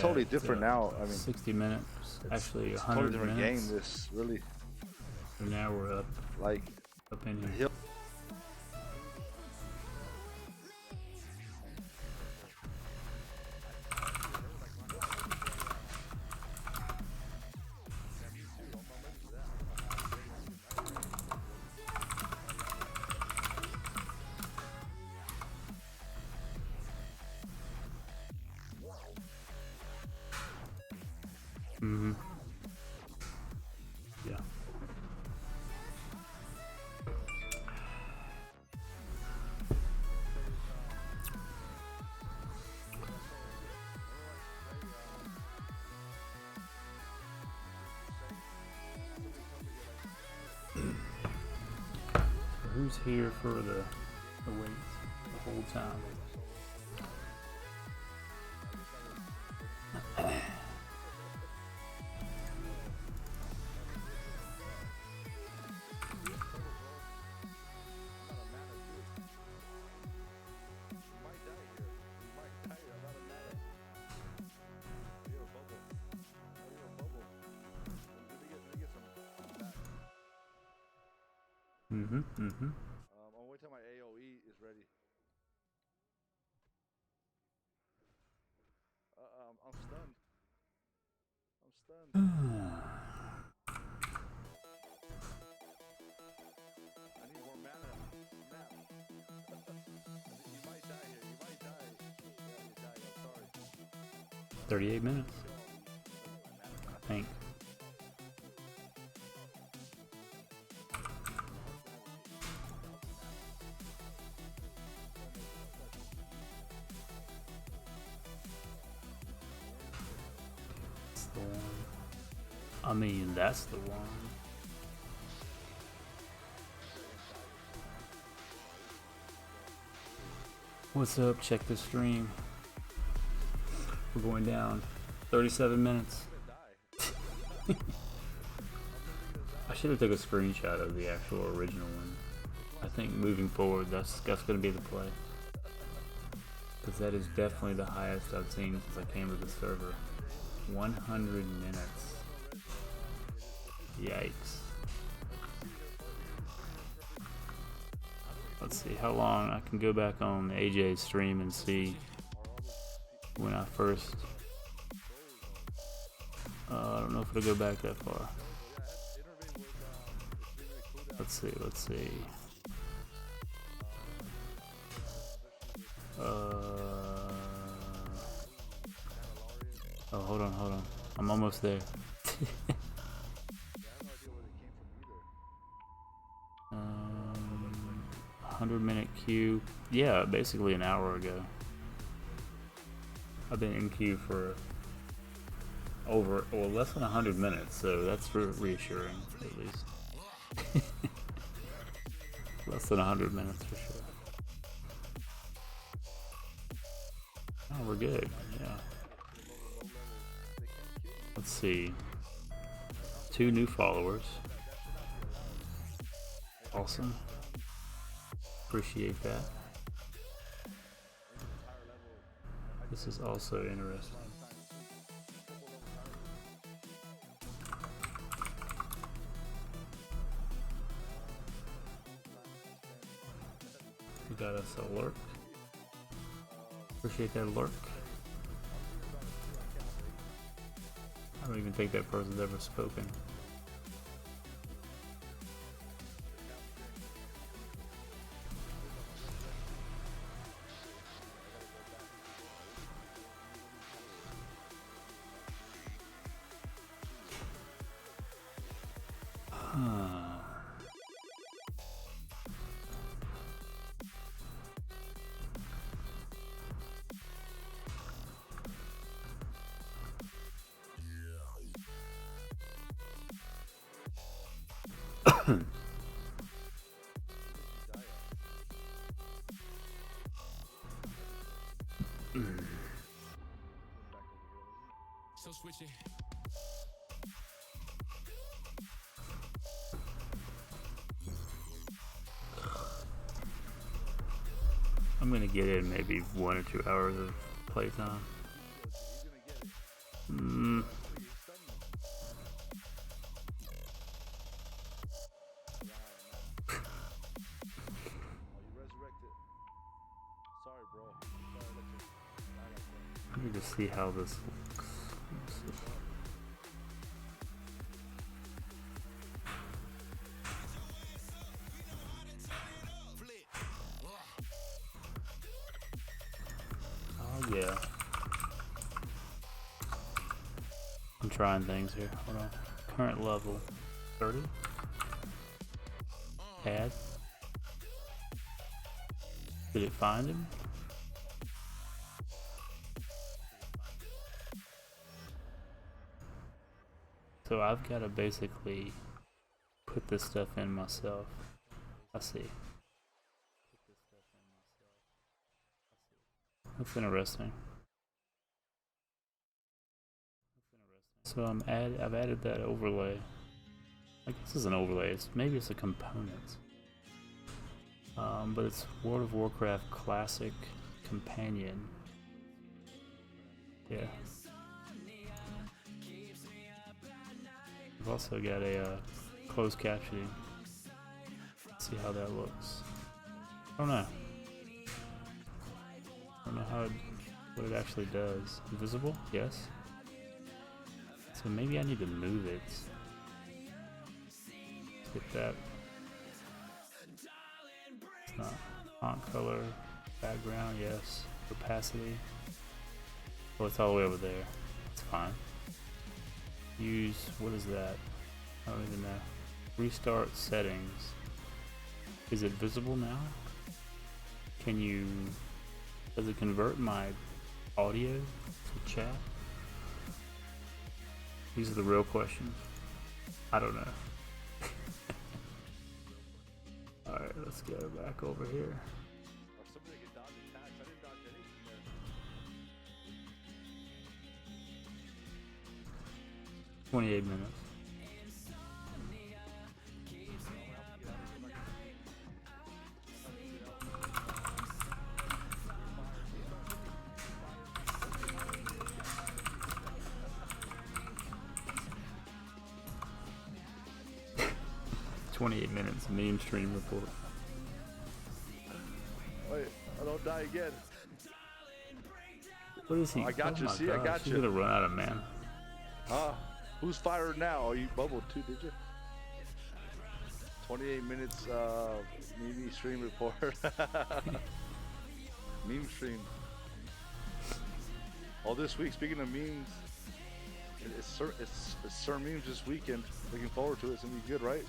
totally different now. I mean, 60 minutes. Actually, 100 totally different minutes. game. This really. So now we're up in here. Yeah. So who's here for the wait the whole time? I'll wait till my AOE is ready. I'm stunned. I'm stunned. I need more mana. Snap. You might die here. You might die. Yeah, you died. I'm sorry. 38 minutes. I think. I mean, that's the one. What's up? Check the stream. We're going down 37 minutes. I should have took a screenshot of the actual original one. I think moving forward, that's going to be the play. Because that is definitely the highest I've seen since I came to the server. 100 minutes. Yikes. Let's see how long I can go back on AJ's stream and see when I first. I don't know if it'll go back that far. Let's see. Oh, hold on. I'm almost there. 100-minute queue. Yeah, basically an hour ago. I've been in queue for less than 100 minutes, so that's reassuring, at least. Less than 100 minutes for sure. Oh, we're good, yeah. Let's see. 2 new followers. Awesome. Appreciate that. This is also interesting. We got us a lurk. Appreciate that lurk. I don't even think that person's ever spoken. So switchy. I'm gonna get in maybe 1 or 2 hours of playtime. just see how this looks. Let's see. Oh yeah. I'm trying things here. Hold on. Current level 30. Add. Did it find him? So I've got to basically put this stuff in myself. I see. That's interesting. So I've added that overlay. I guess it's an overlay. Maybe it's a component. But it's World of Warcraft Classic Companion. Yeah. I've also got a closed captioning. Let's see how that looks. I don't know. I don't know what it actually does. Invisible? Yes. So maybe I need to move it. Let's get that. It's not. Font color, background, yes. Opacity. Oh, it's all the way over there. It's fine. Use, what is that? I don't even know. Restart settings. Is it visible now? Can you, does it convert my audio to chat? These are the real questions. I don't know. Alright, let's get it back over here. 28 minutes. Meme stream report. Wait, I don't die again. What is he? I got you. See, gosh. I got He's you. gonna run out of mana. Who's fired now? Oh, you bubbled too, did you? 28 minutes meme stream report. Meme stream. All this week, speaking of memes, it's Sir Memes this weekend. Looking forward to it. It's gonna be good, right?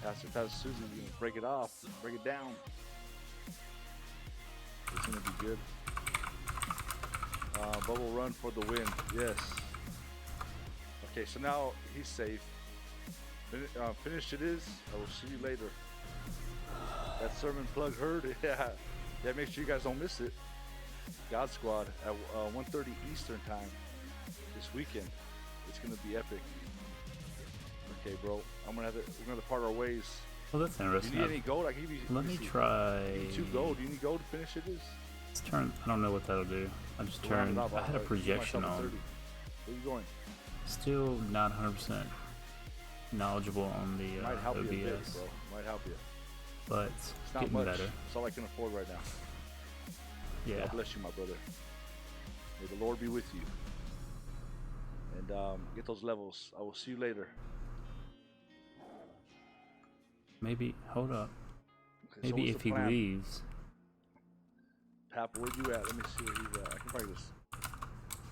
Pastor Susie's gonna break it off, break it down. It's gonna be good. Bubble run for the win. Yes. Okay, so now he's safe. Finished it is. I will see you later. That sermon plug heard. Yeah. Make sure you guys don't miss it. God Squad at 1:30 Eastern time this weekend. It's gonna be epic. Okay, bro. We're gonna have to part our ways. Well, that's interesting. Do you need any gold? I can give you. Let me try. You need 2 gold. Do you need gold to finish it? Let's turn. I don't know what that'll do. I just turned. I had a projection on. Where you going? Still not 100% knowledgeable on the Might help OBS. you a bit, bro. Might help you. But It's not getting much. better. It's all I can afford right now. Yeah. God bless you, my brother. May the Lord be with you. And get those levels. I will see you later. Maybe. Hold up. Okay, Maybe so if he leaves. Pap, where you at? Let me see where he's at. I can probably just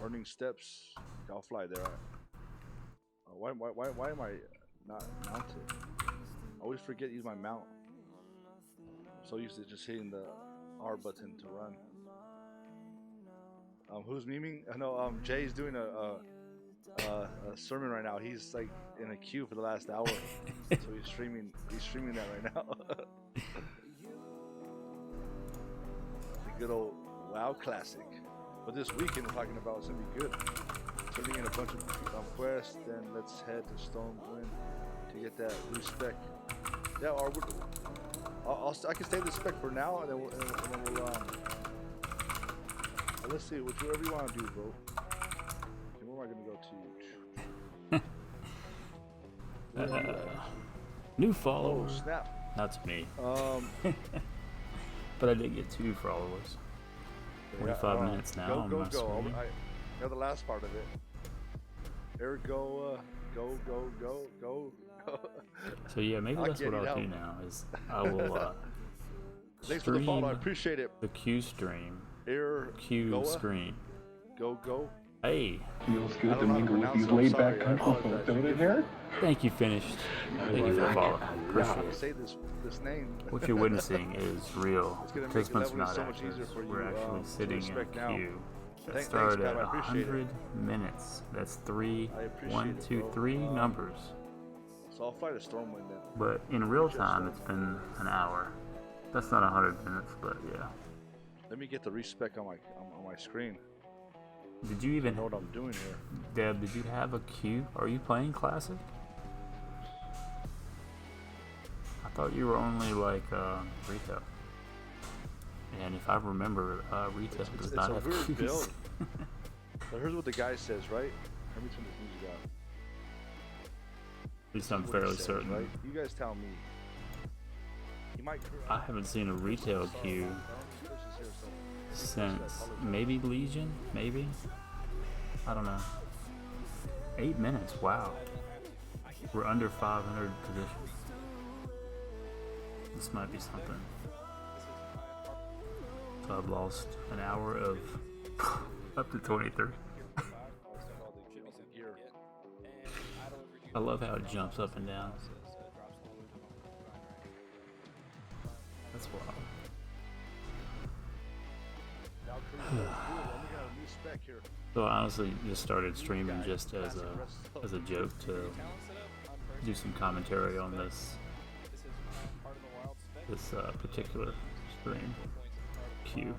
earning steps. I'll fly there. Why am I not mounted? I always forget to use my mount. I'm so used to just hitting the R button to run. Who's memeing? I know Jay's doing a sermon right now. He's like in a queue for the last hour, so he's streaming that right now. The good old WoW classic. But this weekend we're talking about it's gonna be good. Turning in a bunch of quests, then let's head to Stonewind to get that blue spec. Yeah, or I can stay with the spec for now, and then we'll let's see, whatever you want to do, bro. Okay, where am I gonna go to? New follower. Oh snap! Not to me. But I did get 2 followers. 45 minutes now on my screen. I know the last part of it. Ergo, go. So yeah, maybe that's what I'll do now. Is I will Thanks for the follow. I appreciate it. The Q stream. Q screen. Go. Hey. Feels good to mingle with these laid-back country folk, don't it, Harry? Thank you, Finished. Thank you for the follow. Appreciate it. Say this name. What you're witnessing is real. Participants are not actors. We're actually sitting in a queue that started at 100 minutes. That's 3, 1, 2, 3 numbers. So I'll fight a Stormwind then. But in real time, it's been an hour. That's not 100 minutes, but yeah. Let me get the respec on my screen. Did you even know what I'm doing here? Deb, did you have a queue? Are you playing Classic? I thought you were only like retail. And if I remember, retail does not have queues. Build. So here's what the guy says, right? Let me turn this music out. At least I'm fairly certain. Right? You guys tell me. You might. I haven't seen a retail queue since maybe Legion, maybe? I don't know. 8 minutes, wow. We're under 500 positions. This might be something. So I've lost an hour of up to 23. I love how it jumps up and down. That's wild. So I honestly just started streaming just as a joke to do some commentary on this particular stream. Q.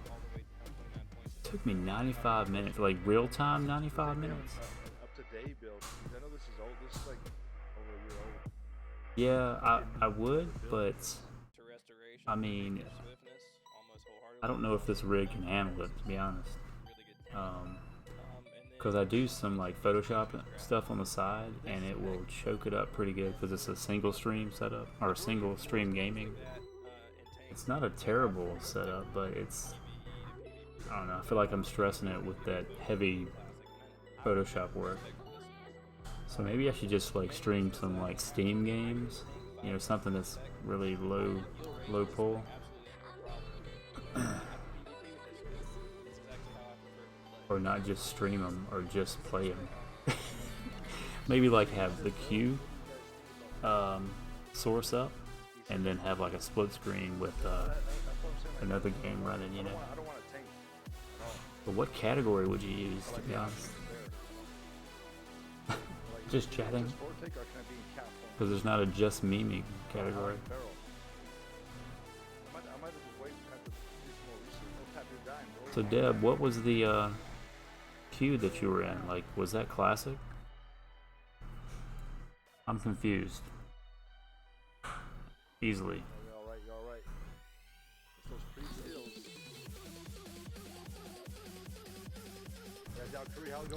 Took me 95 minutes, like real time 95 minutes. Up to date build. I know this is old. This is like over a year old. Yeah, I would, but I mean, I don't know if this rig can handle it, to be honest. Because I do some like Photoshop stuff on the side, and it will choke it up pretty good because it's a single stream setup or single stream gaming. It's not a terrible setup, but it's, I don't know, I feel like I'm stressing it with that heavy Photoshop work. So maybe I should just like stream some like Steam games, you know, something that's really low pull. Or not just stream them, or just play them. Maybe like have the queue source up, and then have like a split screen with another game running, you know. But what category would you use, to be honest? Just chatting? Because there's not a just memeing category. So Deb, what was the queue that you were in? Like, was that classic? I'm confused. Easily. You're all right.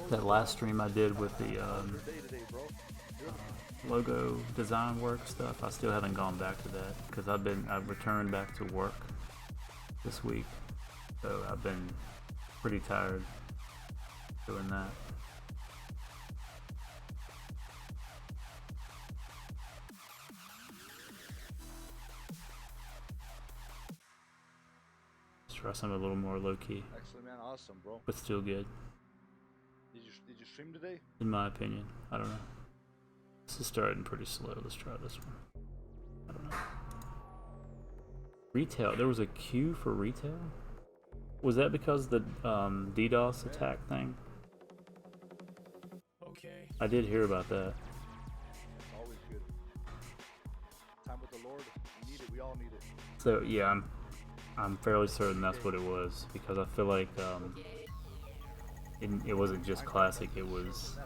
That last stream I did with the logo design work stuff, I still haven't gone back to that because I've returned back to work this week, so I've been pretty tired doing that. Let's try something a little more low key. Excellent, man. Awesome, bro. But still good. Did you stream today? In my opinion, I don't know. This is starting pretty slow. Let's try this one. I don't know. Retail. There was a queue for retail? Was that because the DDoS attack thing? Okay. I did hear about that. Always good. Time with the Lord. We need it. We all need it. So yeah, I'm fairly certain that's what it was, because I feel like it wasn't just classic. It was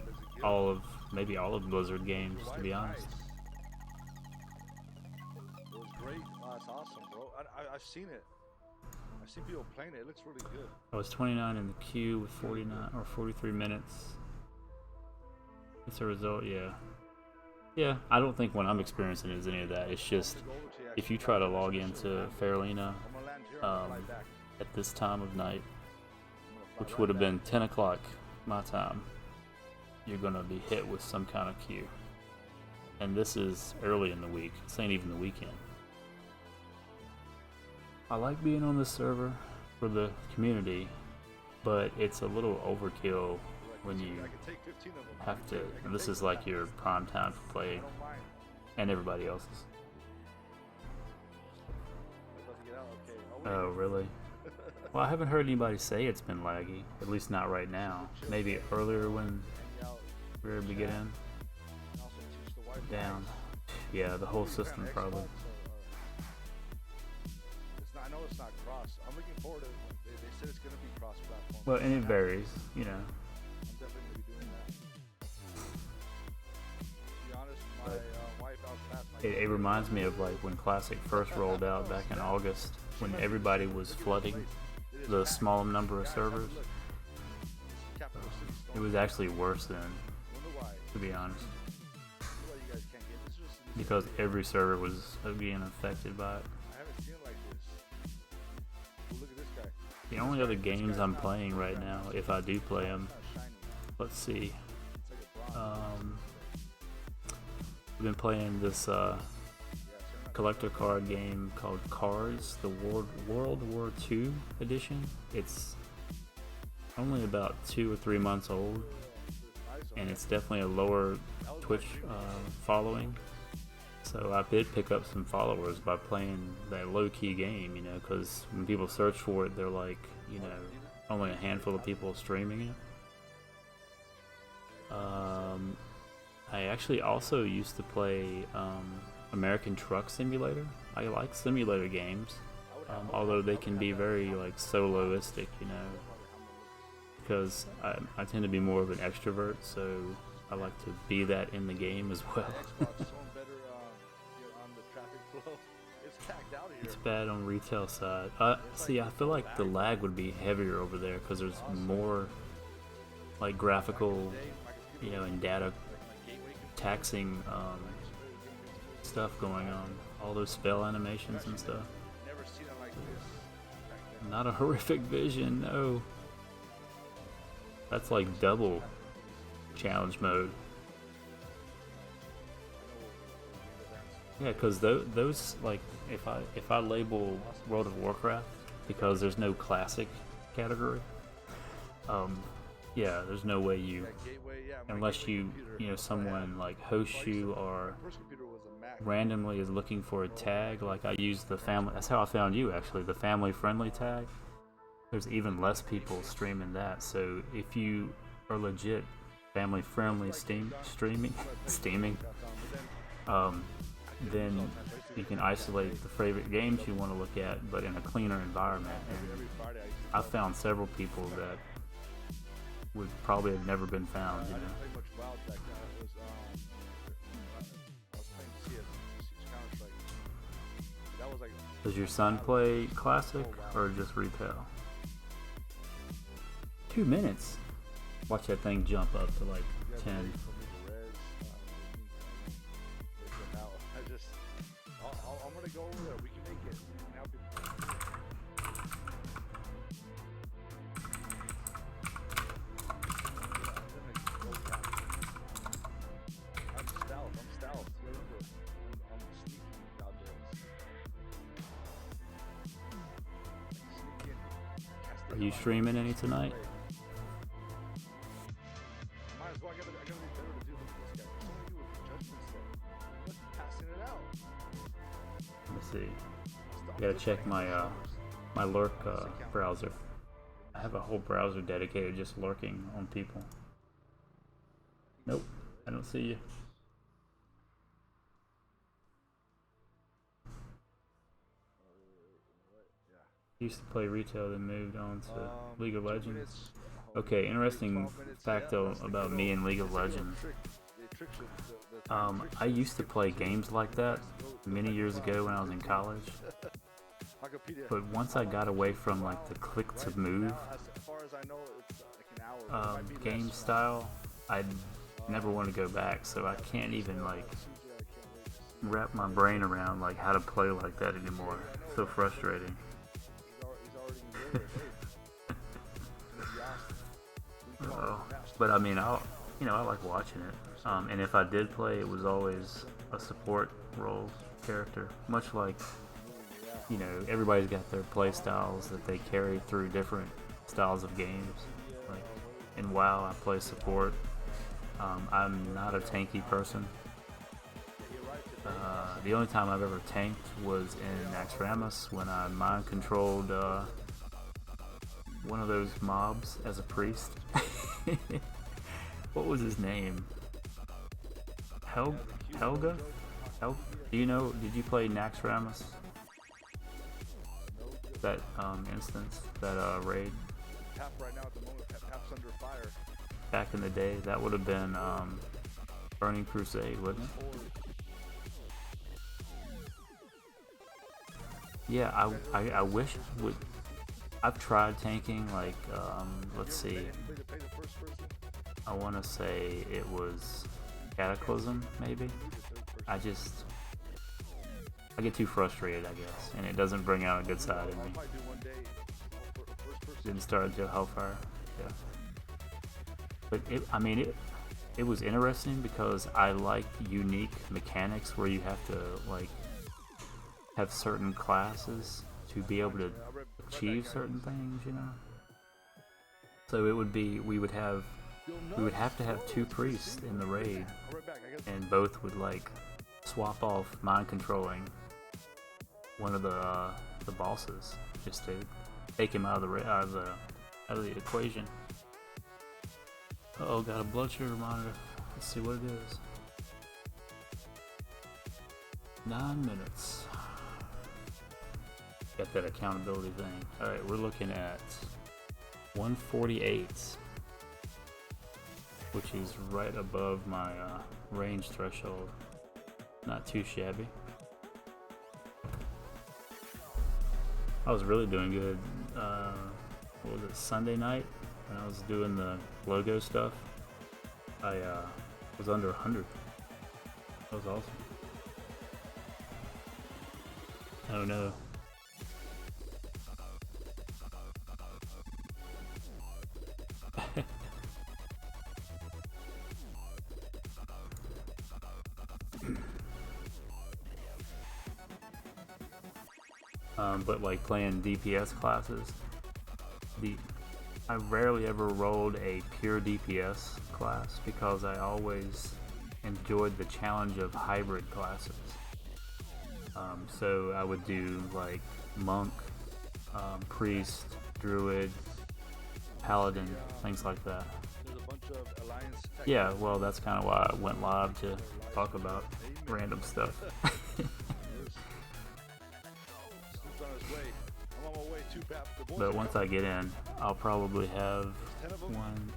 maybe all of Blizzard games, to be honest. It was great. Oh, that's awesome, bro. I've seen it. I've seen people playing it. It looks really good. I was 29 in the queue with 49 or 43 minutes. It's a result, yeah. Yeah, I don't think what I'm experiencing is any of that. It's just if you try to log into Faerlina at this time of night, which would have been 10 o'clock my time, you're gonna be hit with some kind of queue. And this is early in the week. This ain't even the weekend. I like being on this server for the community, but it's a little overkill when you have to, and this is like your prime time to play, and everybody else's. Oh, really? Well, I haven't heard anybody say it's been laggy, at least not right now. Maybe earlier when we were beginning. Down. Yeah, the whole system probably. I know it's not cross. I'm looking forward to it. They said it's going to be cross-platform. Well, and it varies, you know. I'm definitely going to be doing that. To be honest, my wife outpassed my... It reminds me of like when Classic first rolled out back in August, when everybody was flooding the small number of servers. It was actually worse then, to be honest, because every server was being affected by it. The only other games I'm playing right now, if I do play them, let's see. I've been playing this collector card game called Cards, the World War II edition. It's only about 2 or 3 months old, and it's definitely a lower Twitch following. So I did pick up some followers by playing that low-key game, you know, because when people search for it, they're like, you know, only a handful of people streaming it. I actually also used to play American Truck Simulator. I like simulator games, although they can be very like soloistic, you know, because I tend to be more of an extrovert, so I like to be that in the game as well. It's bad on retail side. See, I feel like the lag would be heavier over there because there's more like graphical, you know, and data taxing stuff going on. All those spell animations and stuff. Not a horrific vision, no. That's like double challenge mode. Yeah, because those like if I label World of Warcraft, because there's no classic category. Yeah, there's no way you, unless you know, someone like hosts you or randomly is looking for a tag. Like I use the family. That's how I found you, actually, the family friendly tag. There's even less people streaming that. So if you are legit family friendly streaming, then you can isolate the favorite games you want to look at, but in a cleaner environment. And I've found several people that would probably have never been found, you know. Does your son play classic or just retail? 2 minutes. Watch that thing jump up to like 10. I'm gonna go over there. We can make it. We can help you. I'm stealth. Remember, I'm sneaky out there. Are you streaming any tonight? Might as well. I gotta be better to do with this guy. Somebody do with judgment stuff. Just passing it out. Let me see. Gotta check my my lurk browser. I have a whole browser dedicated just lurking on people. Nope, I don't see you. Used to play retail, then moved on to League of Legends. Okay, interesting fact though about me and League of Legends. I used to play games like that many years ago when I was in college. But once I got away from like the click to move game style, I never want to go back. So I can't even like wrap my brain around like how to play like that anymore. So frustrating. But I mean, I like watching it. And if I did play, it was always a support role character, much like, everybody's got their play styles that they carry through different styles of games. Like in WoW, I play support. I'm not a tanky person. The only time I've ever tanked was in Naxxramas when I mind controlled one of those mobs as a priest. What was his name? Helga? Do you know? Did you play Naxxramas? That instance, that raid. Right now at the moment, Tap's under fire. Back in the day, that would have been Burning Crusade, wouldn't it? Yeah, I wish I would. I've tried tanking, like, let's see. I want to say it was Cataclysm, maybe. I get too frustrated, I guess, and it doesn't bring out a good side in me. Didn't start until Hellfire, yeah. But it was interesting because I like unique mechanics where you have to, like, have certain classes to be able to achieve certain things, So it would be, we would have to have two priests in the raid, and both would, like, swap off mind controlling one of the bosses just to take him out of the equation. Uh-oh, got a blood sugar monitor. Let's see what it is. 9 minutes. Got that accountability thing. Alright, we're looking at 148, which is right above my range threshold. Not too shabby. I was really doing good. What was it, Sunday night when I was doing the logo stuff? I was under 100. That was awesome. Oh no. But like playing DPS classes, I rarely ever rolled a pure DPS class because I always enjoyed the challenge of hybrid classes. So I would do like monk, priest, druid, paladin, things like that. Yeah, well, that's kind of why I went live, to talk about random stuff. But once I get in, I'll probably have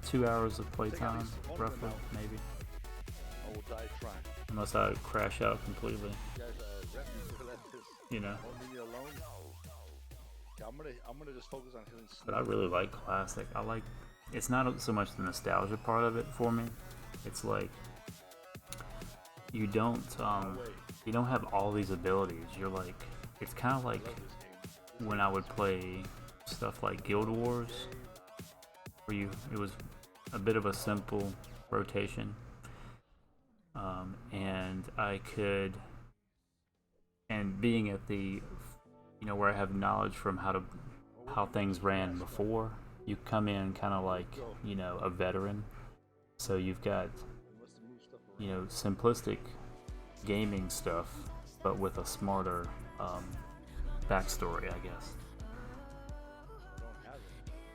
2 hours of playtime, roughly, maybe. Unless I crash out completely. But I really like Classic. It's not so much the nostalgia part of it for me. It's like, you don't have all these abilities. You're like, it's kind of like when I would play stuff like Guild Wars, where it was a bit of a simple rotation, and being at the, where I have knowledge from how things ran before, you come in kind of like, a veteran, so you've got, simplistic gaming stuff, but with a smarter backstory, I guess.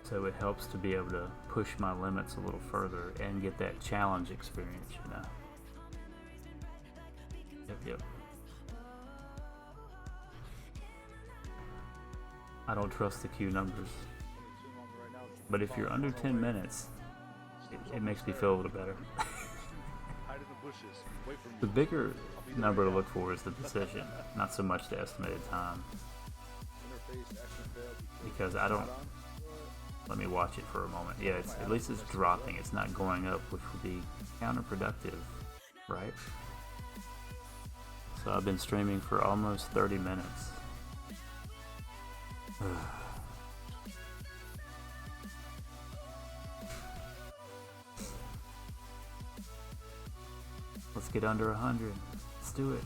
So it helps to be able to push my limits a little further and get that challenge experience, Yep. I don't trust the queue numbers. But if you're under 10 minutes, it makes me feel a little better. The bigger number to look for is the decision, not so much the estimated time. Because let me watch it for a moment. Yeah, at least it's dropping, it's not going up, which would be counterproductive, right? So I've been streaming for almost 30 minutes. Let's get under 100. Let's do it.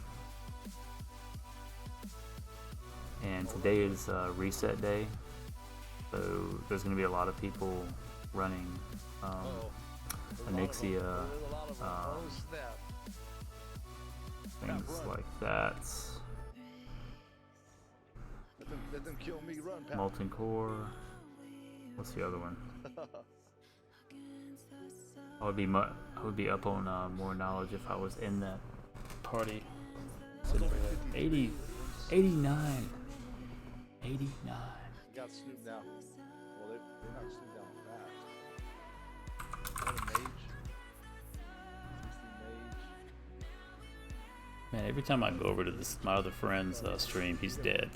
And today is reset day, so there's going to be a lot of people running Anixia, things like that. Let them kill me, run, Pat. Molten Core. What's the other one? I would be up on more knowledge if I was in that party. So 80, 89. 89. You got Snoop now. Well, they're not Snoop down fast. What a mage. 60 mage. Man, every time I go over to my other friend's stream, he's dead.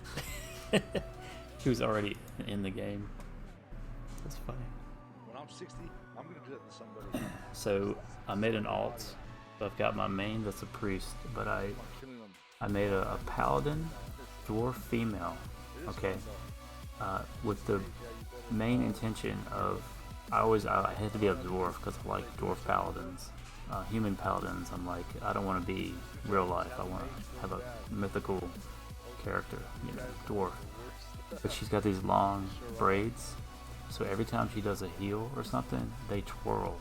He was already in the game. That's funny. When I'm 60, I'm gonna do that to somebody. So I made an alt. So I've got my main that's a priest, but I made a paladin, dwarf female. Okay, with the main intention of I had to be a dwarf because I like dwarf paladins, human paladins. I'm like, I don't want to be real life. I want to have a mythical character, you know, dwarf. But she's got these long braids, so every time she does a heal or something, they twirl.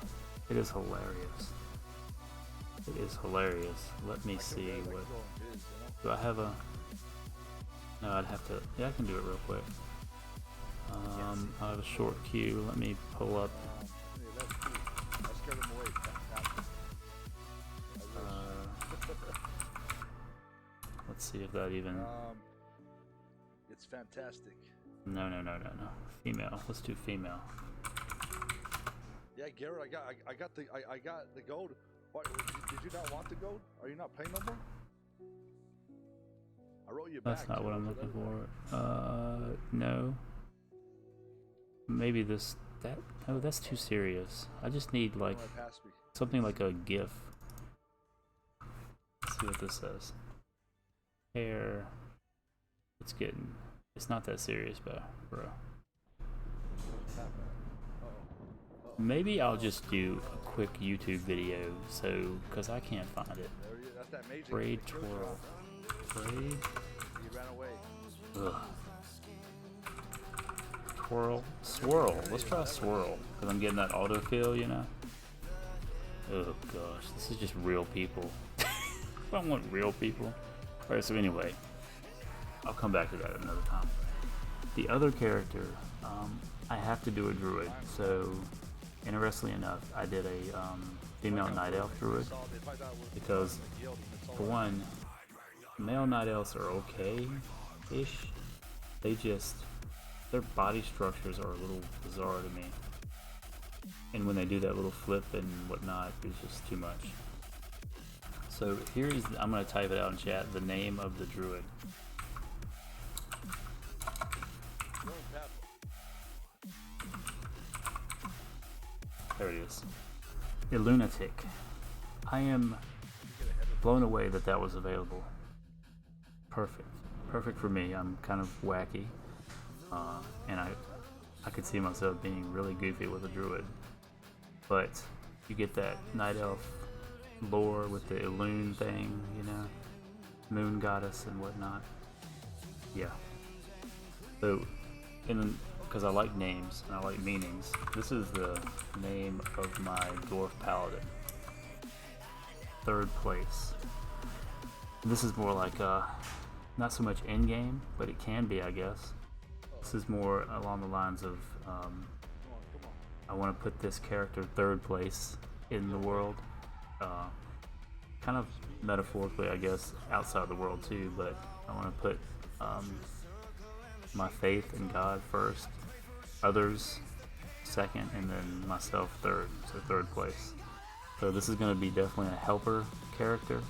It is hilarious. It is hilarious. Let me see what. Do I have a? No, I'd have to. Yeah, I can do it real quick. I have a short queue. Let me pull up. Let's see if that even. It's fantastic. No. Female. Let's do female. Yeah, Garrett, I got the gold. What, did you not want the gold? Are you not paying no more? I wrote you back. That's not what I'm looking for. No. Maybe this. That. No, that's too serious. I just need like something like a GIF. Let's see what this says. Hair. It's not that serious, bro. Maybe I'll just do a quick YouTube video, because I can't find it. Braid twirl. Braid. Ugh. Twirl. Swirl. Let's try swirl, because I'm getting that autofill, you know? Oh gosh, this is just real people. I want real people. Alright, so anyway, I'll come back to that another time. The other character, I have to do a druid, so interestingly enough, I did a female night elf druid, because for one, male night elves are okay-ish. Their body structures are a little bizarre to me, and when they do that little flip and whatnot, it's just too much. So I'm going to type it out in chat, the name of the druid. There it is. A lunatic. I am blown away that was available. Perfect. Perfect for me. I'm kind of wacky. And I could see myself being really goofy with a druid. But you get that night elf lore with the Elune thing, you know? Moon goddess and whatnot. Yeah. So, because I like names and I like meanings, this is the name of my dwarf paladin. 3rd place. This is more like not so much in game, but it can be, I guess. This is more along the lines of I want to put this character 3rd place in the world, kind of metaphorically, I guess, outside the world too. But I want to put my faith in God first, others second, and then myself 3rd, so 3rd place. So this is going to be definitely a helper character,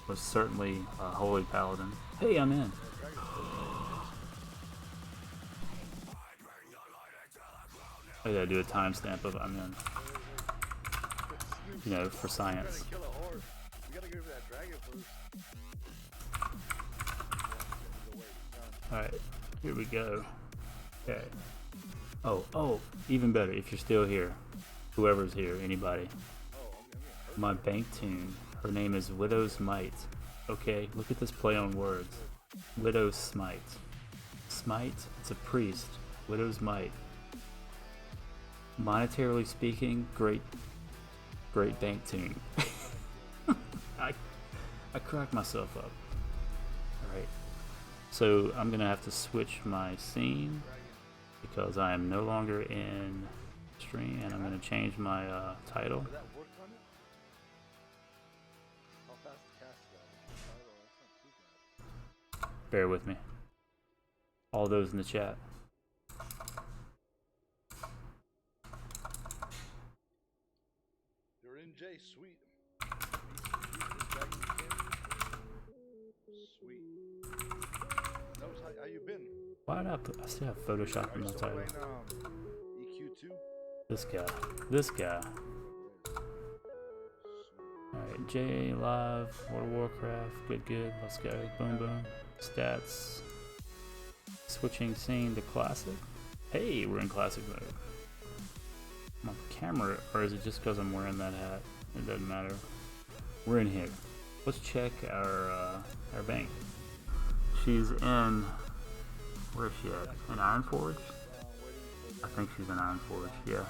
but certainly a holy paladin. Hey, I'm in. I gotta do a timestamp of I'm in. You know, for science. Alright, here we go. Okay. Oh, even better, if you're still here. Whoever's here, anybody. My bank tune. Her name is Widow's Might. Okay, look at this play on words. Widow's Smite. Smite, it's a priest. Widow's Might. Monetarily speaking, great bank tune. I cracked myself up. Alright. So I'm gonna have to switch my scene because I am no longer in stream, and I'm gonna change my title. Did that work on it? How fast the cast is that? That's not too bad. Bear with me. All those in the chat. You're in J, sweet. Sweet. Notice how you been? Why did I still have Photoshop in my title? Playing, EQ2? This guy. Alright, J live, World of Warcraft, good, let's go, boom boom. Stats. Switching scene to classic. Hey, we're in classic mode. My camera, or is it just because I'm wearing that hat? It doesn't matter. We're in here. Let's check our bank. She's in, where is she at? In Ironforge? I think she's in Ironforge, yeah.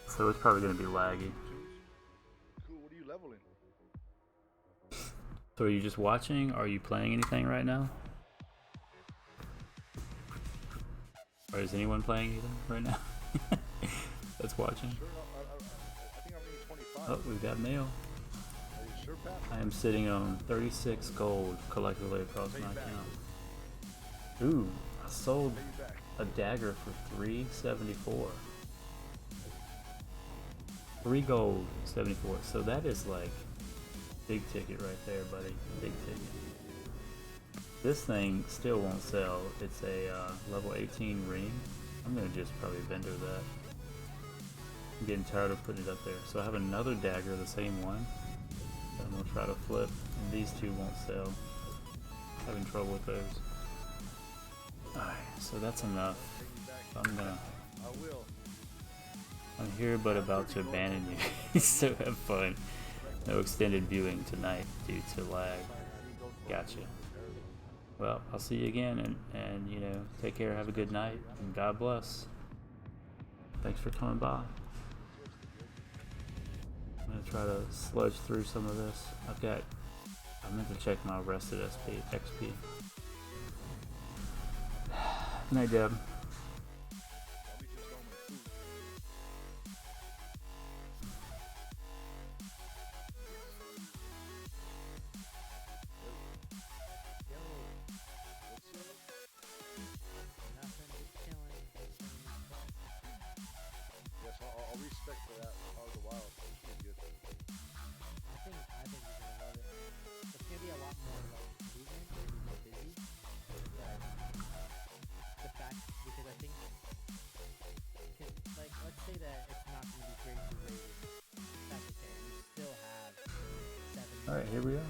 So it's probably gonna be laggy. Cool, what are you leveling? So are you just watching? Are you playing anything right now? Or is anyone playing anything right now? That's watching. Sure, I think I'm reading 25. Oh, we've got mail. Are you sure, Pat? I am sitting on 36 gold collectively across my account. Ooh, I sold a dagger for 374. 3 gold, 74. So that is like big ticket right there, buddy. Big ticket. This thing still won't sell. It's a level 18 ring. I'm gonna just probably vendor that. I'm getting tired of putting it up there. So I have another dagger, the same one. That I'm gonna try to flip. And these two won't sell. Having trouble with those. Alright, so that's enough. I'm here but about to abandon you. So have fun. No extended viewing tonight due to lag. Gotcha. Well, I'll see you again, and you know, take care, have a good night, and God bless. Thanks for coming by. I'm gonna try to sludge through some of this. I meant to check my rested XP. Good night, Deb. I'll respect for that Heart of the Wild. It's pretty good. I think you're gonna love it. It's gonna be a lot more like movement, it's gonna be more busy. But the fact, because I think, like, let's say that it's not gonna be great for raiding. That's okay. You still have 7. All right, here we are.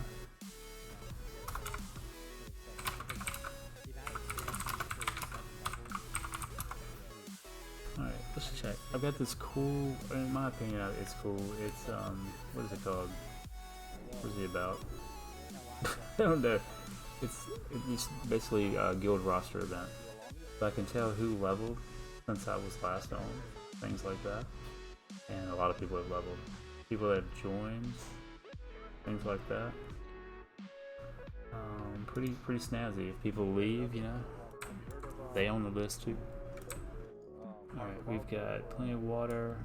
Alright, let's check. I've got this cool, in my opinion, it's cool. It's, what is it called? What is it about? I don't know. It's basically a guild roster event. So I can tell who leveled since I was last on, things like that. And a lot of people have leveled. People that have joined, things like that. Pretty snazzy. If people leave, you know, they own the list too. Alright, we've got plenty of water,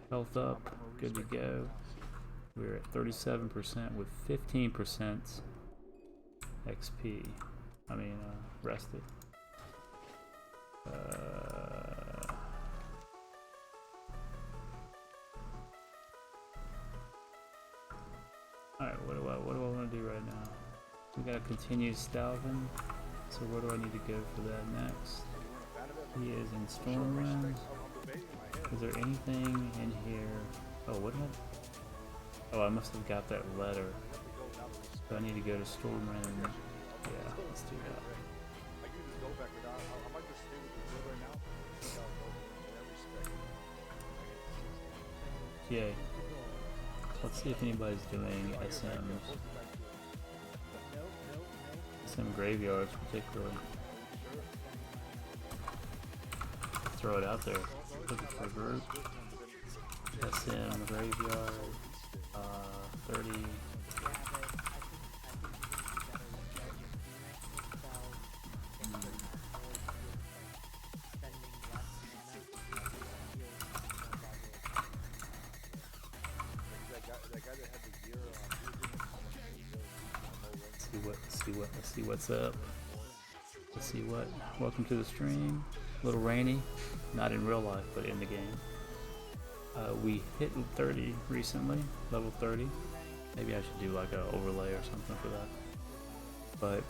health up, good to go. We're at 37% with 15% XP. I mean, rested. Alright, what do I want to do right now? We gotta continue Stalvin. So where do I need to go for that next? He is in Stormwind. Is there anything in here? Oh, what am I? Oh, I must have got that letter. So I need to go to Stormwind. Yeah, let's do that. Yay. Let's see if anybody's doing SMs. SM graveyards particularly. Throw it out there. Looking for a group. SM graveyard. 30. Let's see what's up. Let's see what. Welcome to the stream. A little rainy, not in real life, but in the game. We hit 30 recently, level 30. Maybe I should do like an overlay or something for that. But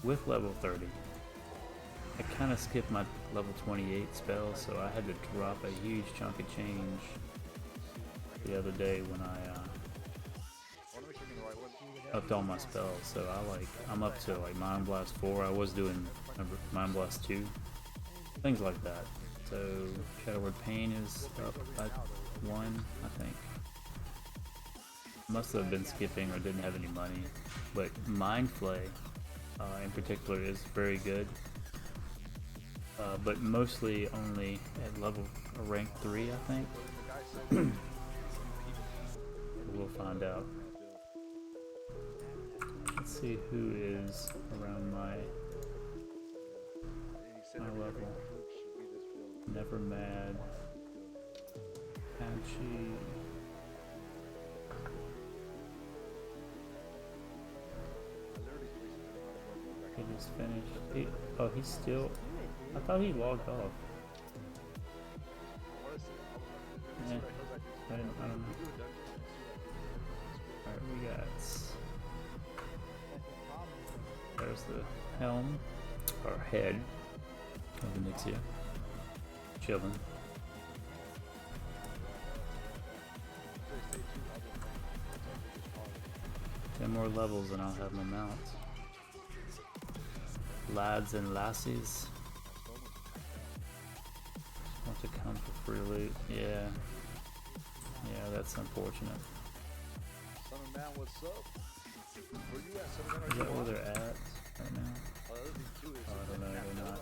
with level 30, I kind of skipped my level 28 spell, so I had to drop a huge chunk of change the other day when I upped all my spells. So I'm up to like Mind Blast 4. I was doing Mind Blast 2, things like that. So Shadow Word Pain is up by 1, I think. Must have been skipping or didn't have any money. But Mind Flay in particular is very good. But mostly only at level rank 3, I think. We'll find out. Let's see who is around my level. Never Mad. Panchi. He just finished. He's still. I thought he logged off. Yeah, I don't know. Alright, we got. There's the helm, or head of the Nixia. Chilling. 10 more levels and I'll have my mount. Lads and lassies want to come for free loot. Yeah, that's unfortunate. Son of man, what's up? Where you at? Son of man, is that where they're at right now? Oh, I don't know, they're not.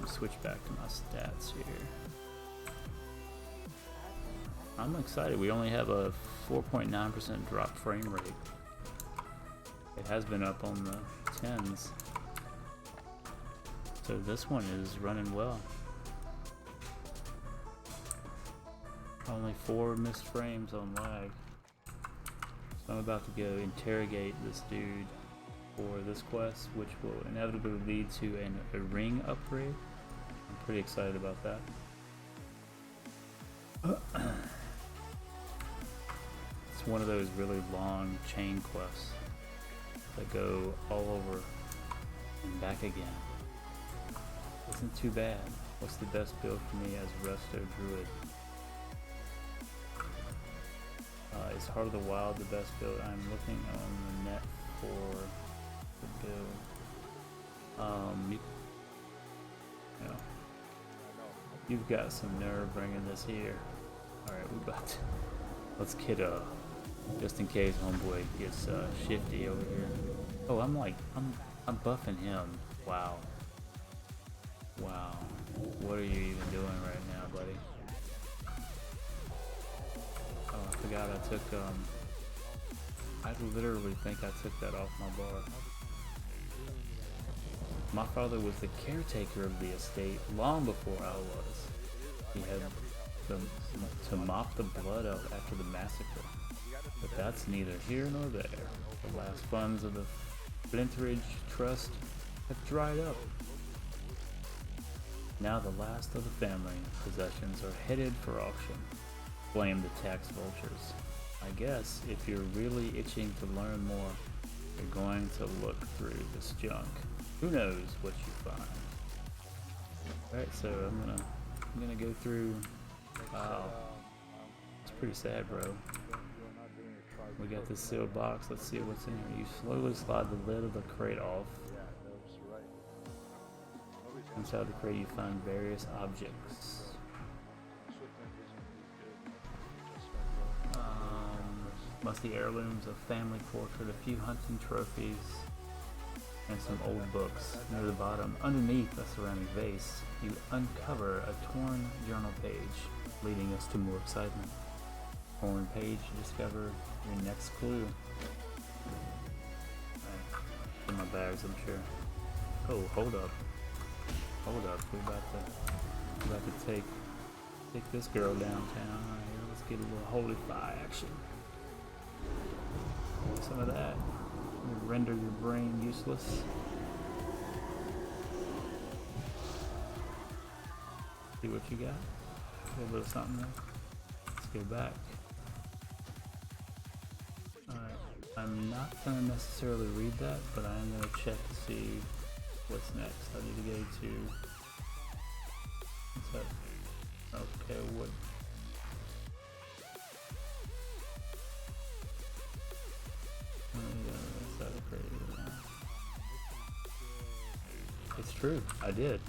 Switch back to my stats here. I'm excited. We only have a 4.9% drop frame rate. It has been up on the 10s. So this one is running well. Only 4 missed frames on lag. So I'm about to go interrogate this dude for this quest, which will inevitably lead to a ring upgrade. I'm pretty excited about that. It's one of those really long chain quests that go all over and back again. Isn't too bad. What's the best build for me as Resto Druid? Is Heart of the Wild the best build? I'm looking on the net for the build. You've got some nerve bringing this here. Alright, we about to... Let's kid up. Just in case homeboy gets shifty over here. Oh, I'm buffing him. Wow. Wow. What are you even doing right now, buddy? Oh, I forgot I took, I literally think I took that off my bar. My father was the caretaker of the estate long before I was. He had to mop the blood up after the massacre. But that's neither here nor there. The last funds of the Flintridge Trust have dried up. Now the last of the family possessions are headed for auction. Blame the tax vultures. I guess if you're really itching to learn more, you're going to look through this junk. Who knows what you find? Alright, so I'm gonna go through. Wow. It's pretty sad, bro. We got this sealed box. Let's see what's in here. You slowly slide the lid of the crate off. Yeah, that's right. Inside the crate, you find various objects. Musty heirlooms, a family portrait, a few hunting trophies, and some old books. Near the bottom, underneath a ceramic vase, you uncover a torn journal page, leading us to more excitement. Torn page to discover your next clue. Right. In my bags, I'm sure. Oh, hold up. Hold up. We're about to take this girl downtown. Right here. Let's get a little holy fire action. Some of that. Render your brain useless. See what you got. A little bit of something there. Let's go back. Alright. I'm not gonna necessarily read that, but I am gonna check to see what's next. I need to go to what's that? Okay, what? It's true, I did.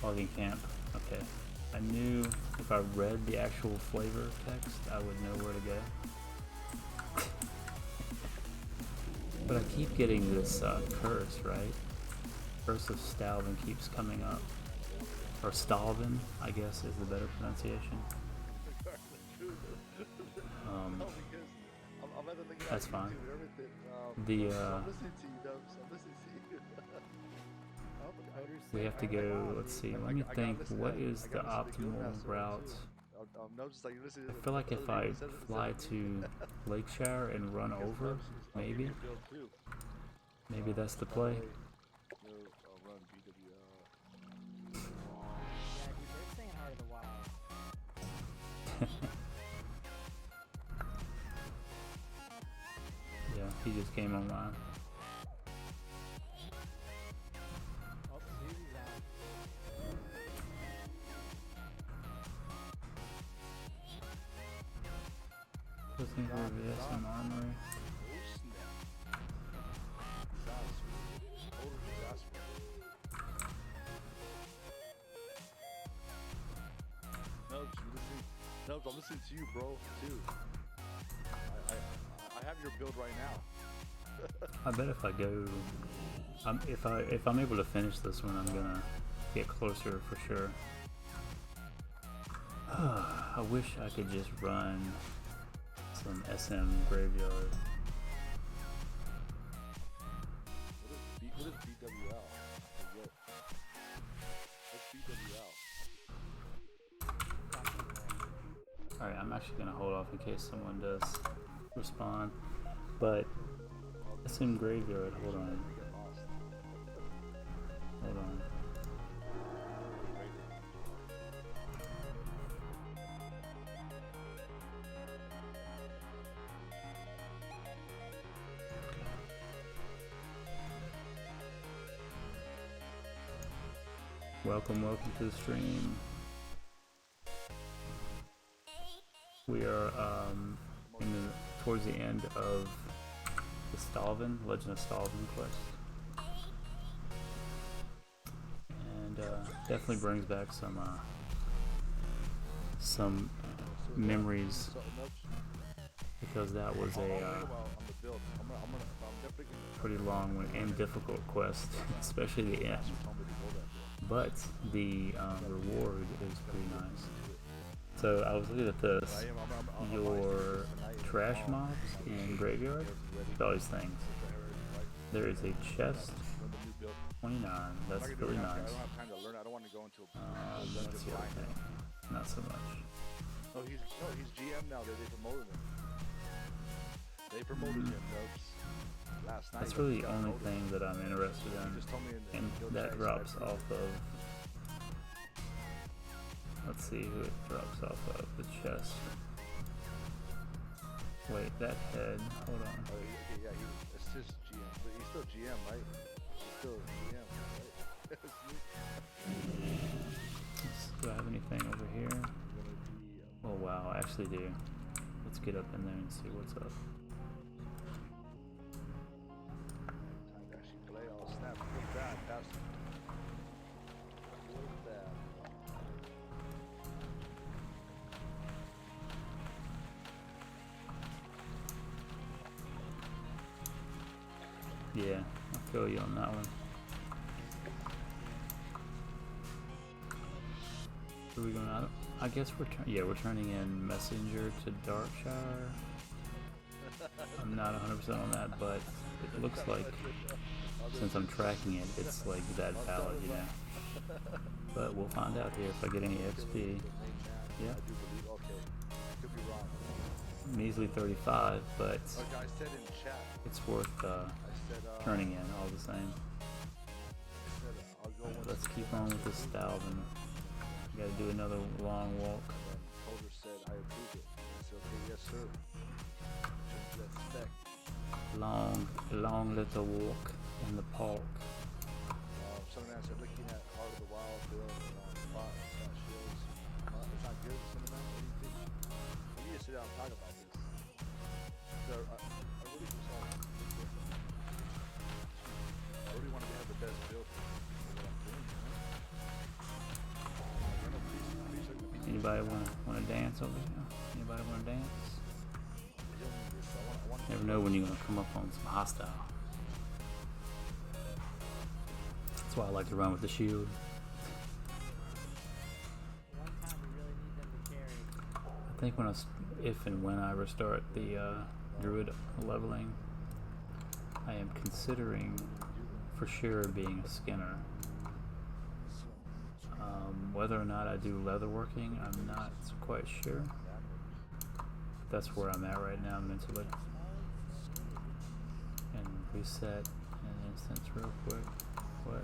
Logging camp. Okay. I knew if I read the actual flavor text, I would know where to go. But I keep getting this curse, right? Curse of Stalvin keeps coming up. Or Stalvin, I guess is the better pronunciation. That's fine. We have to go, let's see, let me think, what is the optimal route? I feel like if I fly to Lakeshire and run over, maybe that's the play. Yeah, he just came online. Looking for some armory. No, I'm listening to you, bro, too. I have your build right now. I bet if I go, if I'm able to finish this one, I'm gonna get closer for sure. I wish I could just run some SM graveyard. What is BWL? What's BWL? Alright, I'm actually gonna hold off in case someone does respond. But SM graveyard, hold on. Hold on. Welcome to the stream. We are towards the end of the Stalvin, Legend of Stalvin quest. And definitely brings back some memories, because that was a pretty long one and difficult quest, especially the end. But the reward is pretty nice. So I was looking at this. Your trash mobs in graveyard, all these things. There is a chest, 29. That's really nice. That's the other thing. Not so much. No, he's GM now. They promoted him. They promoted him, last night. That's really the only thing that I'm interested in, and that drops off of. Let's see who it drops off of. The chest. Wait, that head. Hold on. Oh, yeah, it's just GM. But he's still GM, right? He's still GM, right? Do I have anything over here? Oh wow, I actually do. Let's get up in there and see what's up. Time to actually play. Oh snap! Look at that. That's look at that. Yeah, I feel you on that one. Are we going out? I guess we're turning in Messenger to Darkshire. I'm not 100% on that, but it looks like since I'm tracking it, it's like that valid, you know. But we'll find out here if I get any XP. Yeah. I do believe. Okay, could be wrong. Measly 35, but A guy said in chat. it's worth I said. turning in all the same. I said, I'll go once Let's the keep game on is with this approved. Stalvin. Gotta do another long walk. Holder said I approve it. I said okay, yes sir. Change that spec. Long little walk in the park. Some man said looking at Heart of the Wild build plot, it's not shields. It's not good, some man. What do you think? We need to sit down and talk about this. So, I really just I really want to have the best build for what I'm doing, you know? I know please are gonna be Anybody wanna dance over here? Anybody wanna dance? dealing with this. I want Never know when you're gonna come up on some hostile. That's why I like to run with the shield. One time we really need them to carry. I think if and when I restart the druid leveling, I am considering for sure being a skinner. Whether or not I do leatherworking, I'm not quite sure. That's where I'm at right now mentally. And reset an instance real quick. What?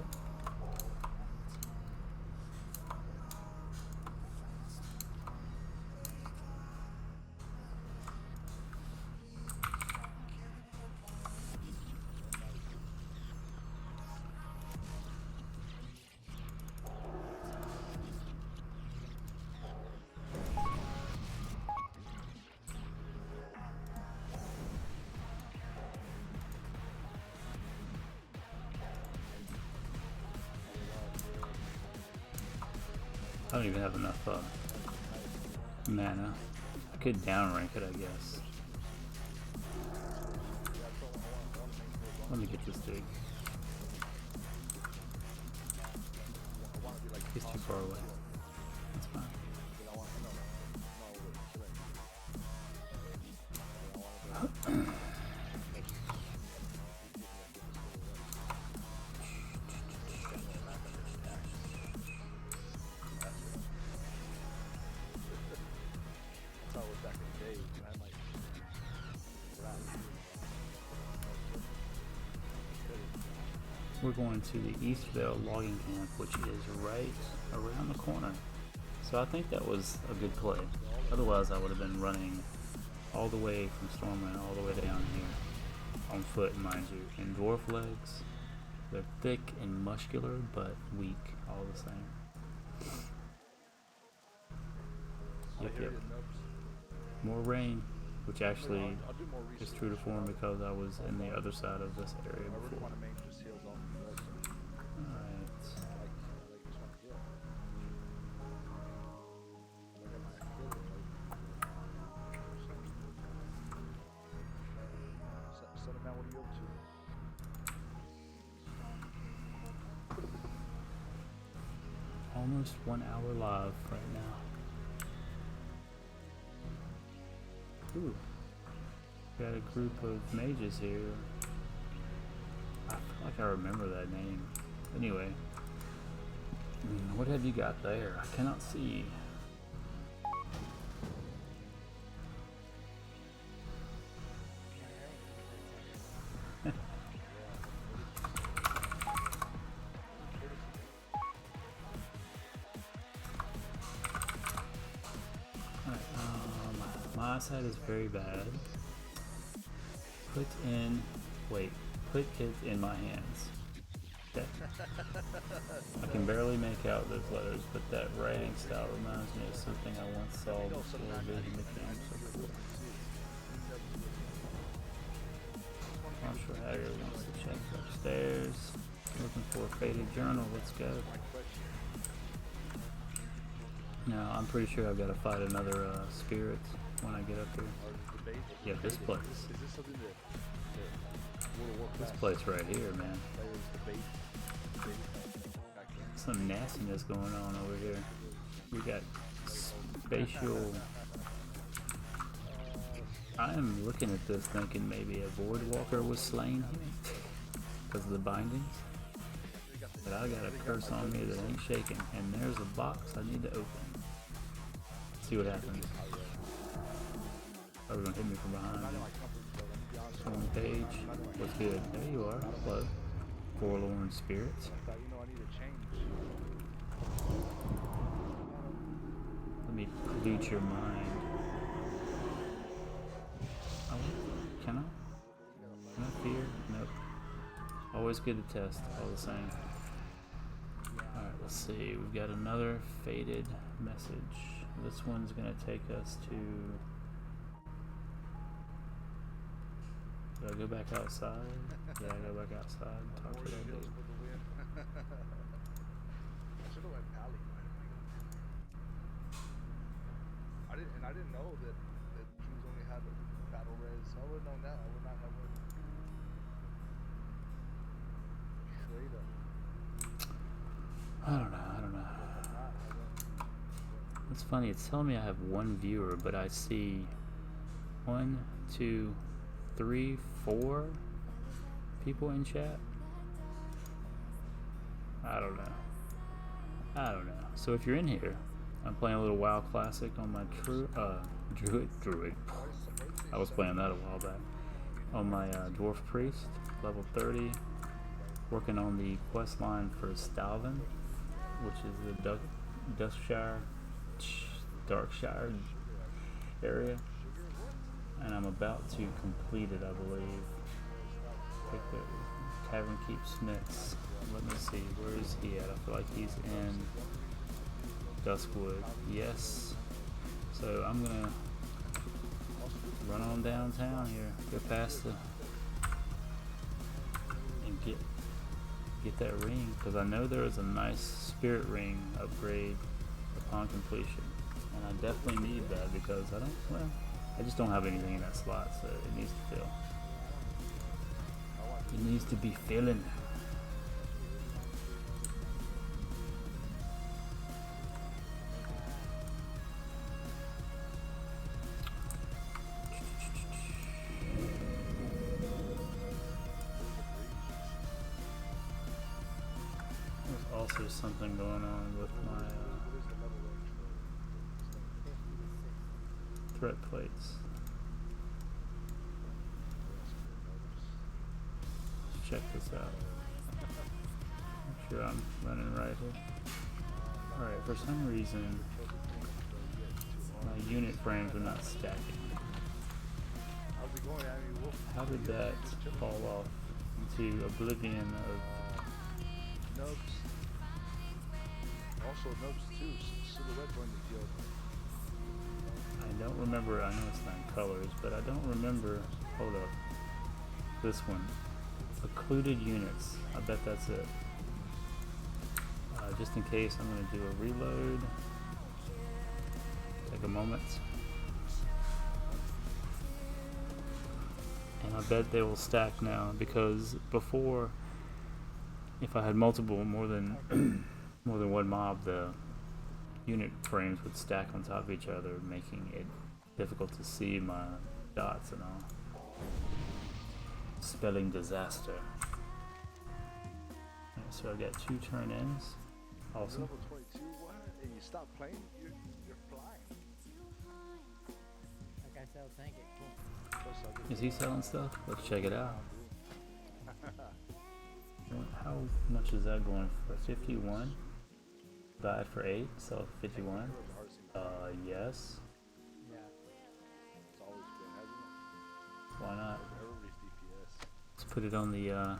I don't even have enough mana. I could downrank it, I guess. Let me get this dig. He's too far away. That's fine. We're going to the Eastvale logging camp, which is right around the corner. So I think that was a good play. Otherwise I would have been running all the way from Stormwind all the way down here. On foot, mind you. And dwarf legs, they're thick and muscular, but weak all the same. Yep. More rain, which actually is true to form because I was in the other side of this area before. Alright. Almost 1 hour live right now. Ooh. Got a group of mages here. I feel like I remember that name. Anyway. What have you got there? I cannot see. My eyesight is very bad. Put it in my hands. check. I can barely make out those letters, but that writing style reminds me of something I once saw before vision became so cool. Marshall Haggard wants to check upstairs. Looking for a faded journal. Let's go. Now, I'm pretty sure I've got to fight another spirit when I get up here. Yeah, this place. This place right here, man. Some nastiness going on over here. We got spatial. I am looking at this thinking maybe a void walker was slain here because of the bindings. But I got a curse on me that ain't shaking, and there's a box I need to open. See what happens. Are we gonna hit me from behind? Storm page. What's good? There you are. Hello. Forlorn spirits. Let me pollute your mind. Oh, can I? No fear? Nope. Always good to test, all the same. Alright, let's see. We've got another faded message. This one's gonna take us to... Do I go back outside? Yeah, I go back outside and talk to that dude. I didn't know that Kings only had a battle res. I would have known that. I would not have I don't know. It's funny, it's telling me I have one viewer, but I see 1, 2, 3, 4 people in chat. I don't know. So if you're in here, I'm playing a little WoW Classic on my Druid. I was playing that a while back. On my Dwarf Priest, level 30. Working on the quest line for Stalvin, which is the Darkshire area. And I'm about to complete it, I believe. Pick the Tavern Keeps Smiths. Let me see, where is he at? I feel like he's in Duskwood. Yes. So I'm gonna run on downtown here, go past the, and get that ring, because I know there is a nice spirit ring upgrade upon completion, and I definitely need that because I just don't have anything in that slot, so it needs to fill. It needs to be filling. There's something going on with my threat plates. Let's check this out. Make sure I'm running right here. Alright, for some reason my unit frames are not stacking. How did that fall off into oblivion of nubs? Also nubs too, silhouette going to guild. I don't remember, I know it's not colors, but I don't remember, hold up, this one. Occluded units, I bet that's it. Just in case, I'm going to do a reload. Take a moment. And I bet they will stack now, because before, if I had multiple, more than more than one mob, the unit frames would stack on top of each other, making it difficult to see my dots and all. Spelling disaster. Okay, so I got 2 turn-ins. Awesome. Level 22, what? And you stop playing? You're flying. Like I said, thank it. Cool. Is he selling stuff? Let's check it out. How much is that going for? 51? Buy it for 8, sell it for 51. Yes. Yeah. It's always been, hasn't it? Why not? Everybody's DPS. Let's put it on the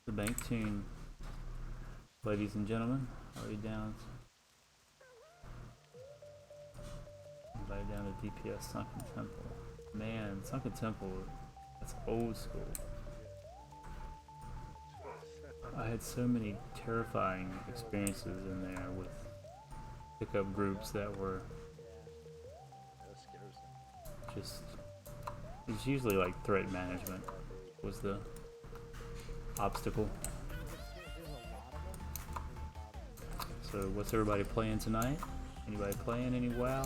The bank team, ladies and gentlemen, are you down? Everybody down to DPS Sunken Temple. Man, Sunken Temple, that's old school. I had so many terrifying experiences in there with pickup groups that were That scares them. just, it's usually like threat management was the obstacle. So what's everybody playing tonight? Anybody playing any WoW?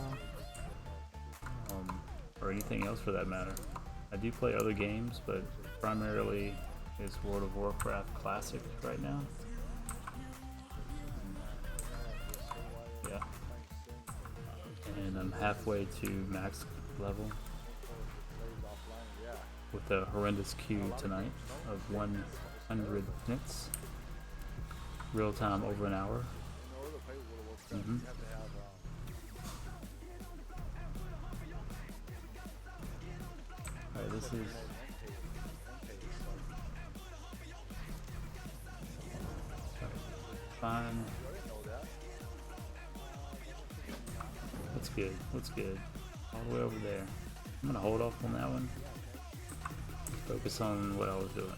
Or anything else for that matter. I do play other games, but primarily it's World of Warcraft Classic right now. Yeah. And I'm halfway to max level with a horrendous queue tonight of 100 minutes. Real time over an hour. Mm-hmm. Alright, this is fine. What's good? What's good? All the way over there. I'm gonna hold off on that one. Focus on what I was doing.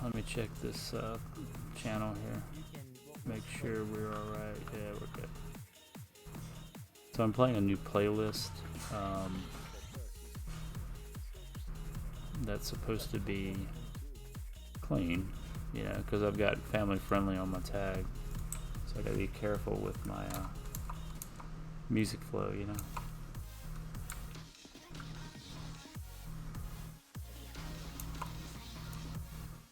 Let me check this channel here. Make sure we're alright. Yeah, we're good. So I'm playing a new playlist that's supposed to be clean, you know, because I've got family friendly on my tag. So I gotta be careful with my music flow, you know.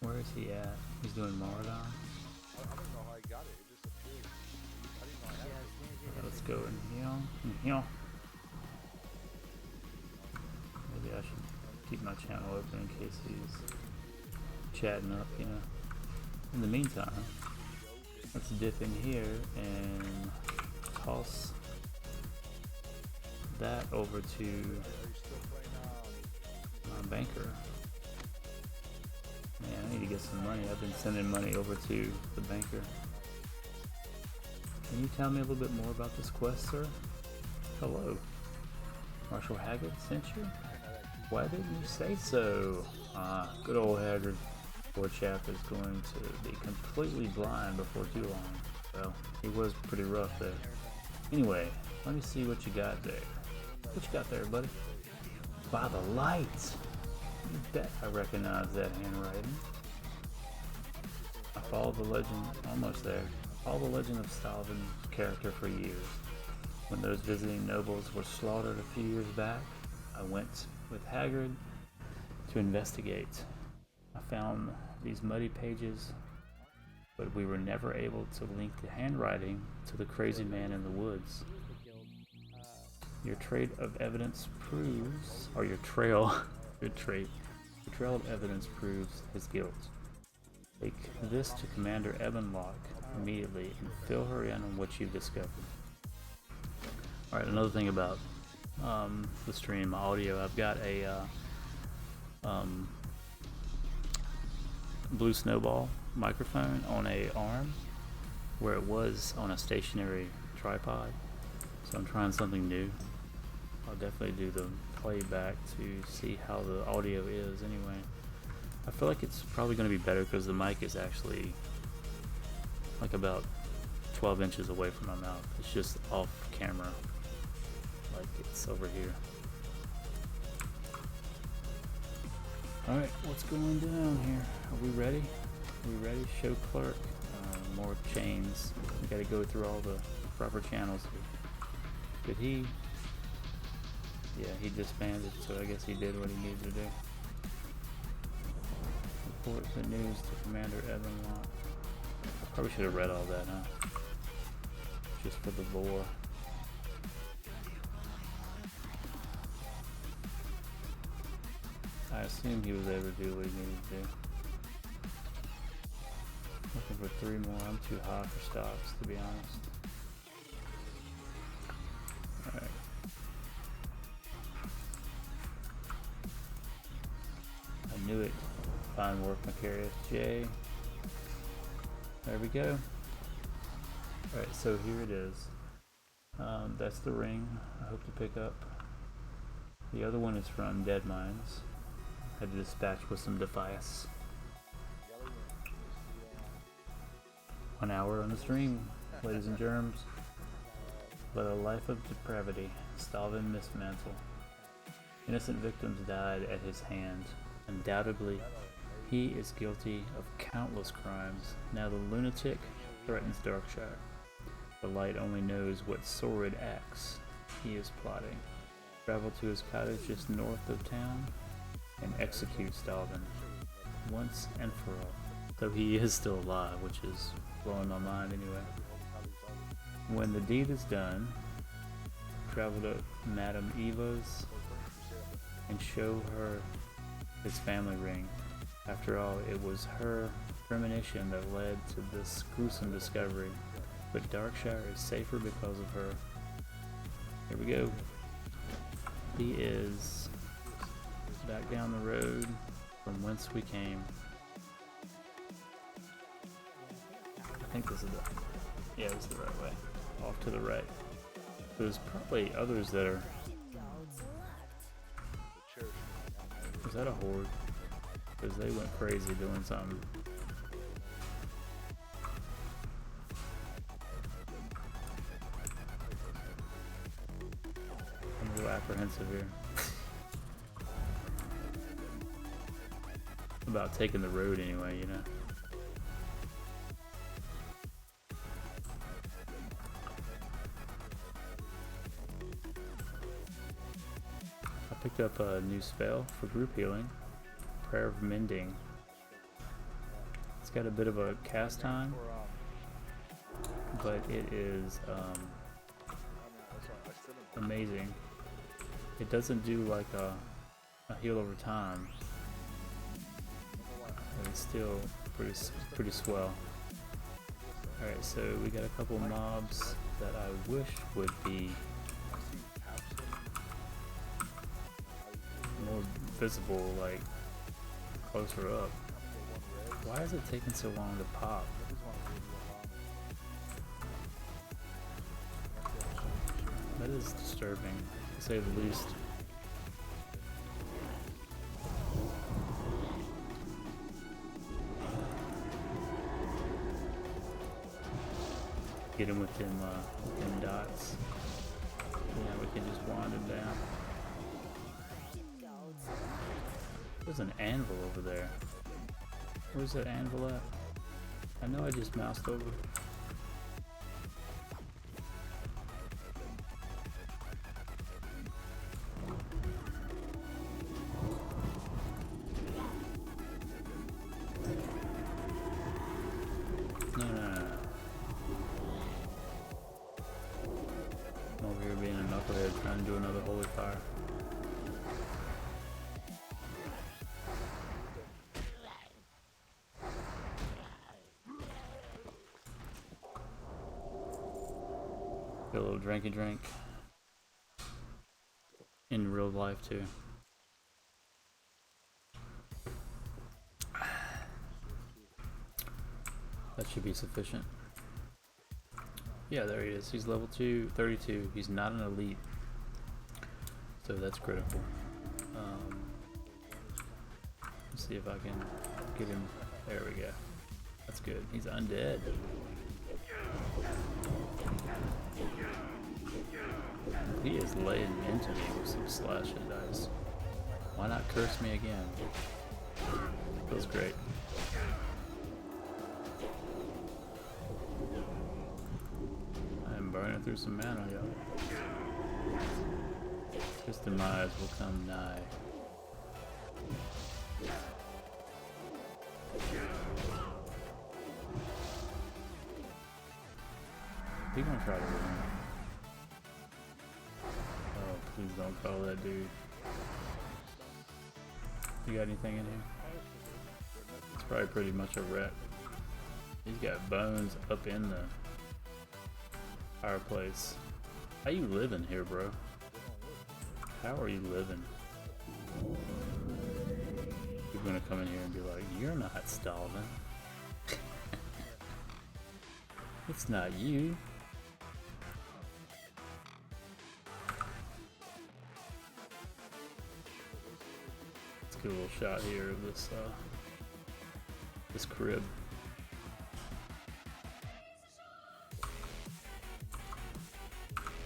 Where is he at? He's doing Marathon. I don't know how I got it. It just appeared. I didn't know I had it. Let's go in here. Maybe I should keep my channel open in case he's chatting up, you know. In the meantime, let's dip in here and toss that over to my banker. Man, I need to get some money. I've been sending money over to the banker. Can you tell me a little bit more about this quest, sir? Hello. Marshal Haggard sent you? Why didn't you say so? Good old Haggard. Poor chap is going to be completely blind before too long. Well, he was pretty rough there. Anyway, let me see what you got there. What you got there, buddy? By the lights! You bet I recognize that handwriting. I followed the legend, almost there. I followed the legend of Stalvin's character for years. When those visiting nobles were slaughtered a few years back, I went with Haggard to investigate. I found these muddy pages, but we were never able to link the handwriting to the crazy man in the woods. Your trail of evidence proves, or your trail, your trail of evidence proves his guilt. Take this to Commander Ebenlock immediately and fill her in on what you've discovered. Alright, another thing about the stream, my audio, I've got a Blue Snowball microphone on a arm where it was on a stationary tripod, so I'm trying something new. I'll definitely do the playback to see how the audio is anyway. I feel like it's probably going to be better because the mic is actually like about 12 inches away from my mouth. It's just off camera, like it's over here. Alright, what's going down here? Are we ready? Are we ready? Show clerk. More chains. We gotta go through all the proper channels here. Did he? Yeah, he disbanded, so I guess he did what he needed to do. Report the news to Commander Ebenlock. I probably should have read all that, huh? Just for the lore. I assume he was able to do what he needed to do. Looking for 3 more. I'm too high for stops, to be honest. Alright. Fine work, Makariosj. There we go. Alright, so here it is. That's the ring I hope to pick up. The other one is from Dead Mines. Had to dispatch with some Defias. 1 hour on the stream, ladies and germs. But a life of depravity, Stalvin Mismantle. Innocent victims died at his hands. Undoubtedly, he is guilty of countless crimes. Now the lunatic threatens Darkshire. The light only knows what sordid acts he is plotting. Travel to his cottage just north of town and execute Stalvin once and for all. Though he is still alive, which is blowing my mind anyway. When the deed is done, travel to Madame Eva's and show her his family ring. After all, it was her premonition that led to this gruesome discovery. But Darkshire is safer because of her. Here we go. He is back down the road from whence we came. I think this is this is the right way. Off to the right. There's probably others that are... Was that a horde? Because they went crazy doing something. I'm a little apprehensive here. About taking the road anyway, you know. I picked up a new spell for group healing, Prayer of Mending. It's got a bit of a cast time, but it is amazing. It doesn't do like a heal over time. But it's still pretty swell. Alright, so we got a couple mobs that I wish would be more visible, like closer up. Why is it taking so long to pop? That is disturbing, to say the least. Get him with them dots. Yeah, we can just wind him down. There's an anvil over there. Where's that anvil at? I know I just moused over. No. I'm over here being a knucklehead trying to do another holy fire. Get a little drinky drink. In real life too. That should be sufficient. Yeah, there he is. He's level 32. He's not an elite. So that's critical. Let's see if I can get him. There we go. That's good. He's undead. He is laying into me with some slashing dice. Why not curse me again? Feels great. I'm burning through some mana, y'all. His demise will come nigh. He gonna try to win. Oh, please don't call that dude. You got anything in here? It's probably pretty much a wreck. He's got bones up in the fireplace. How you living here, bro? How are you living? You gonna come in here and be like, "You're not Stalin. It's not you." Let's get a little shot here of this this crib.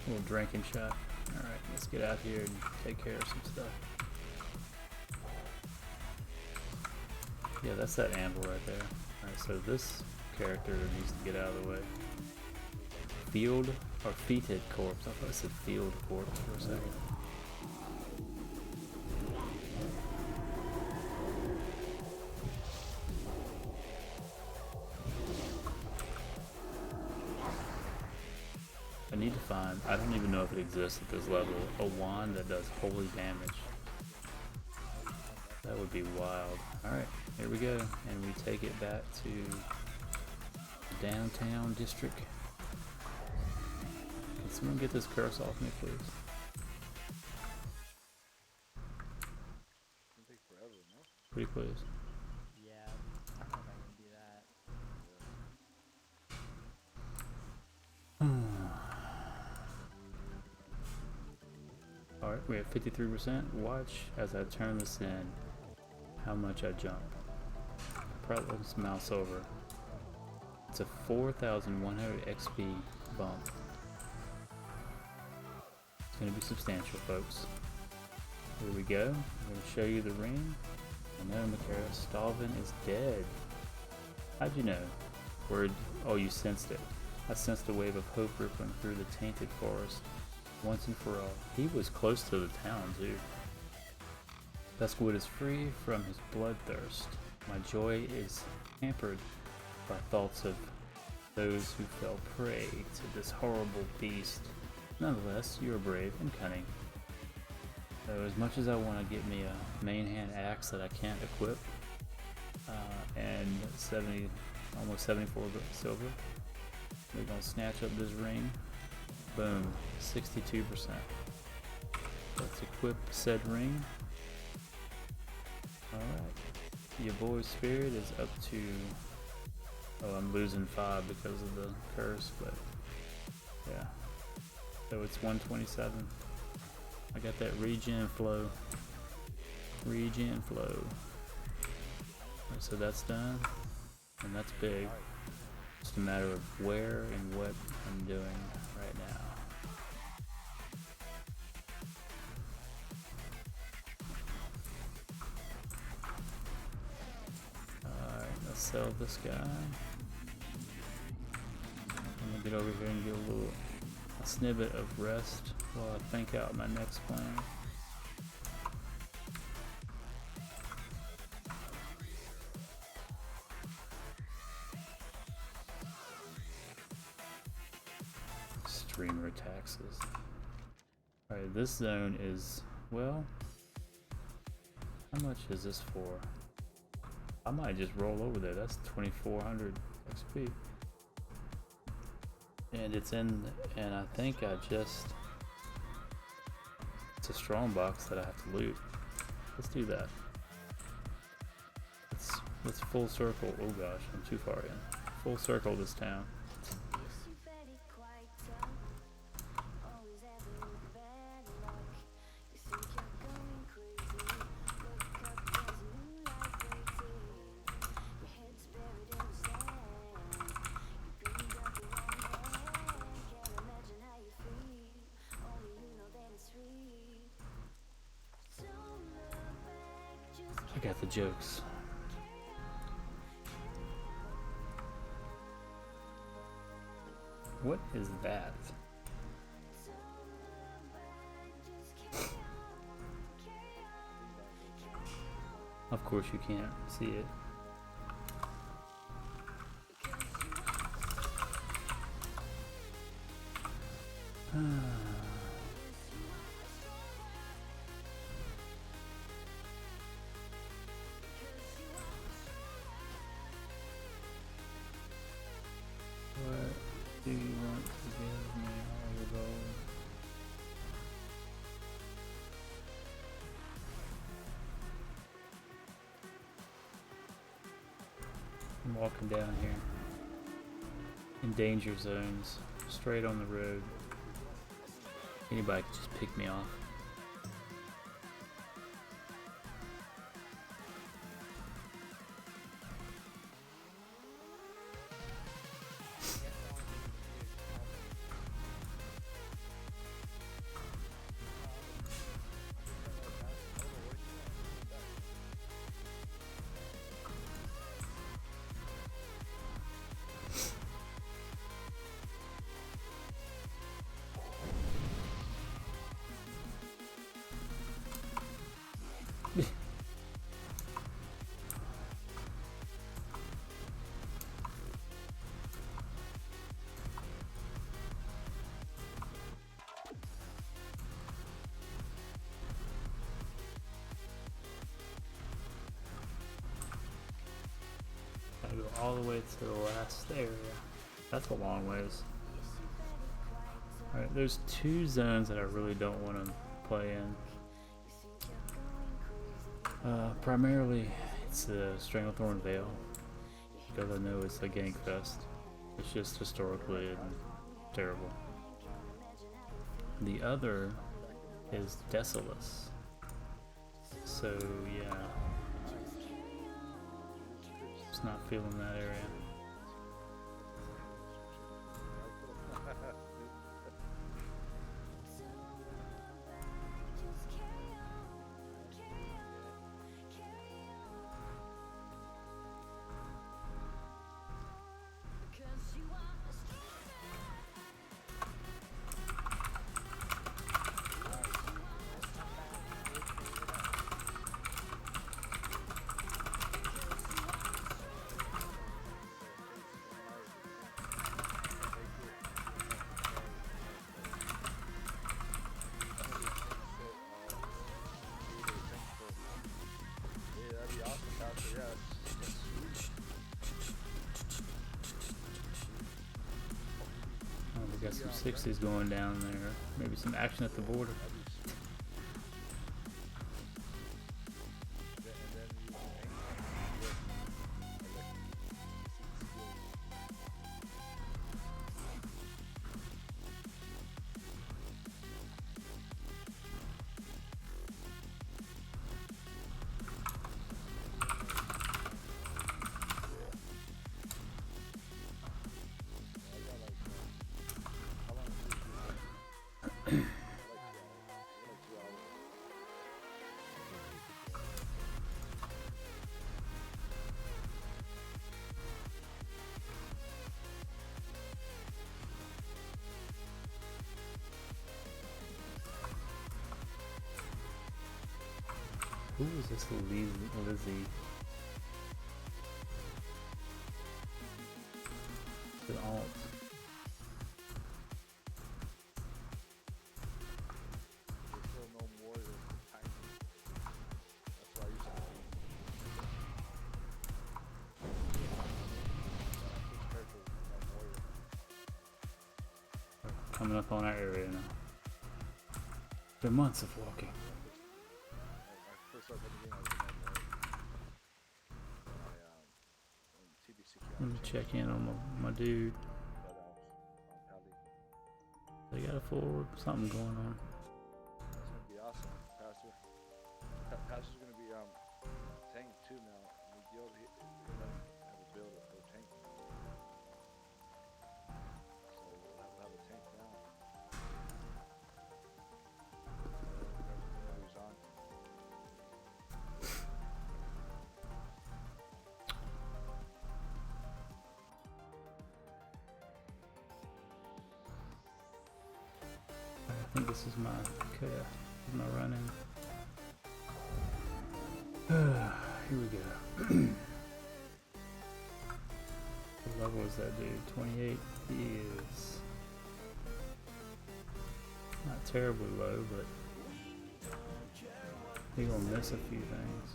A little drinking shot. Alright, let's get out here and take care of some stuff. Yeah, that's that anvil right there. Alright, so this character needs to get out of the way. Field or feated corpse. I thought it said field corpse for a second. I need to find, I don't even know if it exists at this level, a wand that does holy damage. That would be wild. Alright, here we go. And we take it back to the downtown district. Can someone get this curse off me, please? It'll take forever, no? Pretty please. Yeah, I don't know if I can do that. Alright, we have 53%. Watch as I turn this in, how much I jump. Let's mouse over. It's a 4,100 XP bump. It's going to be substantial, folks. Here we go. I'm going to show you the ring. I know, Makariosj, Stalvin is dead. How'd you know? Word. Oh, you sensed it. I sensed a wave of hope rippling through the tainted forest. Once and for all. He was close to the town, too. Duskwood is free from his bloodthirst. My joy is hampered by thoughts of those who fell prey to this horrible beast. Nonetheless, you are brave and cunning. So as much as I want to get me a main hand axe that I can't equip, and almost 74 silver, we're going to snatch up this ring. Boom, 62%. Let's equip said ring. Alright, your boy's spirit is up to, oh, I'm losing 5 because of the curse, but yeah. So it's 127. I got that regen flow. Regen flow. So that's done, and that's big. Just a matter of where and what I'm doing right now. Alright, let's sell this guy. I'm gonna get over here and get a snippet of rest while I think out my next plan. Streamer taxes. Alright, this zone is, well, how much is this for? I might just roll over there. That's 2,400 XP. And it's in, and I think it's a strong box that I have to loot. Let's do that. Let's full circle. Oh gosh, I'm too far in. Full circle this town. I got the jokes. What is that? Of course you can't see it. What do you want to give me all your gold? I'm walking down here in danger zones, straight on the road. Anybody could just pick me off. Gotta go all the way to the last area. That's a long ways. Alright, there's two zones that I really don't want to play in. Primarily, it's the Stranglethorn Vale, because I know it's a gank fest. It's just historically terrible. The other is Desolus. So yeah, just not feeling that area. We got some 60s going down there. Maybe some action at the border. Who is this Lizzie? The alt. Coming up on our area now. Been months of walking. Let me check in on my dude. They got a full something going on. That's gonna be awesome, Pastor. Pastor's gonna be tank too now. We'll be able to have a build a tank. So we'll have a tank now. Everything on. I think this is my run in. Here we go. What level is that dude? 28. He is not terribly low, but he's gonna miss a few things.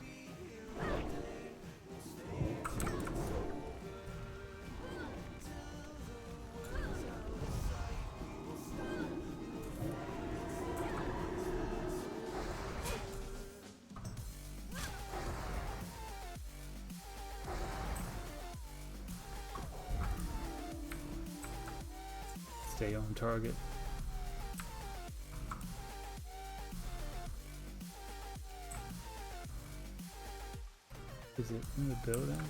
Stay on target. Is it in the building?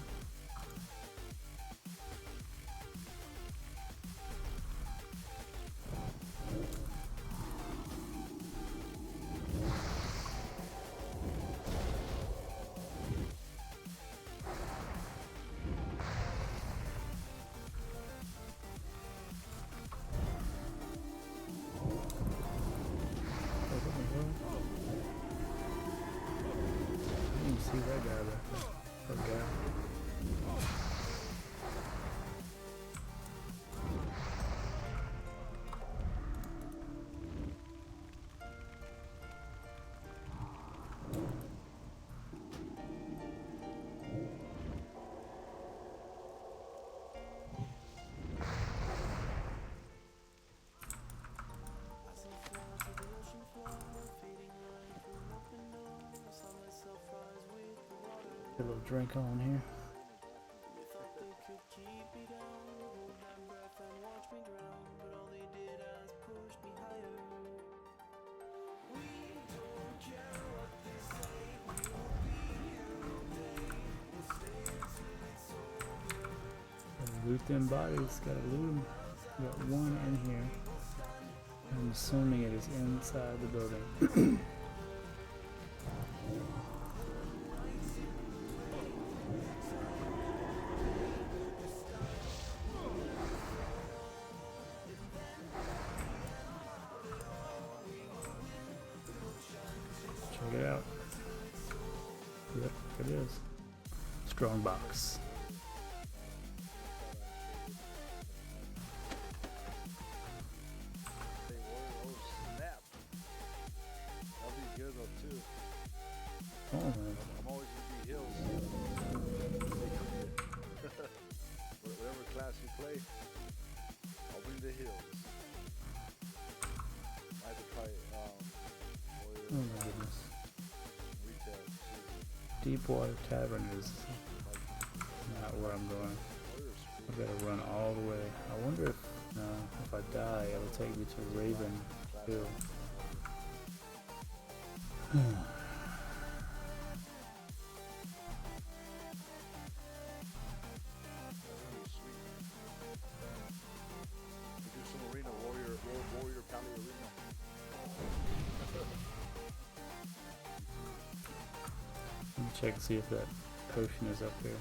See that guy back there. That guy. Get a little drink on here. Gotta loot them bodies, gotta loot them. Got one in here. I'm assuming it is inside the building. Check it out. Yep, it is. Strong box. Oh man. I'm always gonna be heals. Whatever class you play, I'll bring the heals. I have to try Oh my goodness. retail. Deepwater Tavern is not where I'm going. I've got to run all the way. I wonder if I die, it'll take me to Raven Hill. Warrior Pally Arena. Let me check and see if that potion is up here.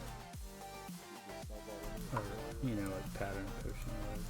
Or, you know, like pattern potion or whatever.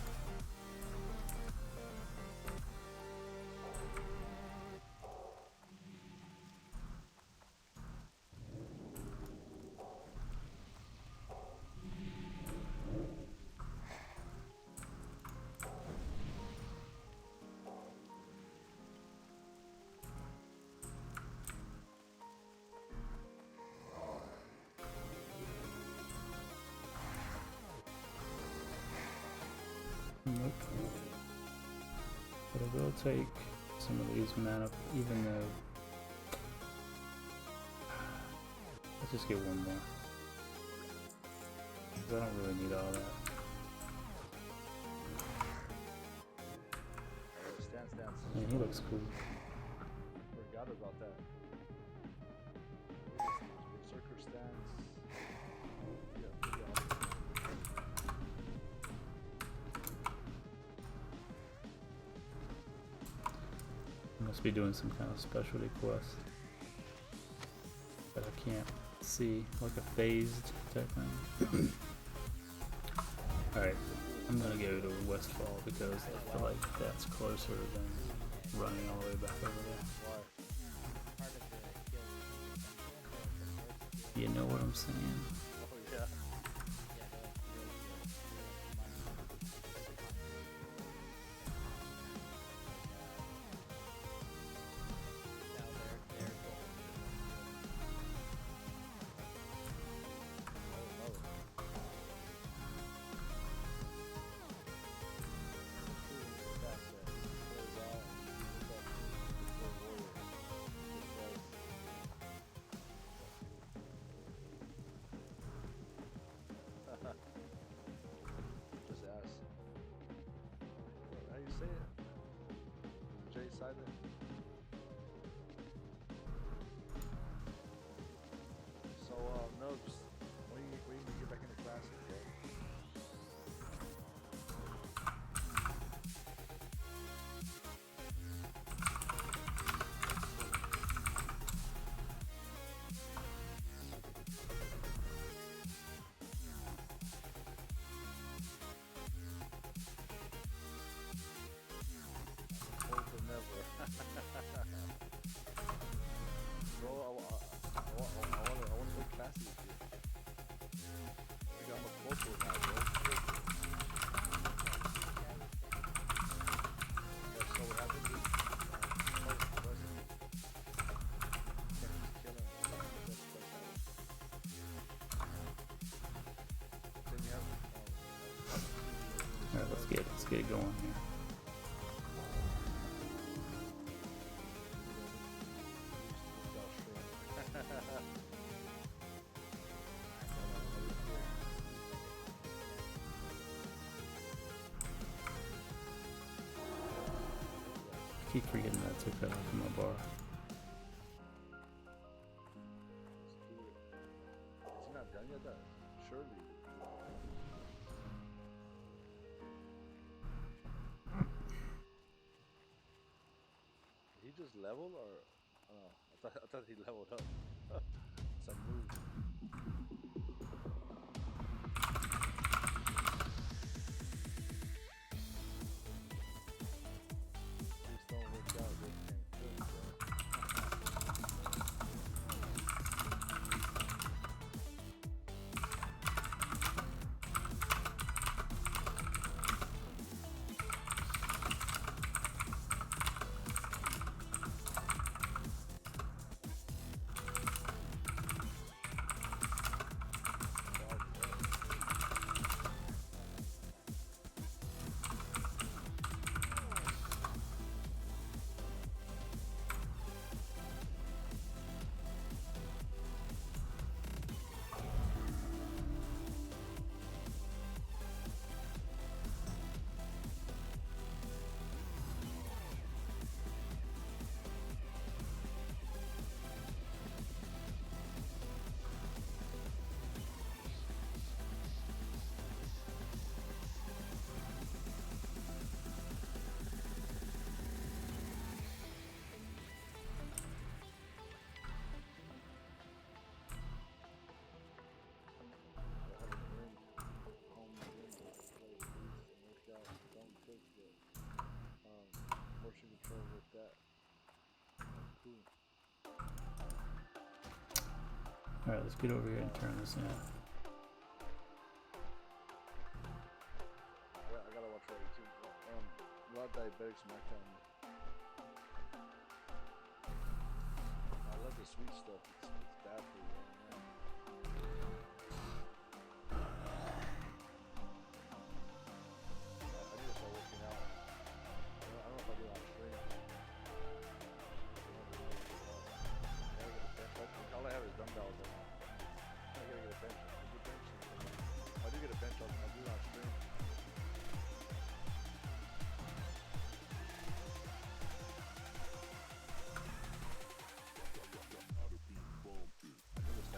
Nope. But I will take some of these mana, even though... Let's just get one more. 'Cause I don't really need all that. Stance. Man, he looks cool. Forgot about that. Berserker stance. Yeah. Must be doing some kind of specialty quest that I can't see, like a phased type thing. Alright, I'm gonna go to Westfall because I feel like that's closer than running all the way back over there. You know what I'm saying? Oh yeah. silent. So, Nubs, when you get back into classes, bro? Open never. Bro, I want to take classes with you. I think I'm a corporal now, bro. Yeah, so what happened is, president can't just kill him. Then you have, Alright, let's get it going here. I keep forgetting that I took that off of my bar. Let's do it. Is he not done yet? That surely. Did he just level or? I thought he leveled up. Some move. Please don't work out. They can't kill, bro. Motion control with that. Cool. Alright, let's get over here and turn this in. I gotta watch what too. A lot of diabetics smackdown. I love the sweet stuff. It's bad for you, man. I need to start working out. I don't know if I do it on stream. All I have is dumbbells. I gotta get a bench. I do get a bench. I'll do it on stream. I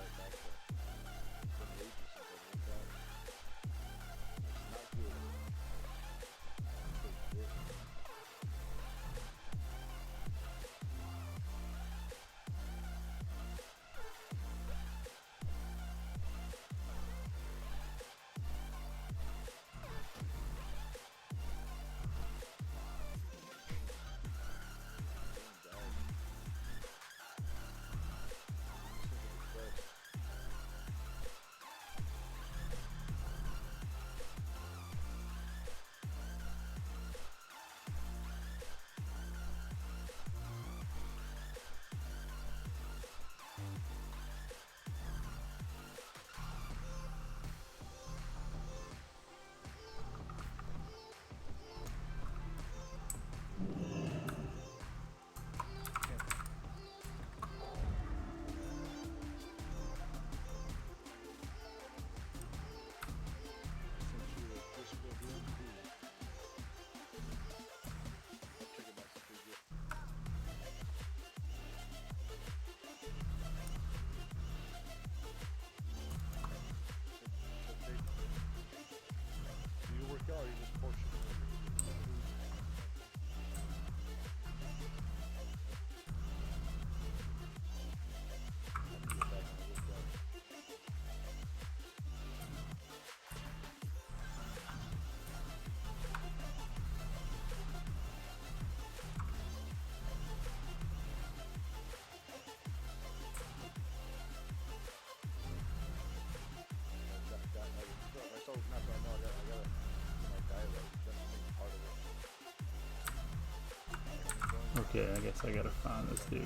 Okay, I guess I gotta find this dude.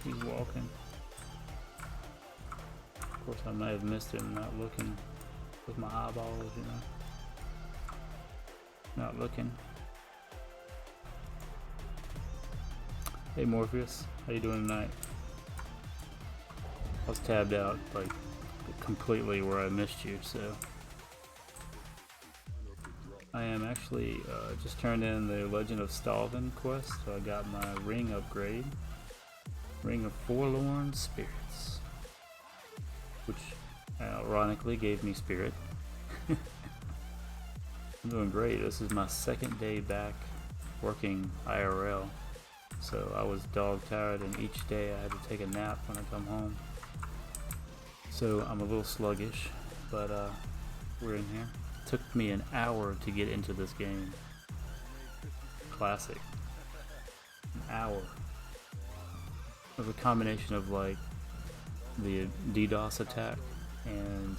He's walking. Of course, I may have missed him not looking with my eyeballs, you know. Not looking. Hey Morpheus, how you doing tonight? I was tabbed out like completely where I missed you, so I am actually just turned in the Legend of Stalvin quest, so I got my ring upgrade, Ring of Forlorn Spirits, which ironically gave me spirit. I'm doing great. This is my second day back working IRL, so I was dog tired, and each day I had to take a nap when I come home. So I'm a little sluggish, but we're in here. It took me an hour to get into this game. Classic. An hour. It was a combination of like the DDoS attack and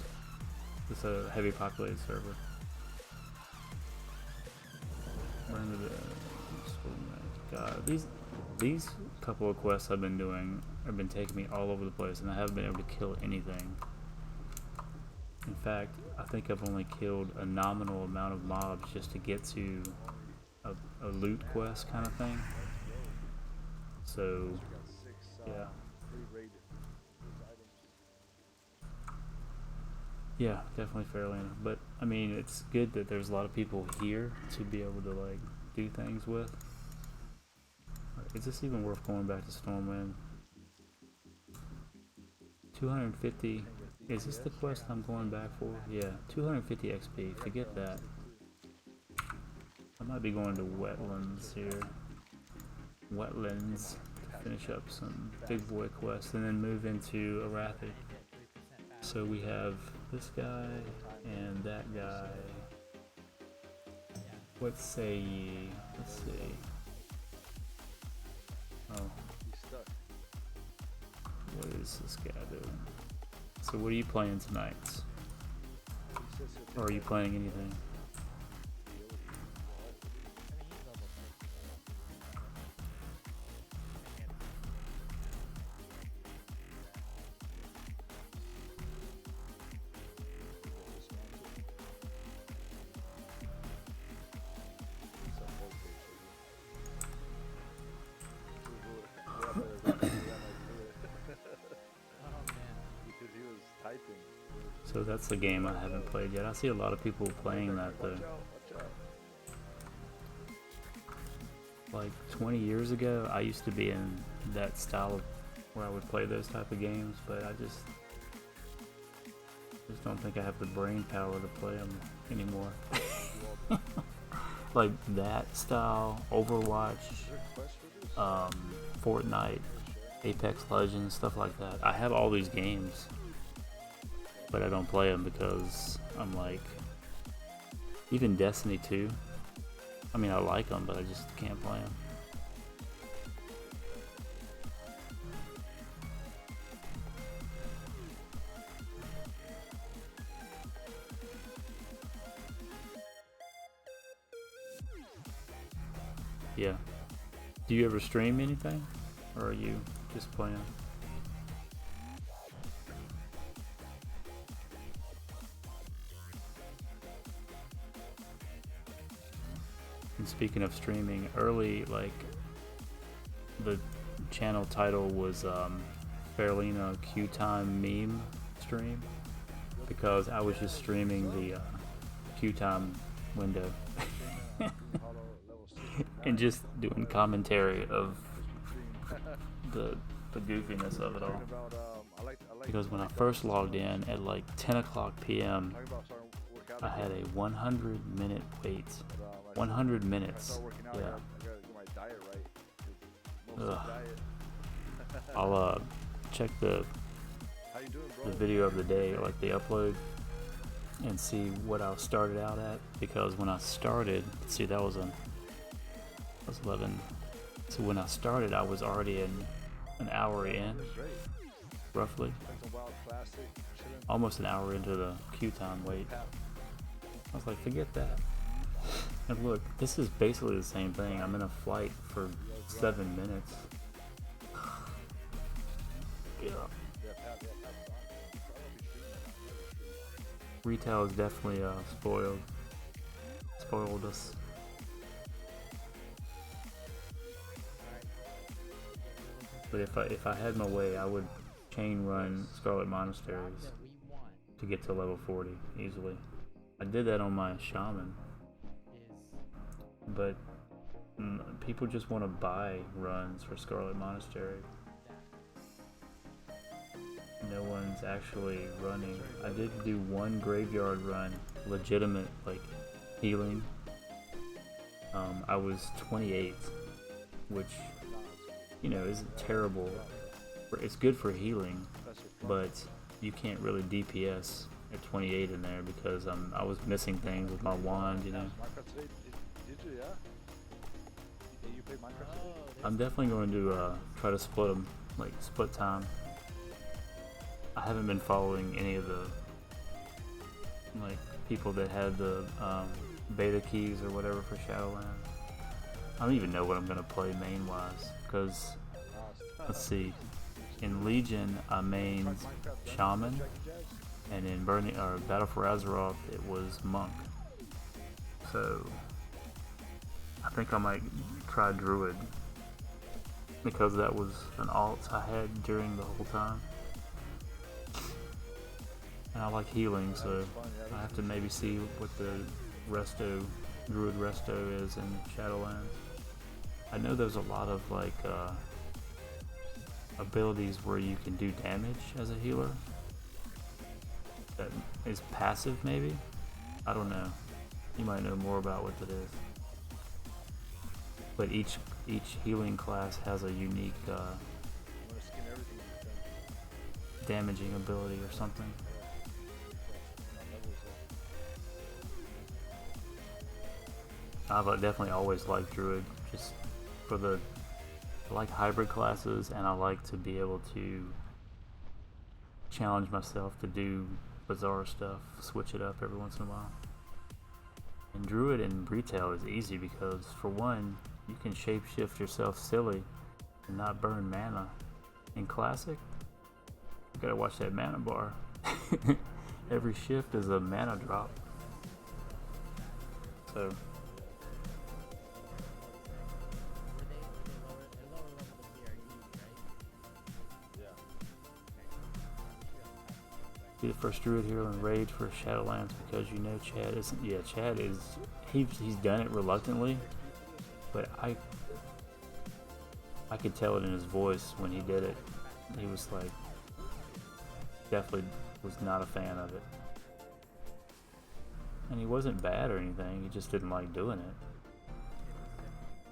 it's a heavy populated server. God, these couple of quests I've been doing have been taking me all over the place, and I haven't been able to kill anything. In fact, I think I've only killed a nominal amount of mobs just to get to a loot quest kind of thing. So, yeah. Yeah, definitely Faerlina. But, I mean, it's good that there's a lot of people here to be able to, like, do things with. Is this even worth going back to Stormwind? 250. Is this the quest I'm going back for? Yeah, 250 XP. Forget that. I might be going to Wetlands here. Wetlands to finish up some big boy quests and then move into Arathi. So we have this guy and that guy. What say ye? Let's see. Oh. What is this guy doing? So what are you playing tonight? Or are you playing anything? So that's the game I haven't played yet. I see a lot of people playing that though. Like 20 years ago, I used to be in that style of where I would play those type of games, but I just don't think I have the brain power to play them anymore. Like that style, Overwatch, Fortnite, Apex Legends, stuff like that. I have all these games, but I don't play them because I'm like, even Destiny 2, I mean I like them, but I just can't play them. Yeah. Do you ever stream anything? Or are you just playing? And speaking of streaming, early, like, the channel title was Faerlina Q Time meme stream, because I was just streaming the Q Time window and just doing commentary of the goofiness of it all. Because when I first logged in at like 10 o'clock p.m., I had a 100-minute wait. 100 minutes. Yeah. Ugh. I'll check the video of the day, like the upload, and see what I started out at. Because when I started, see, that was 11. So when I started, I was already an hour in, roughly. Almost an hour into the queue time wait. I was like, forget that. And look, this is basically the same thing. I'm in a flight for 7 minutes. Yeah. Retail is definitely spoiled us. But if I had my way, I would chain run Scarlet Monasteries to get to level 40 easily. I did that on my shaman, but people just want to buy runs for Scarlet Monastery. No one's actually running. I did do one graveyard run, legitimate like healing. I was 28th, which, you know, isn't terrible. It's good for healing, but you can't really DPS at 28 in there because I was missing things with my wand, you know. I'm definitely going to try to split them, like split time. I haven't been following any of the like people that had the beta keys or whatever for Shadowlands. I don't even know what I'm gonna play main wise, because let's see, in Legion I mained Shaman, and in Battle for Azeroth it was Monk. So I think I might try Druid, because that was an alt I had during the whole time. And I like healing, so I have to maybe see what the Druid Resto is in Shadowlands. I know there's a lot of like abilities where you can do damage as a healer. That is passive, maybe? I don't know. You might know more about what that is. But each healing class has a unique damaging ability or something. I've definitely always liked Druid, just for I like hybrid classes, and I like to be able to challenge myself to do bizarre stuff, switch it up every once in a while. And Druid in retail is easy because, for one, you can shapeshift yourself silly and not burn mana. In Classic, you gotta watch that mana bar. Every shift is a mana drop. So be the first Druid hero in Raid for Shadowlands, because you know Chad isn't. Yeah, Chad is. He's done it reluctantly, but I could tell it in his voice when he did it. He was like, definitely was not a fan of it, and he wasn't bad or anything. He just didn't like doing it.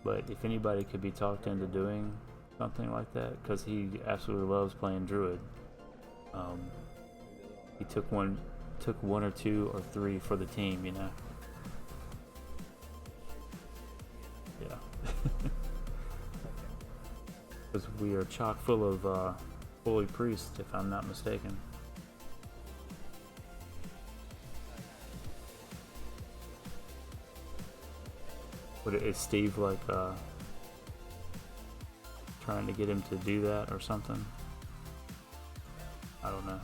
But if anybody could be talked into doing something like that, because he absolutely loves playing Druid. He took one or two or three for the team, you know. Yeah. Because we are chock full of holy priests, if I'm not mistaken. But is Steve like trying to get him to do that or something? I don't know.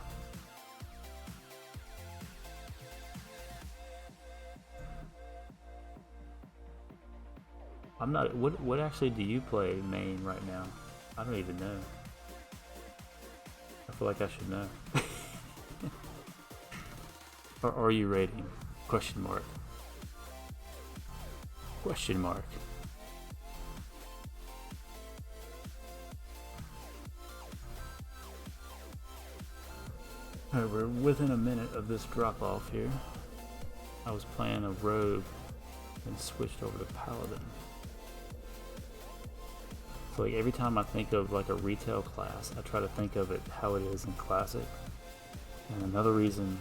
I'm not. What actually do you play main right now? I don't even know. I feel like I should know. Or are you rating? Question mark. Question mark. Alright, we're within a minute of this drop off here. I was playing a rogue and switched over to paladin. So like every time I think of like a retail class, I try to think of it how it is in Classic. And another reason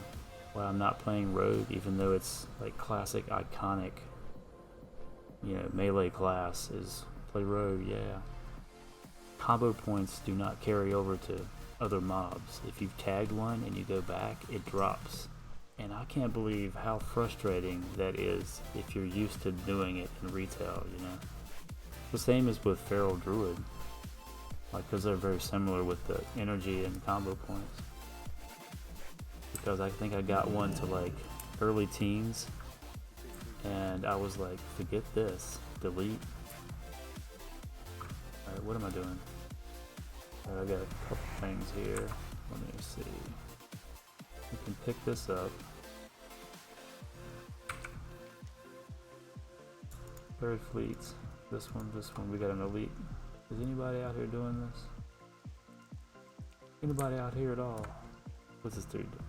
why I'm not playing rogue, even though it's like classic iconic, you know, melee class, is play rogue. Yeah, combo points do not carry over to other mobs. If you've tagged one and you go back, it drops, And I can't believe how frustrating that is if you're used to doing it in retail, you know. The same as with Feral Druid. Like, because they're very similar with the energy and combo points. Because I think I got one to like early teens, and I was like, forget this, delete. Alright, what am I doing? Alright, I got a couple things here. Let me see. We can pick this up. Bird fleets. This one. We got an elite. Is anybody out here doing this? Anybody out here at all? What's this dude doing?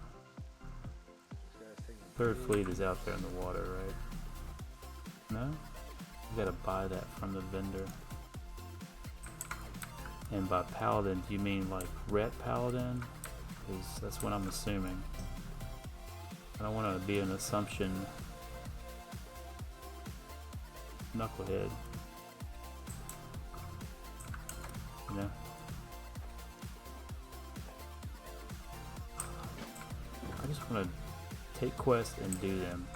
Third fleet is out there in the water, right? No? You gotta buy that from the vendor. And by paladin, do you mean like ret paladin? Because that's what I'm assuming. I don't want to be an assumption. Knucklehead. You know? I just want to take quests and do them.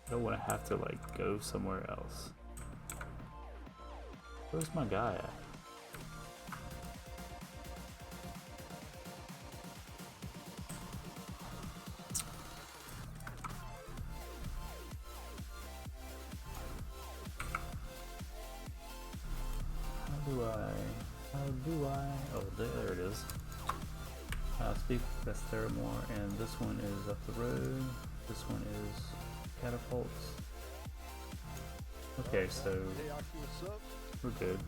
I don't want to have to like go somewhere else. Where's my guy at? How do I? Oh, there it is. Speak with Theramore, and this one is up the road. This one is catapults. Okay, so we're good.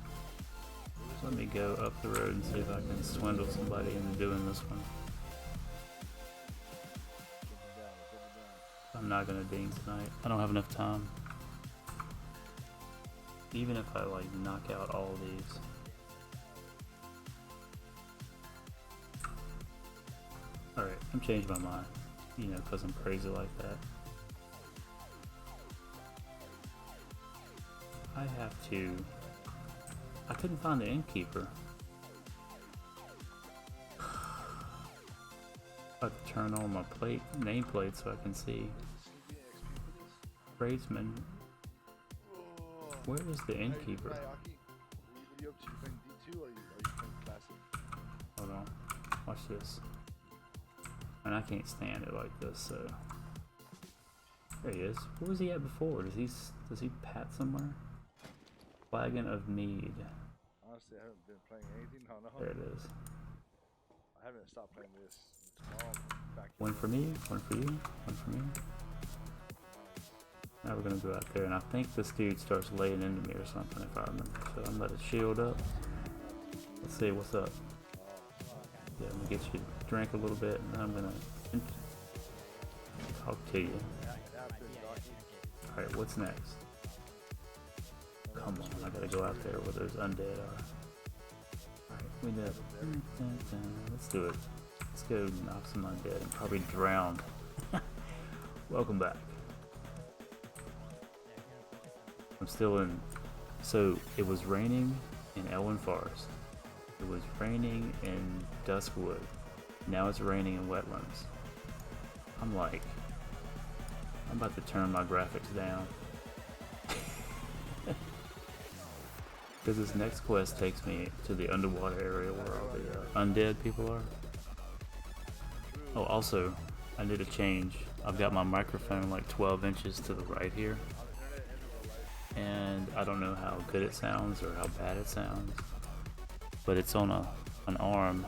Let me go up the road and see if I can swindle somebody into doing this one. I'm not gonna ding tonight. I don't have enough time. Even if I like knock out all of these. Alright, I'm changing my mind. You know, because I'm crazy like that. I have to... I couldn't find the innkeeper. I have to turn on my nameplate so I can see. Tradesman. Where is the innkeeper? Hold on. Watch this. And I can't stand it like this, so... There he is. Where was he at before? Does he pat somewhere? Flagon of Mead. Honestly, I haven't been playing anything. No. There it is. I haven't stopped playing this. Tomorrow I'm back. One for me, one for you, one for me. Now we're gonna go out there, and I think this dude starts laying into me or something, if I remember. So I'm gonna shield up. Let's see what's up. Yeah, I'm gonna get you to drink a little bit, and then I'm gonna talk to you. Alright, what's next? Come on, I gotta go out there where those undead are. Alright, we did. Let's do it. Let's go knock some undead and probably drown. Welcome back. I'm still in. So it was raining in Elwyn Forest. It was raining in Duskwood. Now it's raining in Wetlands. I'm like, I'm about to turn my graphics down. Because this next quest takes me to the underwater area where all the undead people are. Oh, also, I need to change. I've got my microphone like 12 inches to the right here. And I don't know how good it sounds or how bad it sounds. But it's on an arm,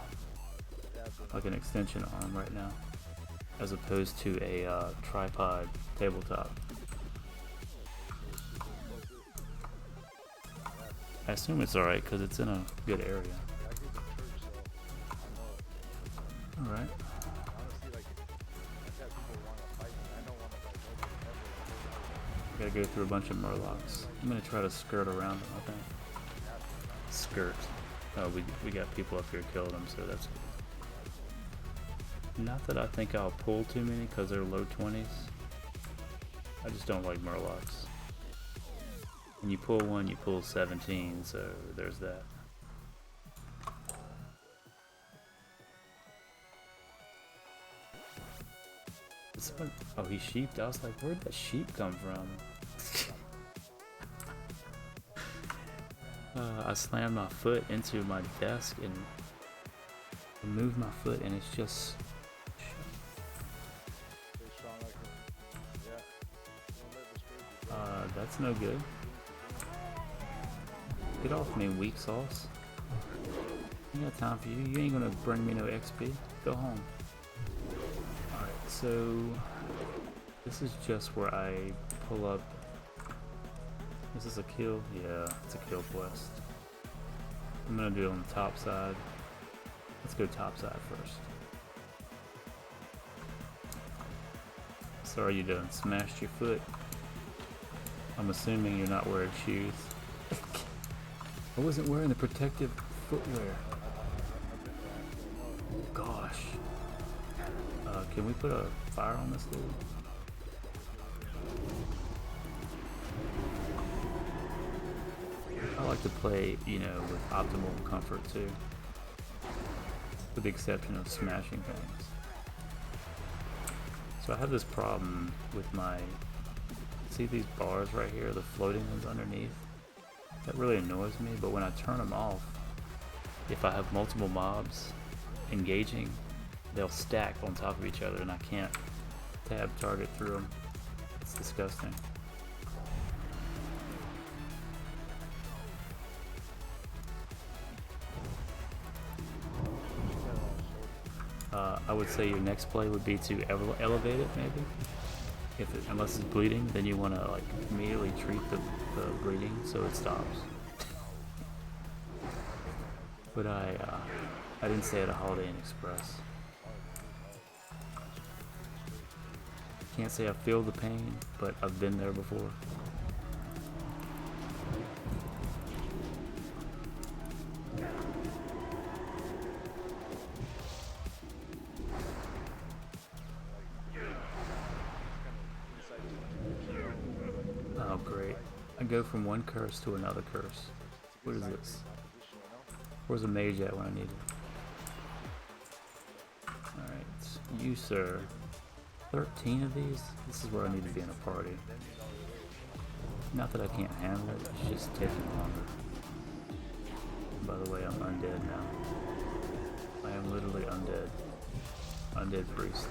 like an extension arm right now, as opposed to a tripod tabletop. I assume it's alright because it's in a good area. Alright. Gotta go through a bunch of murlocs. I'm gonna try to skirt around them, I think. Skirt. Oh, we got people up here killing them, so that's good. Not that I think I'll pull too many because they're low 20s. I just don't like murlocs. When you pull one, you pull 17, so there's that. Oh, he sheeped. I was like, where'd that sheep come from? I slammed my foot into my desk and moved my foot, and it's just. That's no good. Get off me, weak sauce. Ain't got time for you. You ain't gonna bring me no XP. Go home. Alright, so this is just where I pull up. Is this a kill? Yeah, it's a kill quest. I'm gonna do it on the top side. Let's go top side first. So are you done? Smashed your foot? I'm assuming you're not wearing shoes. I wasn't wearing the protective footwear. Gosh. Can we put a fire on this dude? I like to play, you know, with optimal comfort too. With the exception of smashing things. So I have this problem with my... See these bars right here, the floating ones underneath? That really annoys me, but when I turn them off, if I have multiple mobs engaging, they'll stack on top of each other and I can't tab target through them. It's disgusting. I would say your next play would be to elevate it, maybe. Unless it's bleeding, then you want to like immediately treat the bleeding so it stops. But I didn't stay at a Holiday Inn Express. Can't say I feel the pain, but I've been there before. Oh great. I go from one curse to another curse. What is this? Where's a mage at when I need it? Alright, you sir. 13 of these? This is where I need to be in a party. Not that I can't handle it, it's just taking longer. By the way, I'm undead now. I am literally undead. Undead priest.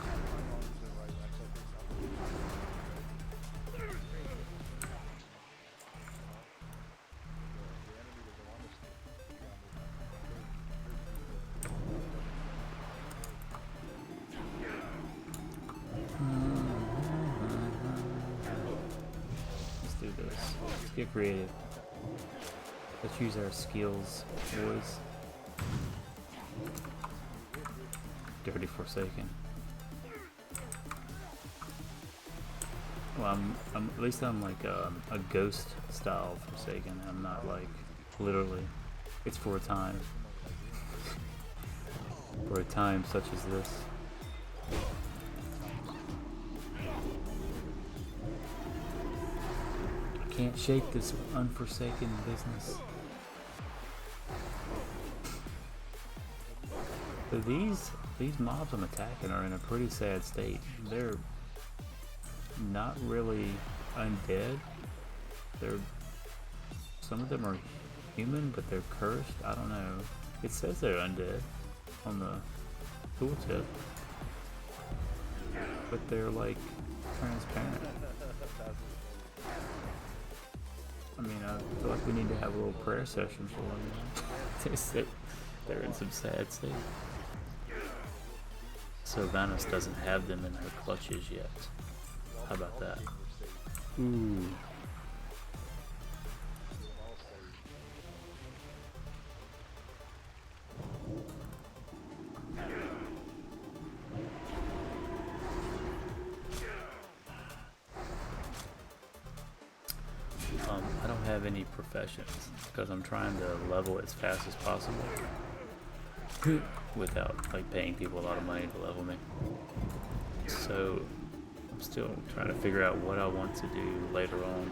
Let's get creative. Let's use our skills, boys. Dirty Forsaken. Well, at least I'm like a ghost style Forsaken. I'm not like literally. It's for a time. For a time such as this. Can't shake this unforsaken business. So these mobs I'm attacking are in a pretty sad state. They're not really undead. Some of them are human, but they're cursed. I don't know. It says they're undead on the tooltip, but they're like transparent. I mean, I feel like we need to have a little prayer session for them. They're in some sad state. Sylvanas doesn't have them in her clutches yet. How about that? Ooh. I don't have any professions because I'm trying to level as fast as possible without like paying people a lot of money to level me. So I'm still trying to figure out what I want to do later on.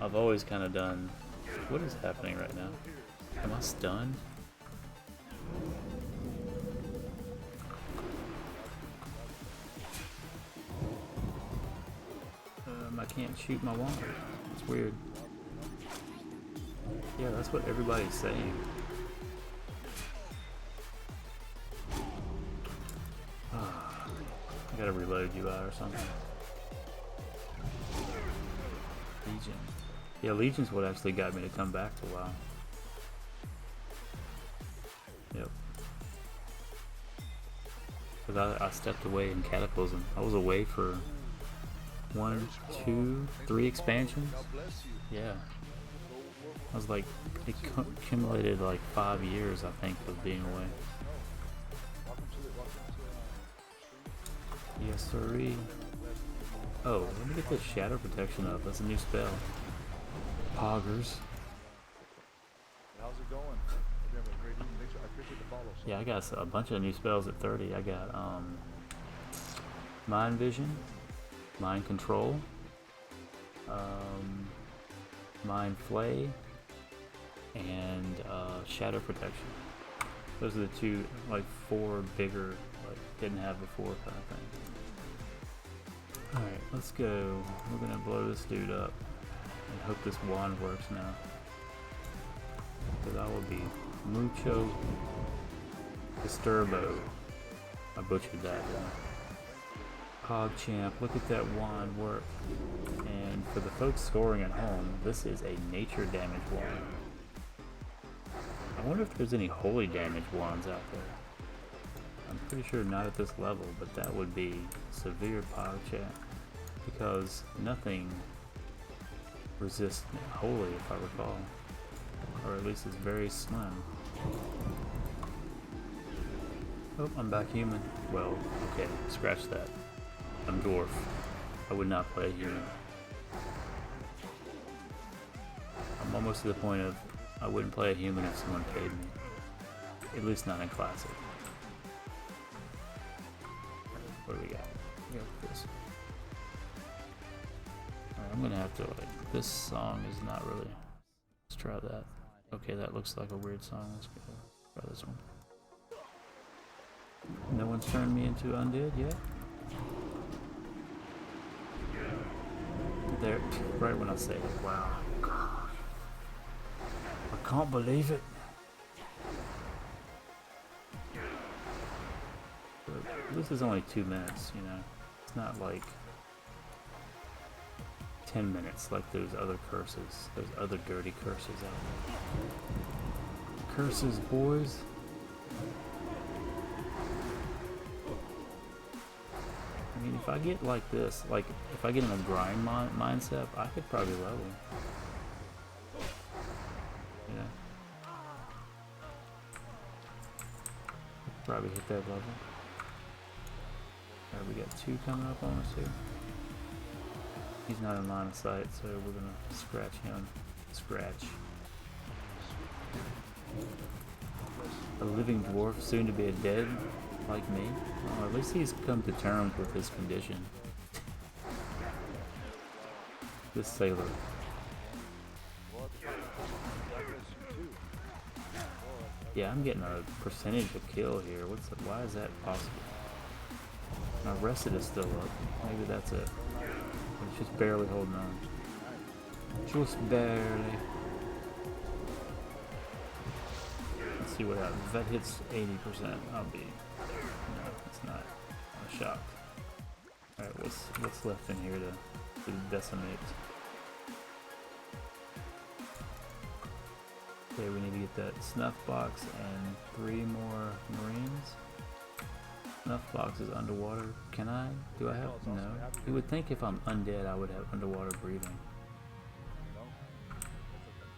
I've always kind of done. What is happening right now? Am I stunned? I can't shoot my wand. It's weird. Yeah, that's what everybody's saying. I gotta reload you out or something. Legion. Yeah, Legion's what actually got me to come back to WoW. Yep. Because I stepped away in Cataclysm. I was away for 1, 2, 3 expansions. Yeah. I was like, it accumulated like 5 years, I think, of being away. Yes, sirree. Oh, let me get this Shadow Protection up. That's a new spell. Poggers. How's it going? I appreciate the follow. Yeah, I got a bunch of new spells at 30. I got Mind Vision, Mind Control, Mind Flay, and Shadow Protection. Those are the two, like 4 bigger, like didn't have before kind of thing. Alright, let's go. We're gonna blow this dude up and hope this wand works now. Because I will be mucho disturbo. I butchered that one. PogChamp, look at that wand work. And for the folks scoring at home, this is a nature damage wand. I wonder if there's any holy damage wands out there. I'm pretty sure not at this level, but that would be severe PogChamp. Because nothing resists holy, if I recall. Or at least it's very slim. Oh, I'm back human. Well, okay, scratch that. I'm dwarf. I would not play human. I'm almost to the point of I wouldn't play a human if someone paid me. At least not in classic. What do we got? We got this. Alright, I'm gonna have to like, this song is not really, let's try that. Okay, that looks like a weird song. Let's go try this one. No one's turned me into undead yet? There, right when I say it, wow. I can't believe it. But this is only 2 minutes, you know. It's not like 10 minutes like those other curses, those other dirty curses out there. Curses, boys. I mean, if I get like this, like if I get in a grind mindset, I could probably level. Yeah. Probably hit that level. Alright, we got 2 coming up on us here. He's not in line of sight, so we're gonna scratch him. Scratch. A living dwarf, soon to be a dead, like me. Well, at least he's come to terms with his condition. This sailor. Yeah, I'm getting a percentage of kill here. Why is that possible? My rested is still up. Maybe that's it. It's just barely holding on. Just barely. Let's see what happens. If that hits 80%, I'll be... No, it's not. I'm shocked. Alright, what's left in here to decimate? Okay, we need to get that snuff box and 3 more marines. Snuff box is underwater. Can I? Do I have? No. You would think if I'm undead I would have underwater breathing.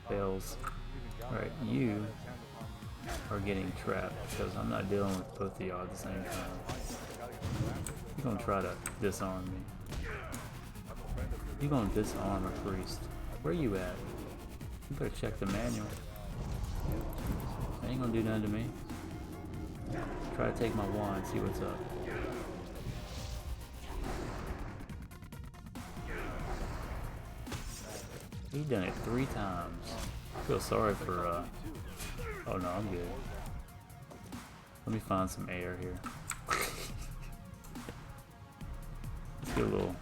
Fails. Alright, you are getting trapped because I'm not dealing with both of y'all at the same time. You're gonna try to disarm me. You're gonna disarm a priest. Where you at? You better check the manual. They ain't gonna do nothing to me. Try to take my wand, see what's up. He done it 3 times. I feel sorry for, oh no, I'm good. Let me find some air here. Let's get a little...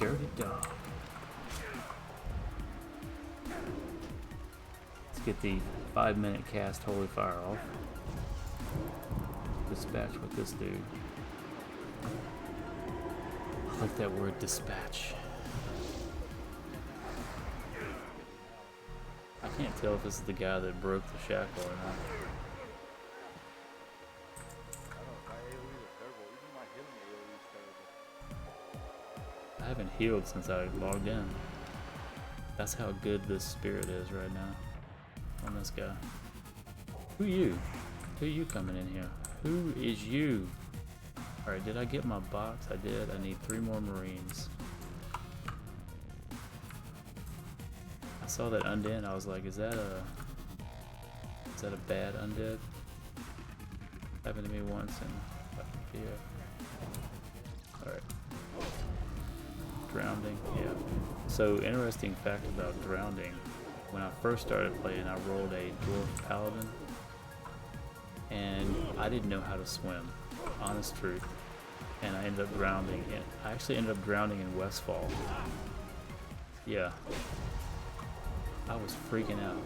dirty dog. Let's get the 5-minute cast Holy Fire off. Dispatch with this dude. I like that word, dispatch. I can't tell if this is the guy that broke the shackle or not. I haven't healed since I logged in. That's how good this spirit is right now on this guy. Who you? Who you coming in here? Who is you? Alright, did I get my box? I did. I need 3 more Marines. I saw that undead. I was like, is that a bad undead? Happened to me once and yeah. Alright. Drowning, yeah. So interesting fact about drowning. When I first started playing, I rolled a dwarf paladin, and I didn't know how to swim. Honest truth. And I ended up drowning. I actually ended up drowning in Westfall. Yeah. I was freaking out.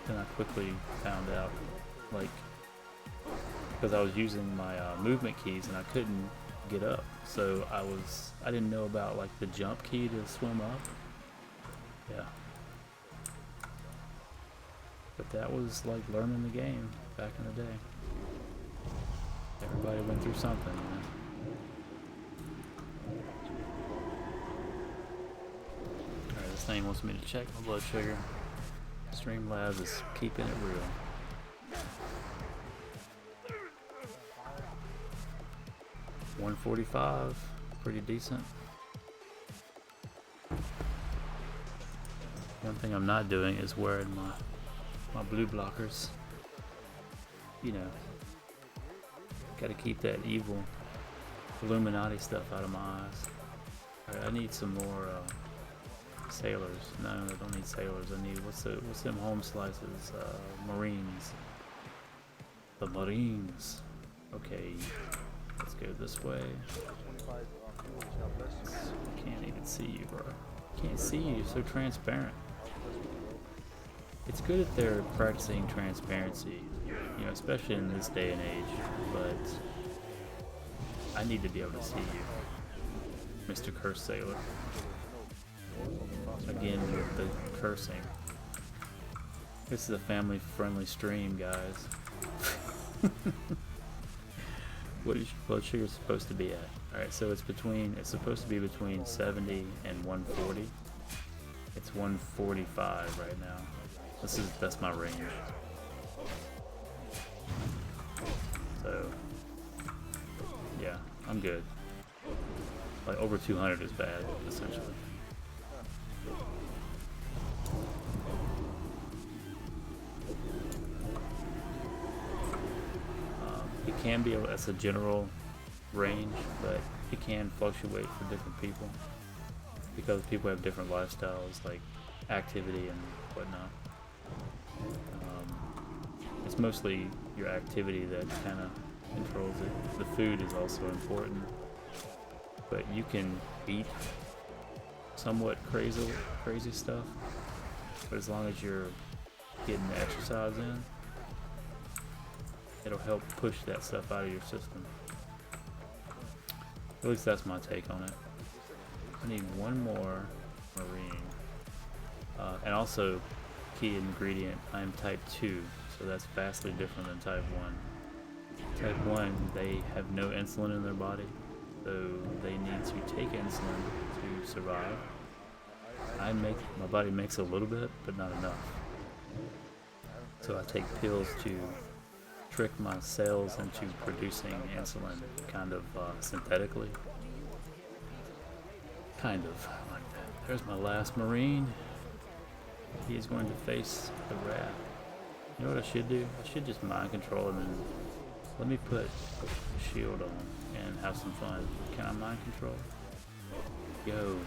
Then I quickly found out, like, because I was using my movement keys and I couldn't get up. So I didn't know about like the jump key to swim up. Yeah. But that was like learning the game back in the day. Everybody went through something, you know? Alright, this thing wants me to check my blood sugar. Streamlabs is keeping it real. $145, pretty decent. One thing I'm not doing is wearing my blue blockers. You know, gotta keep that evil Illuminati stuff out of my eyes. Alright, I need some more sailors. No, I don't need sailors. I need what's them home slices? Marines. The Marines. Okay, let's go this way. I can't even see you, bro. Can't see you. You're so transparent. It's good that they're practicing transparency, you know, especially in this day and age. But I need to be able to see you, Mr. Cursed Sailor. Again with the cursing. This is a family-friendly stream, guys. What is your blood sugar supposed to be at? Alright, so it's supposed to be between 70 and 140. It's 145 right now. That's my range. So yeah, I'm good. Like over 200 is bad, essentially. It can be, that's a general range, but it can fluctuate for different people because people have different lifestyles, like activity and whatnot. It's mostly your activity that kind of controls it. The food is also important, but you can eat somewhat crazy stuff, but as long as you're getting the exercise in, it'll help push that stuff out of your system. At least that's my take on it. I need one more Marine. And also, key ingredient, I am type 2, so that's vastly different than type 1. Type 1, they have no insulin in their body, so they need to take insulin to survive. My body makes a little bit, but not enough. So I take pills to trick my cells into producing insulin kind of synthetically. Kind of like that. There's my last Marine. He is going to face the wrath. You know what I should do? I should just mind control him and let me put a shield on and have some fun. Can I mind control? Yo.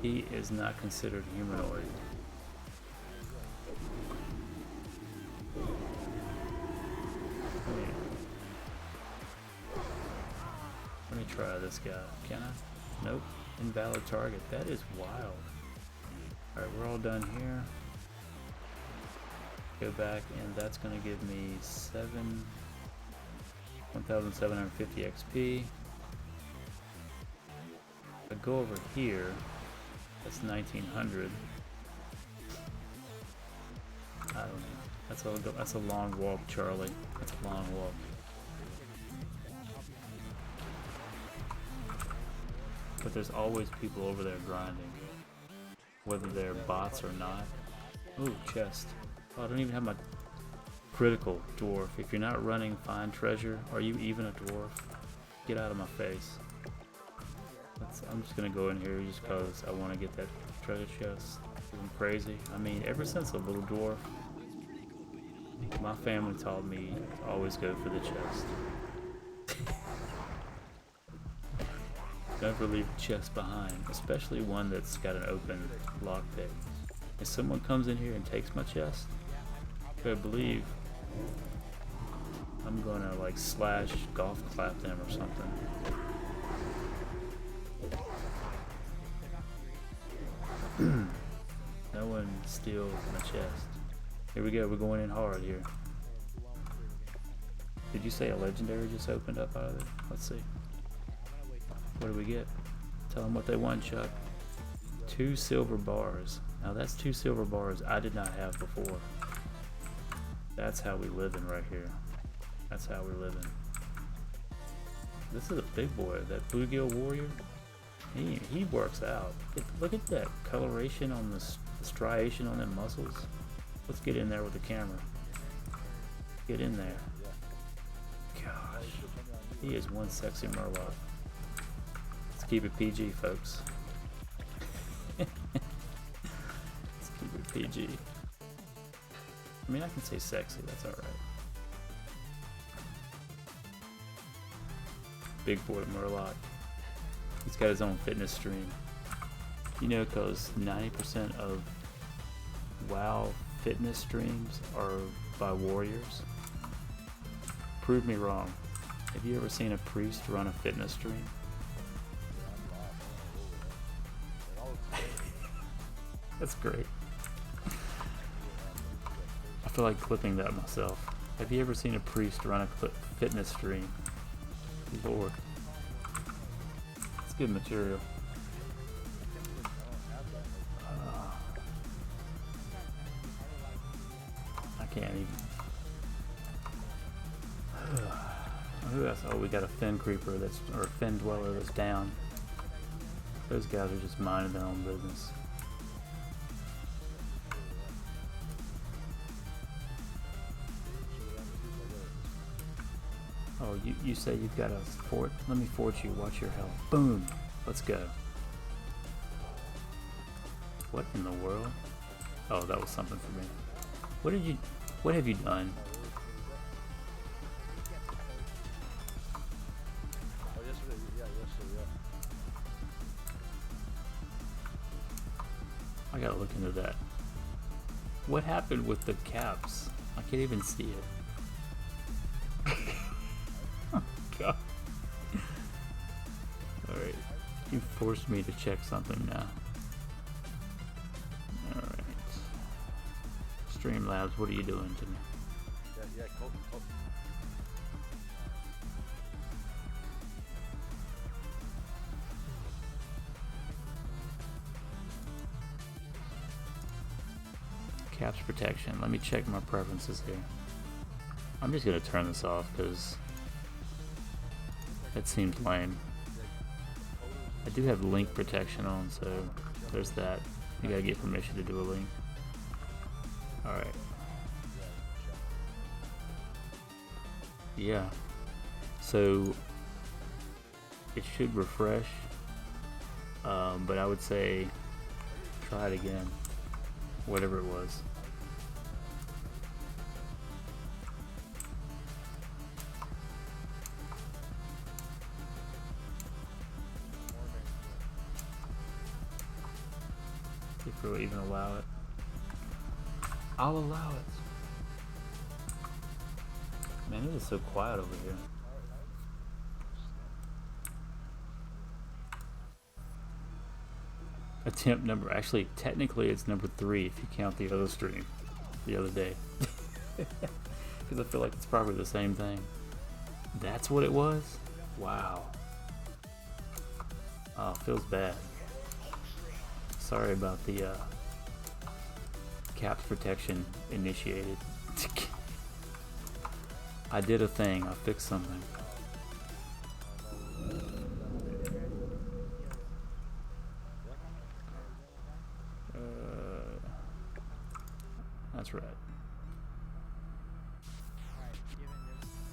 He is not considered humanoid. me try this guy. Can I? Nope. Invalid target. That is wild. Alright, we're all done here. Go back, and that's going to give me 1,750 XP. I go over here. That's 1,900. I don't know. That's a long walk, Charlie. That's a long walk. But there's always people over there grinding, whether they're bots or not. Ooh, chest. Oh, I don't even have my critical dwarf. If you're not running find treasure, are you even a dwarf? Get out of my face. I'm just gonna go in here just cause I want to get that treasure chest. I'm crazy. I mean, ever since a little dwarf, my family taught me to always go for the chest. Never leave a chest behind, especially one that's got an open lockpick. If someone comes in here and takes my chest, you better believe I'm gonna like slash golf clap them or something. No one steals my chest. Here we go, we're going in hard here. Did you say a legendary just opened up out of it? Let's see. What do we get? Tell them what they want, Chuck. 2 silver bars. Now that's 2 silver bars I did not have before. That's how we living right here. That's how we're living. This is a big boy. That bluegill warrior. He works out. Look at that coloration on the striation on them muscles. Let's get in there with the camera. Get in there. Gosh, he is one sexy murloc. Let's keep it PG, folks. Let's keep it PG. I mean, I can say sexy. That's all right. Big boy murloc. He's got his own fitness stream. You know, because 90% of WoW fitness streams are by warriors. Prove me wrong. Have you ever seen a priest run a fitness stream? That's great. I feel like clipping that myself. Have you ever seen a priest run a fitness stream? Lord. It's good material. I can't even. Who else? Oh, we got a Fen Creeper or a Fen Dweller that's down. Those guys are just minding their own business. Oh, you say you've got a fort? Let me fort you. Watch your health. Boom. Let's go. What in the world? Oh, that was something for me. What have you done? Oh, yesterday, yeah. I gotta look into that. What happened with the caps? I can't even see it. Oh, God. Alright. You forced me to check something now. Alright. Streamlabs, what are you doing to me? Yeah, cool. Caps protection. Let me check my preferences here. I'm just gonna turn this off because that seems lame. I do have link protection on, so there's that. You gotta get permission to do a link. Alright. Yeah. So it should refresh. But I would say try it again. Whatever it was. If we'll even allow it. I'll allow it. Man, it is so quiet over here. attempt number. Actually, technically, it's number 3 if you count the other stream, the other day. Because I feel like it's probably the same thing. That's what it was? Wow. Oh, feels bad. Sorry about the caps protection initiated. I did a thing. I fixed something. That's right.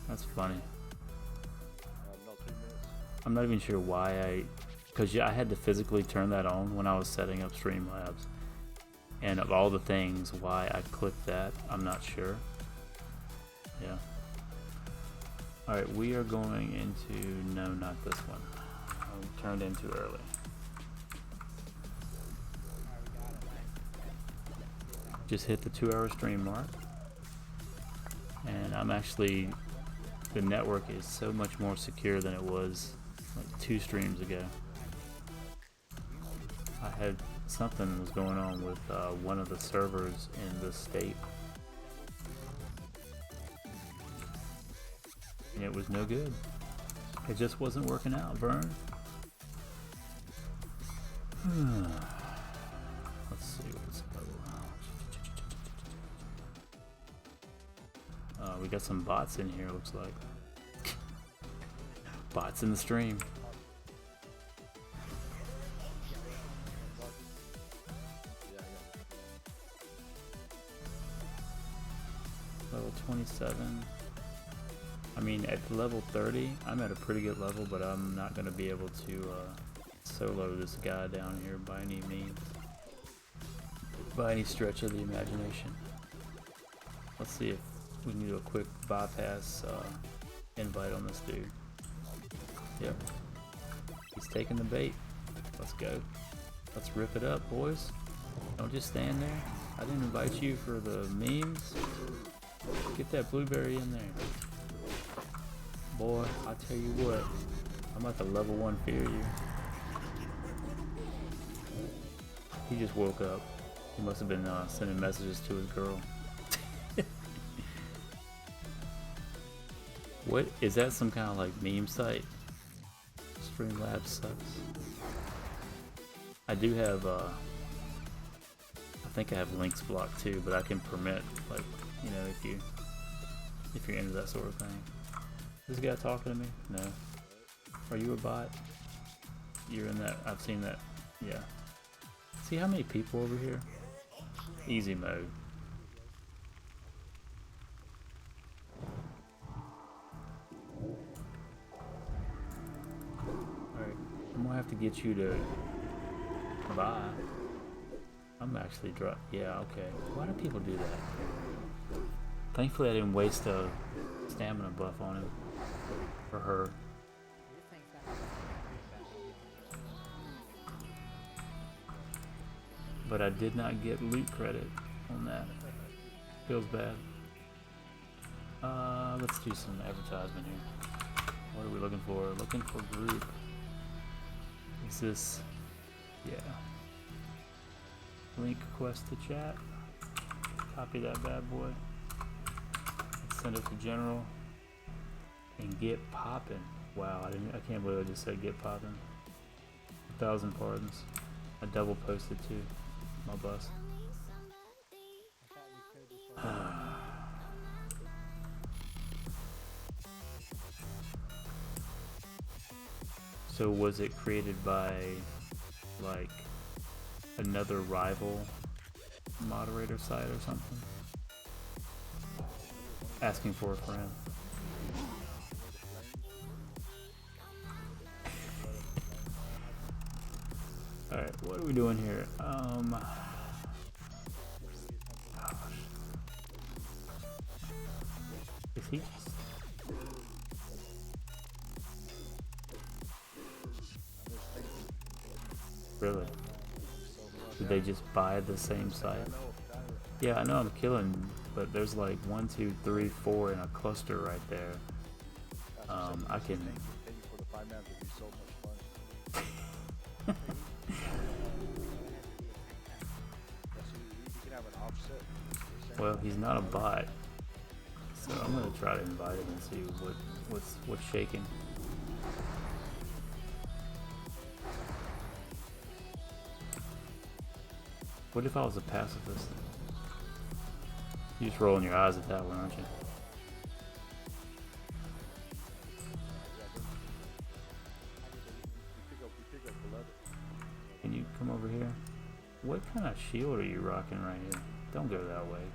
That's funny. No, 3 minutes. I'm not even sure why because I had to physically turn that on when I was setting up Streamlabs. And of all the things, why I clicked that, I'm not sure. Yeah. Alright, we are going into, no, not this one. I turned in too early. Just hit the 2-hour stream mark. And I'm actually, the network is so much more secure than it was like 2 streams ago. I had something was going on with one of the servers in the state. And it was no good. It just wasn't working out, Vern. Let's see what's we got some bots in here, looks like. Bots in the stream. Level 27. I mean, at level 30, I'm at a pretty good level, but I'm not going to be able to solo this guy down here by any means. By any stretch of the imagination. Let's see if we can do a quick bypass invite on this dude. Yep. He's taking the bait. Let's go. Let's rip it up, boys. Don't just stand there. I didn't invite you for the memes. Get that blueberry in there. Boy, I tell you what. I'm about to level 1 fear you. He just woke up. He must have been sending messages to his girl. What is that? Some kind of like meme site? Streamlabs sucks. I do have I think I have links blocked too, but I can permit, like, you know, if you're into that sort of thing. This guy talking to me? No. Are you a bot? You're in that. I've seen that. Yeah. See how many people over here? Easy mode. Alright, I'm gonna have to get you to buy. I'm actually yeah, okay. Why do people do that? Thankfully I didn't waste a stamina buff on him. Or her. But I did not get loot credit on that. Feels bad. Let's do some advertisement here. What are we looking for? Looking for group. Is this? Yeah. Link request to chat. Copy that bad boy. Let's send it to general. And get poppin'. Wow, I can't believe I just said get poppin'. 1,000 pardons. I double posted too. My bust. So was it created by like another rival moderator site or something? Asking for a friend. Alright, what are we doing here? Is he just... Really? Did they just buy the same site? Yeah, I know I'm killing, but there's like 1, 2, 3, 4 in a cluster right there. I can... Well, he's not a bot, so I'm gonna try to invite him and see what's shaking. What if I was a pacifist? You're just rolling your eyes at that one, aren't you? We pick up below it. Can you come over here? What kind of shield are you rocking right here? Don't go that way.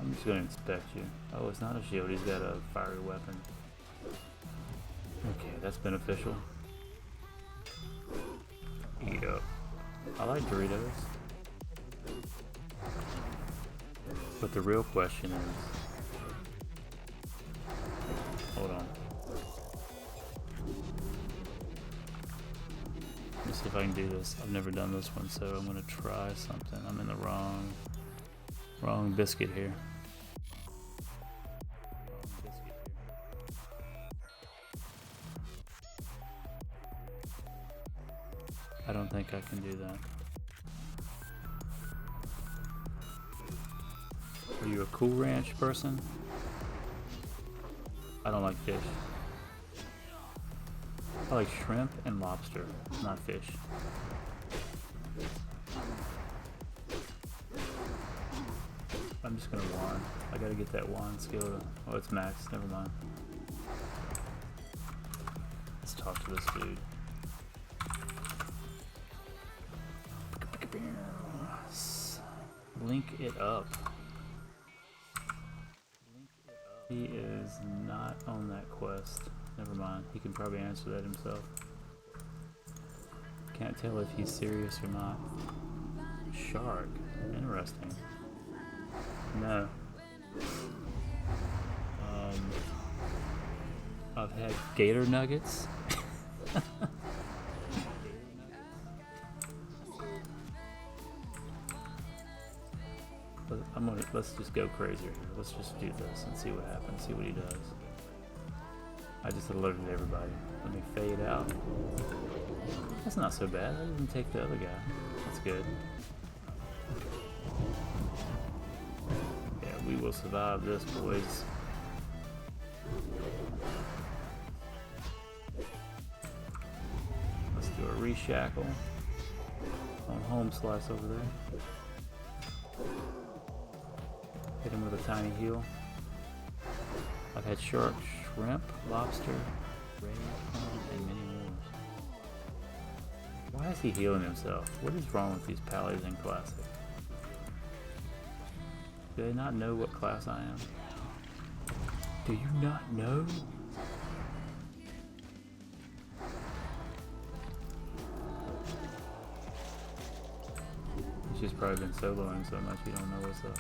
I'm just gonna inspect you. Oh, it's not a shield, he's got a fiery weapon. Okay, that's beneficial. Eat up. I like Doritos. But the real question is... Hold on. Let me see if I can do this. I've never done this one, so I'm gonna try something. I'm in the wrong biscuit here. I don't think I can do that. Are you a Cool Ranch person? I don't like fish. I like shrimp and lobster, not fish. I'm just gonna wand. I gotta get that wand skill to, oh, it's max, never mind. Let's talk to this dude. Link it up. He is not on that quest. Never mind. He can probably answer that himself. Can't tell if he's serious or not. Shark. Interesting. No. I've had gator nuggets. Let's just go crazier here. Let's just do this and see what happens, see what he does. I just alerted everybody. Let me fade out. That's not so bad. I didn't take the other guy. That's good. Yeah, we will survive this, boys. Let's do a reshackle on home slice over there. Hit him with a tiny heal. I've had shark, shrimp, lobster, ray, and many more. Why is he healing himself? What is wrong with these pallies in Classic? Do they not know what class I am? Do you not know? He's just probably been soloing so much he don't know what's up.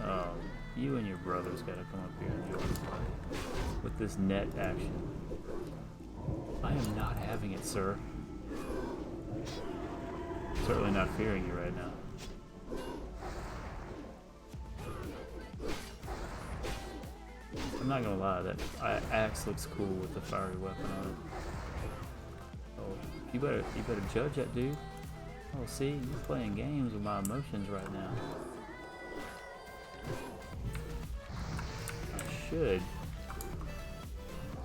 Oh, you and your brothers gotta come up here and join me with this net action. I am not having it, sir. Certainly not fearing you right now. I'm not gonna lie, that axe looks cool with the fiery weapon on it. Oh, you better judge that dude. Oh, see, you're playing games with my emotions right now. Should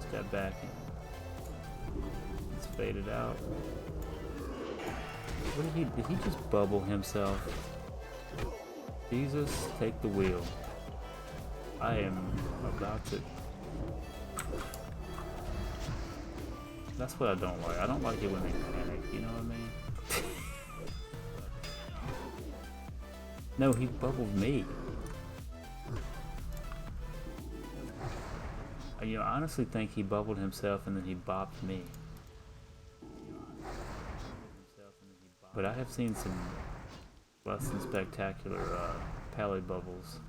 step back and let's fade it out. What did he just bubble himself? Jesus, take the wheel. I am about to. That's what I don't like. I don't like it when they panic, you know what I mean? No, he bubbled me. I honestly think he bubbled himself and then he bopped me. But I have seen some less than spectacular pally bubbles.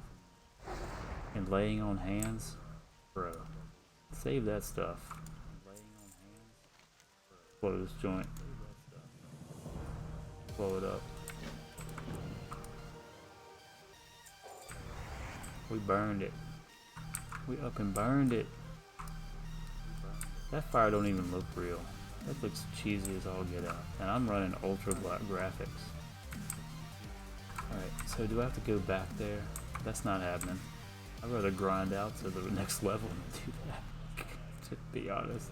And laying on hands, bro. Save that stuff. Blow this joint. Blow it up. We burned it. We up and burned it. That fire don't even look real. That looks cheesy as all get out. And I'm running ultra black graphics. Alright, so do I have to go back there? That's not happening. I'd rather grind out to the next level than do that, to be honest.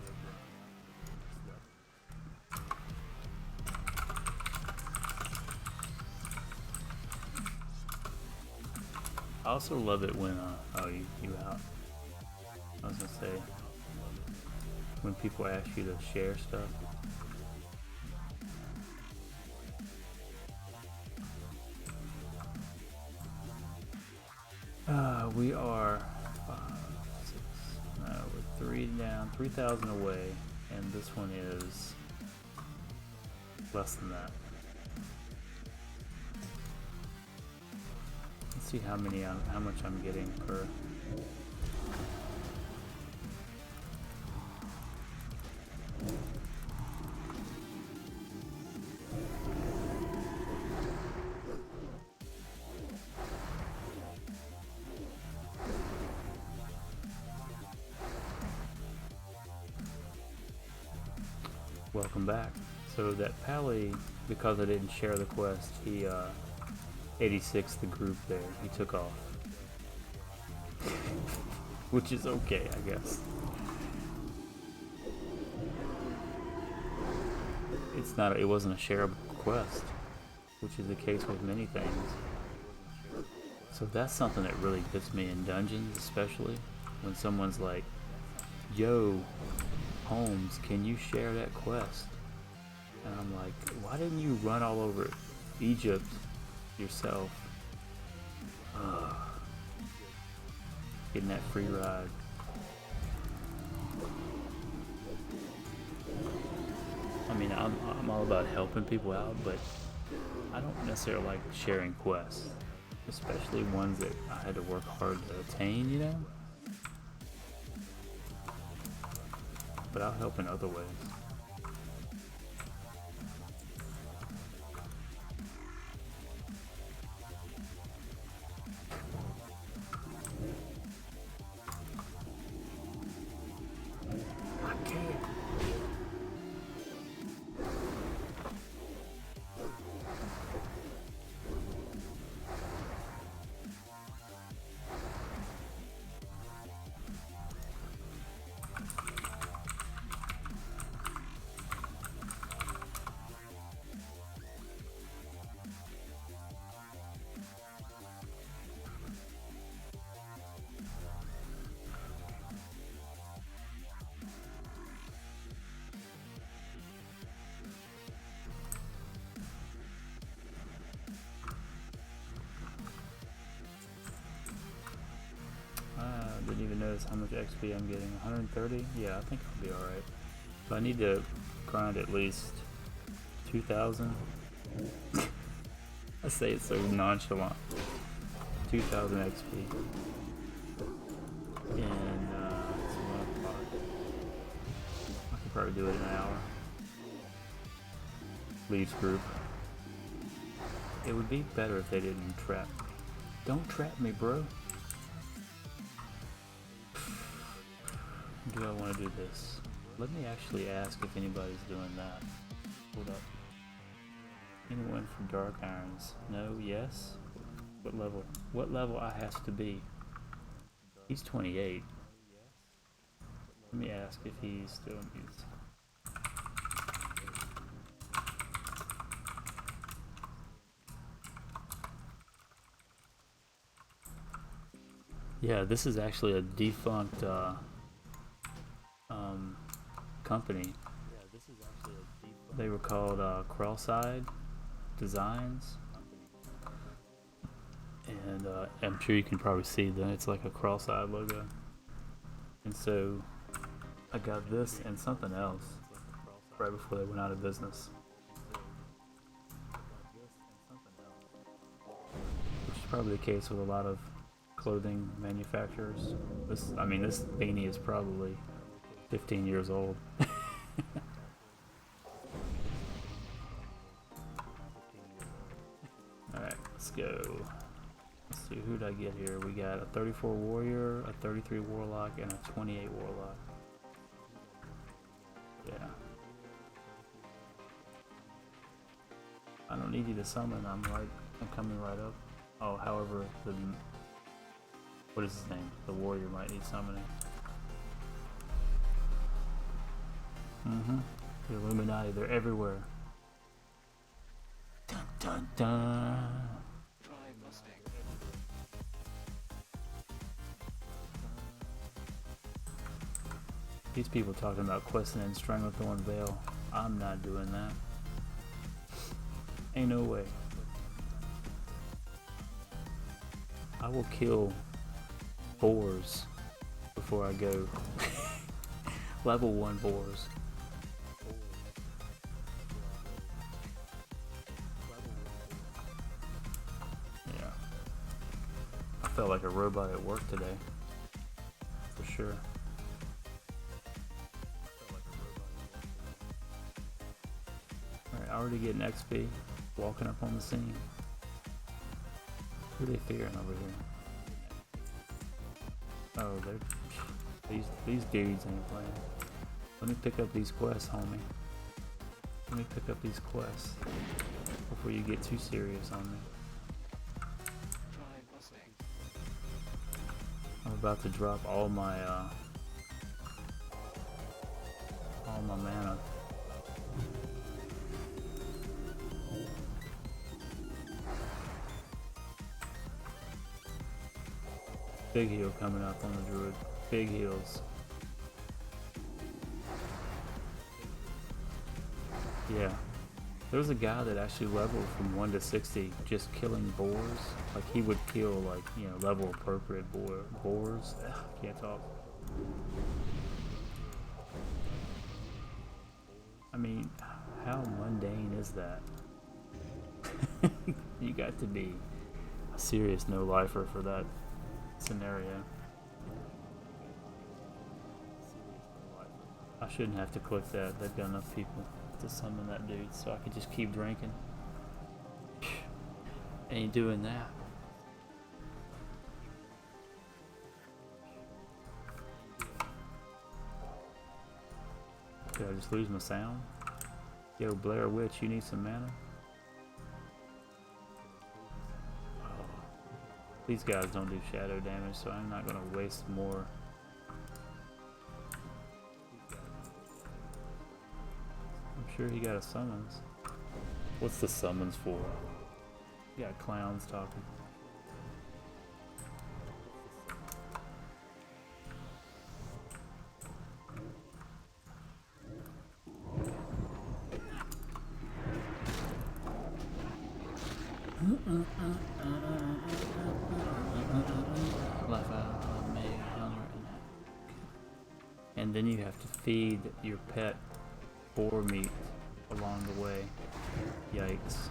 I also love it when, oh, you out. I was gonna say, when people ask you to share stuff. We are 5, 6, no, we're 3 down, 3,000 away, and this one is less than that. Let's see how much I'm getting per. Welcome back. So that Pally, because I didn't share the quest, he 86'd the group there. He took off. Which is okay, I guess. It wasn't a shareable quest, which is the case with many things. So that's something that really gets me in dungeons, especially when someone's like, yo, Holmes, can you share that quest? And I'm like, why didn't you run all over Egypt yourself? Getting that free ride. I mean, I'm all about helping people out, but I don't necessarily like sharing quests, especially ones that I had to work hard to attain, you know? But I'll help in other ways. Didn't even notice how much XP I'm getting. 130? Yeah, I think I'll be alright. But I need to grind at least 2,000. I say it so nonchalant. 2,000 XP. And it's 1 o'clock. I could probably do it in an hour. Leaves group. It would be better if they didn't trap me. Don't trap me, bro. Do I want to do this? Let me actually ask if anybody's doing that. Hold up. Anyone from Dark Irons? No? Yes? What level? What level I have to be? He's 28. Let me ask if he's still in use. Yeah, this is actually a defunct company. They were called Cross-Eyed Designs, and I'm sure you can probably see that it's like a cross-eyed logo. And so I got this and something else right before they went out of business, which is probably the case with a lot of clothing manufacturers. This beanie is probably 15 years old. Alright, let's go. Let's see, who'd I get here? We got a 34 warrior, a 33 warlock, and a 28 warlock. Yeah. I don't need you to summon, I'm like I'm coming right up. Oh, however, what is his name? The warrior might need summoning. The Illuminati, they're everywhere. Dun dun dun. These people talking about questing in Stranglethorn Vale. I'm not doing that. Ain't no way. I will kill boars before I go. Level 1 boars. Yeah. I felt like a robot at work today. For sure. Alright, already getting XP. Walking up on the scene. Who are they fearing over here? Oh, these dudes ain't playing. Let me pick up these quests, homie. Let me pick up these quests before you get too serious on me. I'm about to drop all my mana. Big heal coming up on the druid. Big heals. Yeah. There was a guy that actually leveled from 1 to 60 just killing boars. Like he would kill like, you know, level appropriate boars. Ugh, can't talk. I mean, how mundane is that? You got to be a serious no-lifer for that scenario. I shouldn't have to click that. They've got enough people to summon that dude, so I could just keep drinking. Ain't doing that. Did I just lose my sound? Yo, Blair Witch, you need some mana? These guys don't do shadow damage, so I'm not gonna waste more. I'm sure he got a summons. What's the summons for? You got clowns talking. Laugh out of me, and then you have to feed your pet boar meat along the way. Yikes.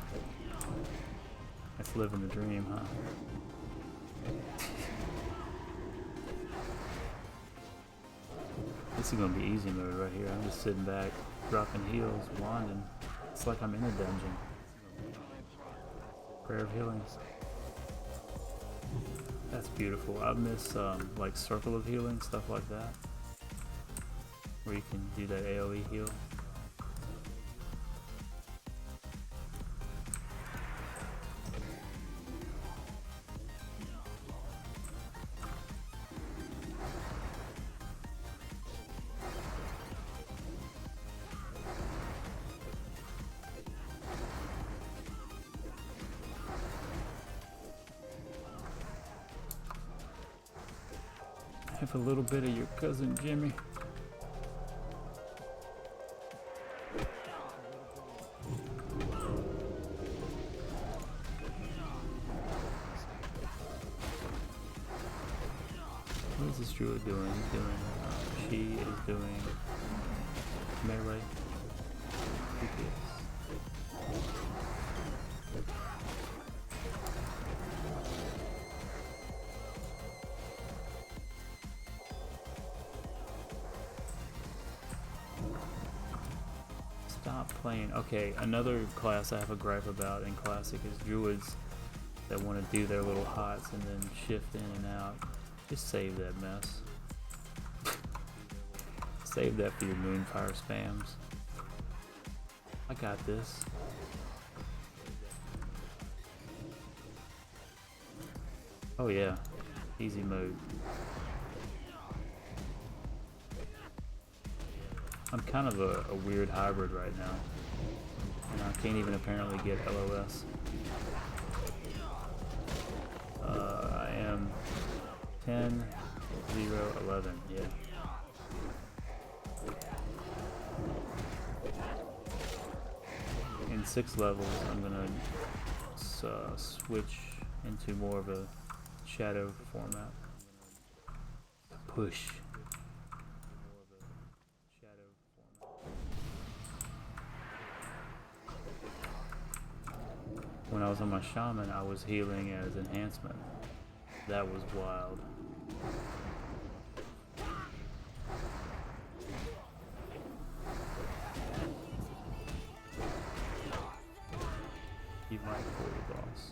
That's living the dream, huh? This is gonna be easy mode right here. I'm just sitting back, dropping heals, wanding. It's like I'm in a dungeon. Prayer of healing. That's beautiful. I miss like circle of healing, stuff like that, where you can do that AoE heal. Have a little bit of your cousin Jimmy. What is this druid doing? He's doing, she is doing melee. DPS. Stop playing. Okay, another class I have a gripe about in Classic is druids that want to do their little hots and then shift in and out. Just save that mess. Save that for your Moonfire spams. I got this. Oh yeah, easy mode. I'm kind of a weird hybrid right now. And I can't even apparently get LOS. I am 10, 0, 11, yeah. In 6 levels, I'm gonna switch into more of a shadow format. Push. When I was on my shaman, I was healing as enhancement. That was wild. You might pull the boss.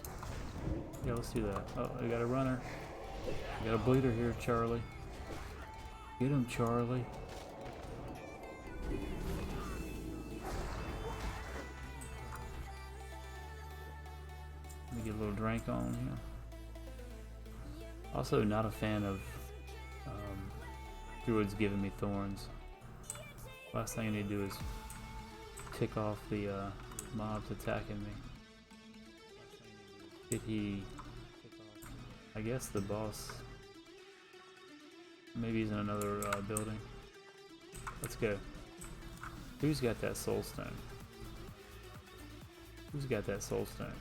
Yeah, let's do that. Oh, I got a runner. I got a bleeder here, Charlie. Get him, Charlie. Let me get a little drink on here. Also, not a fan of druids giving me thorns. Last thing I need to do is tick off the mobs attacking me. Did he... I guess the boss... Maybe he's in another building. Let's go. Who's got that soul stone? Who's got that soul stone?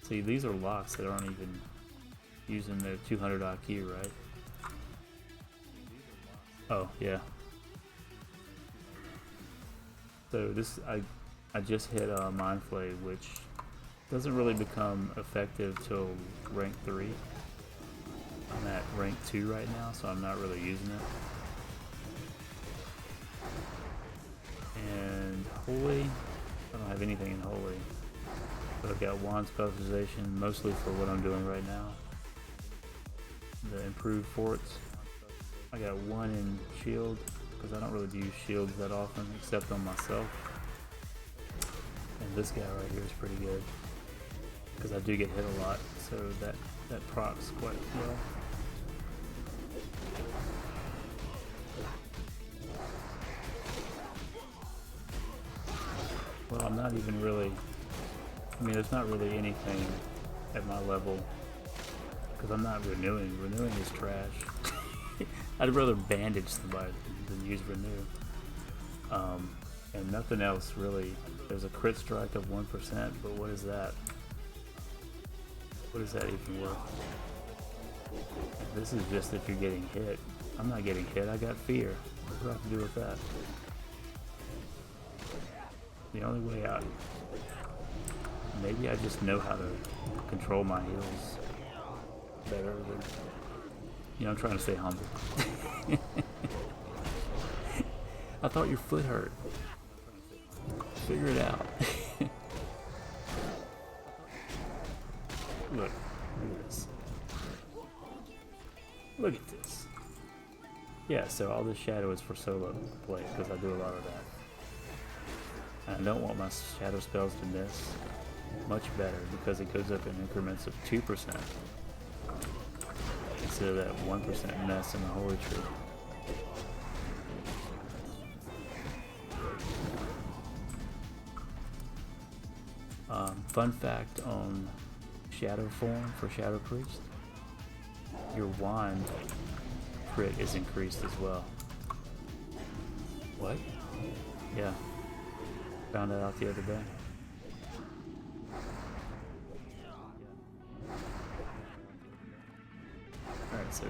See, these are locks that aren't even using their 200 IQ, right? Oh, yeah. So this, I just hit Mind Flay, which doesn't really become effective till rank 3. I'm at rank 2 right now, so I'm not really using it. And Holy, I don't have anything in Holy. But I've got Wand specialization, mostly for what I'm doing right now. The improved forts. I got 1 in shield, because I don't really use shields that often, except on myself. And this guy right here is pretty good, because I do get hit a lot, so that procs quite well. Well, I'm not even really, I mean, there's not really anything at my level, because I'm not renewing. Renewing is trash. I'd rather bandage somebody than use renew. And nothing else really. There's a crit strike of 1%, but what is that? What is that even worth? This is just if you're getting hit. I'm not getting hit, I got fear. What do I have to do with that? The only way out. Maybe I just know how to control my heals better than, you know, I'm trying to stay humble. I thought your foot hurt. Figure it out. Look at this. Look at this. Yeah, so all this shadow is for solo play, because I do a lot of that. And I don't want my shadow spells to miss. Much better, because it goes up in increments of 2%. Instead of that 1% mess in the Holy Tree. Fun fact on Shadow form for Shadow Priest, your wand crit is increased as well. What? Yeah. Found that out the other day. Alright, so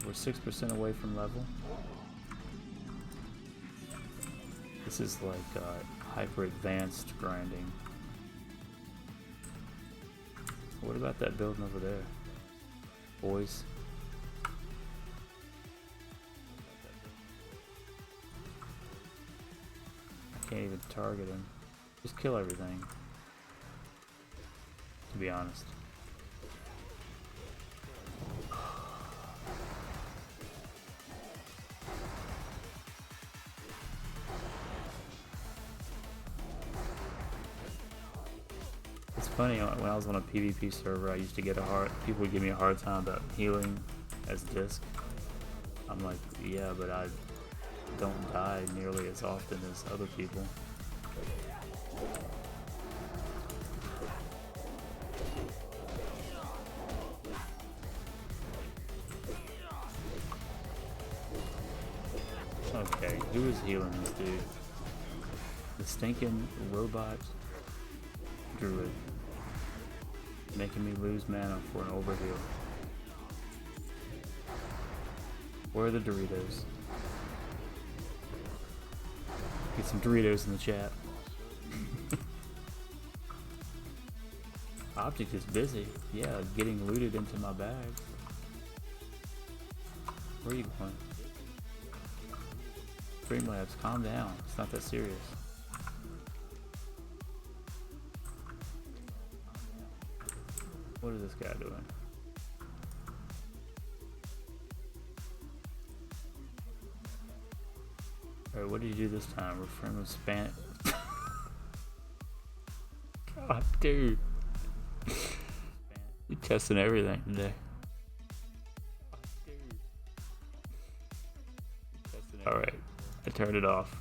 we're 6% away from level. This is like hyper advanced grinding. What about that building over there, boys? I can't even target him. Just kill everything, to be honest. It's funny, when I was on a PvP server, I used to get people would give me a hard time about healing as disc. I'm like, yeah, but I don't die nearly as often as other people. Okay, who is healing this dude? The stinking robot druid. Making me lose mana for an overheal. Where are the Doritos? Get some Doritos in the chat. Object is busy. Yeah, getting looted into my bag. Where are you going? Streamlabs, calm down. It's not that serious. What is this guy doing? Alright, what did you do this time? Refrain with span. God, dude. You're testing everything today. Alright, I turned it off.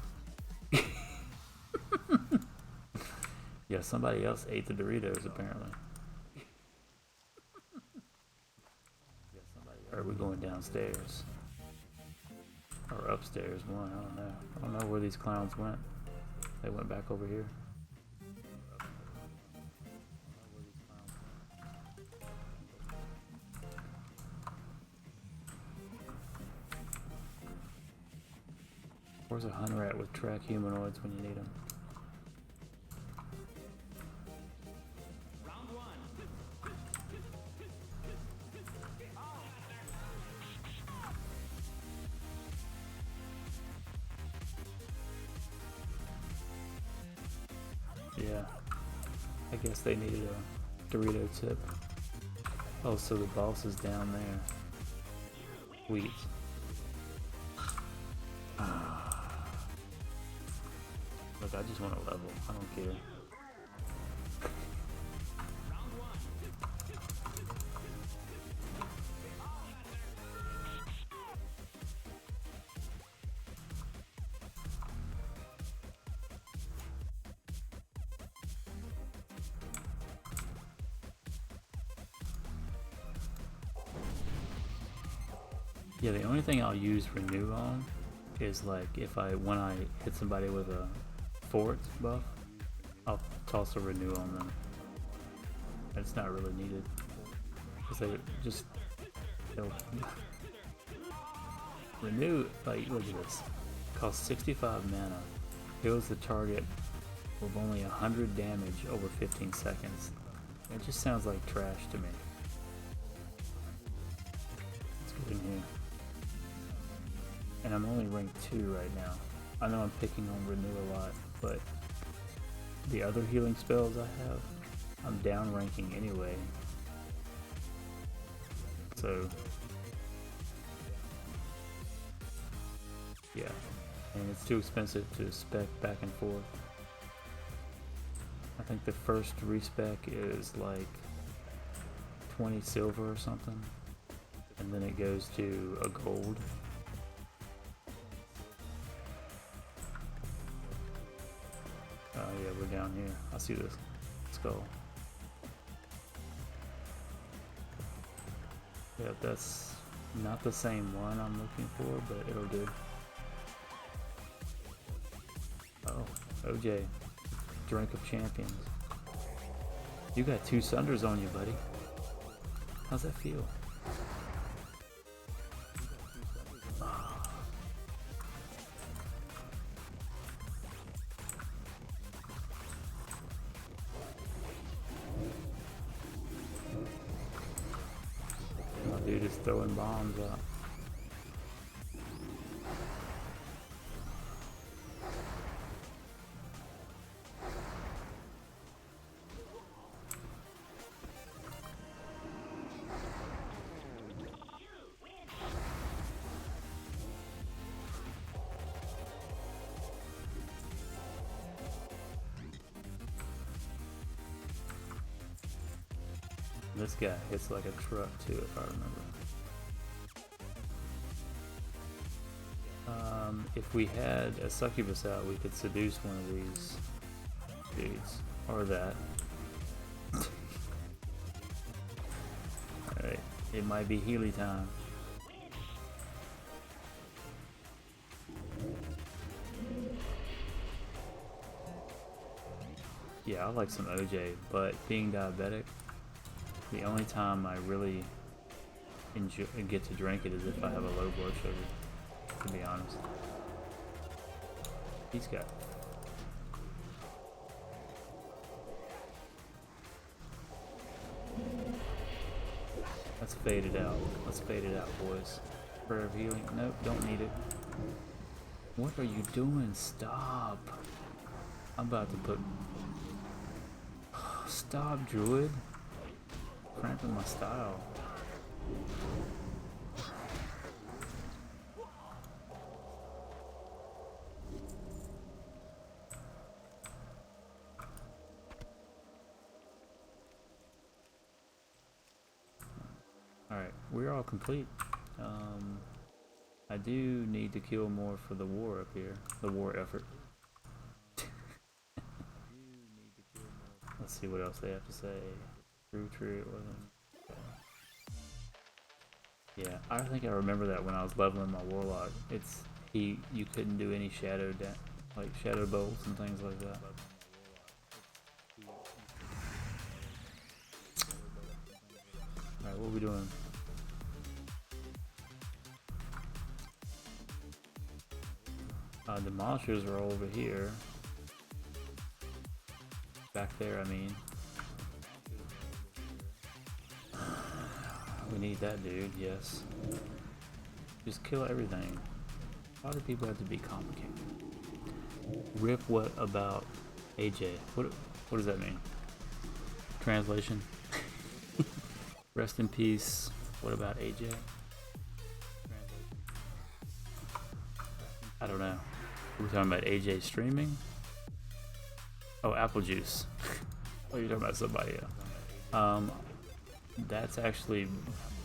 Yeah, somebody else ate the Doritos apparently. Or are we going downstairs? Or upstairs, one, I don't know. I don't know where these clowns went. They went back over here. Where's a hunter at with track humanoids when you need them? Yeah, I guess they needed a Dorito tip. Oh, so the boss is down there. Wheat. Look, I just want to level. I don't care. Yeah, the only thing I'll use Renew on is like when I hit somebody with a fort buff, I'll toss a Renew on them. It's not really needed because they'll Renew. Like, look at this, costs 65 mana, heals the target with only 100 damage over 15 seconds. It just sounds like trash to me. Let's get in here. And I'm only rank 2 right now. I know I'm picking on Renew a lot, but the other healing spells I have, I'm down ranking anyway. So, yeah. And it's too expensive to spec back and forth. I think the first respec is like 20 silver or something. And then it goes to a gold. Oh yeah, we're down here. I see this skull. Yeah, that's not the same one I'm looking for, but it'll do. Oh, OJ, drink of champions. You got 2 Sunders on you, buddy. How's that feel? Dude is throwing bombs up. This guy hits like a truck too, if I remember. If we had a succubus out, we could seduce one of these dudes. Or that. Alright, it might be Healy time. Yeah, I like some OJ, but being diabetic, the only time I really get to drink it is if I have a low blood sugar, to be honest. He's got... Let's fade it out. Let's fade it out, boys. Prayer of healing. Nope, don't need it. What are you doing? Stop. I'm about to put... Stop, Druid. Cramping my style. Alright, we're all complete. I do need to kill more for the war up here. The war effort. Let's see what else they have to say. True, true, it wasn't. Yeah, I think I remember that when I was leveling my warlock. You couldn't do any shadow like shadow bolts and things like that. Alright, what are we doing? Demolishers are over here. Back there, I mean. We need that dude, yes. Just kill everything. Why do people have to be complicated? Rip, what about AJ? What does that mean? Translation? Rest in peace. What about AJ? I don't know. We're talking about AJ streaming? Oh, apple juice. Oh, you're talking about somebody else. That's actually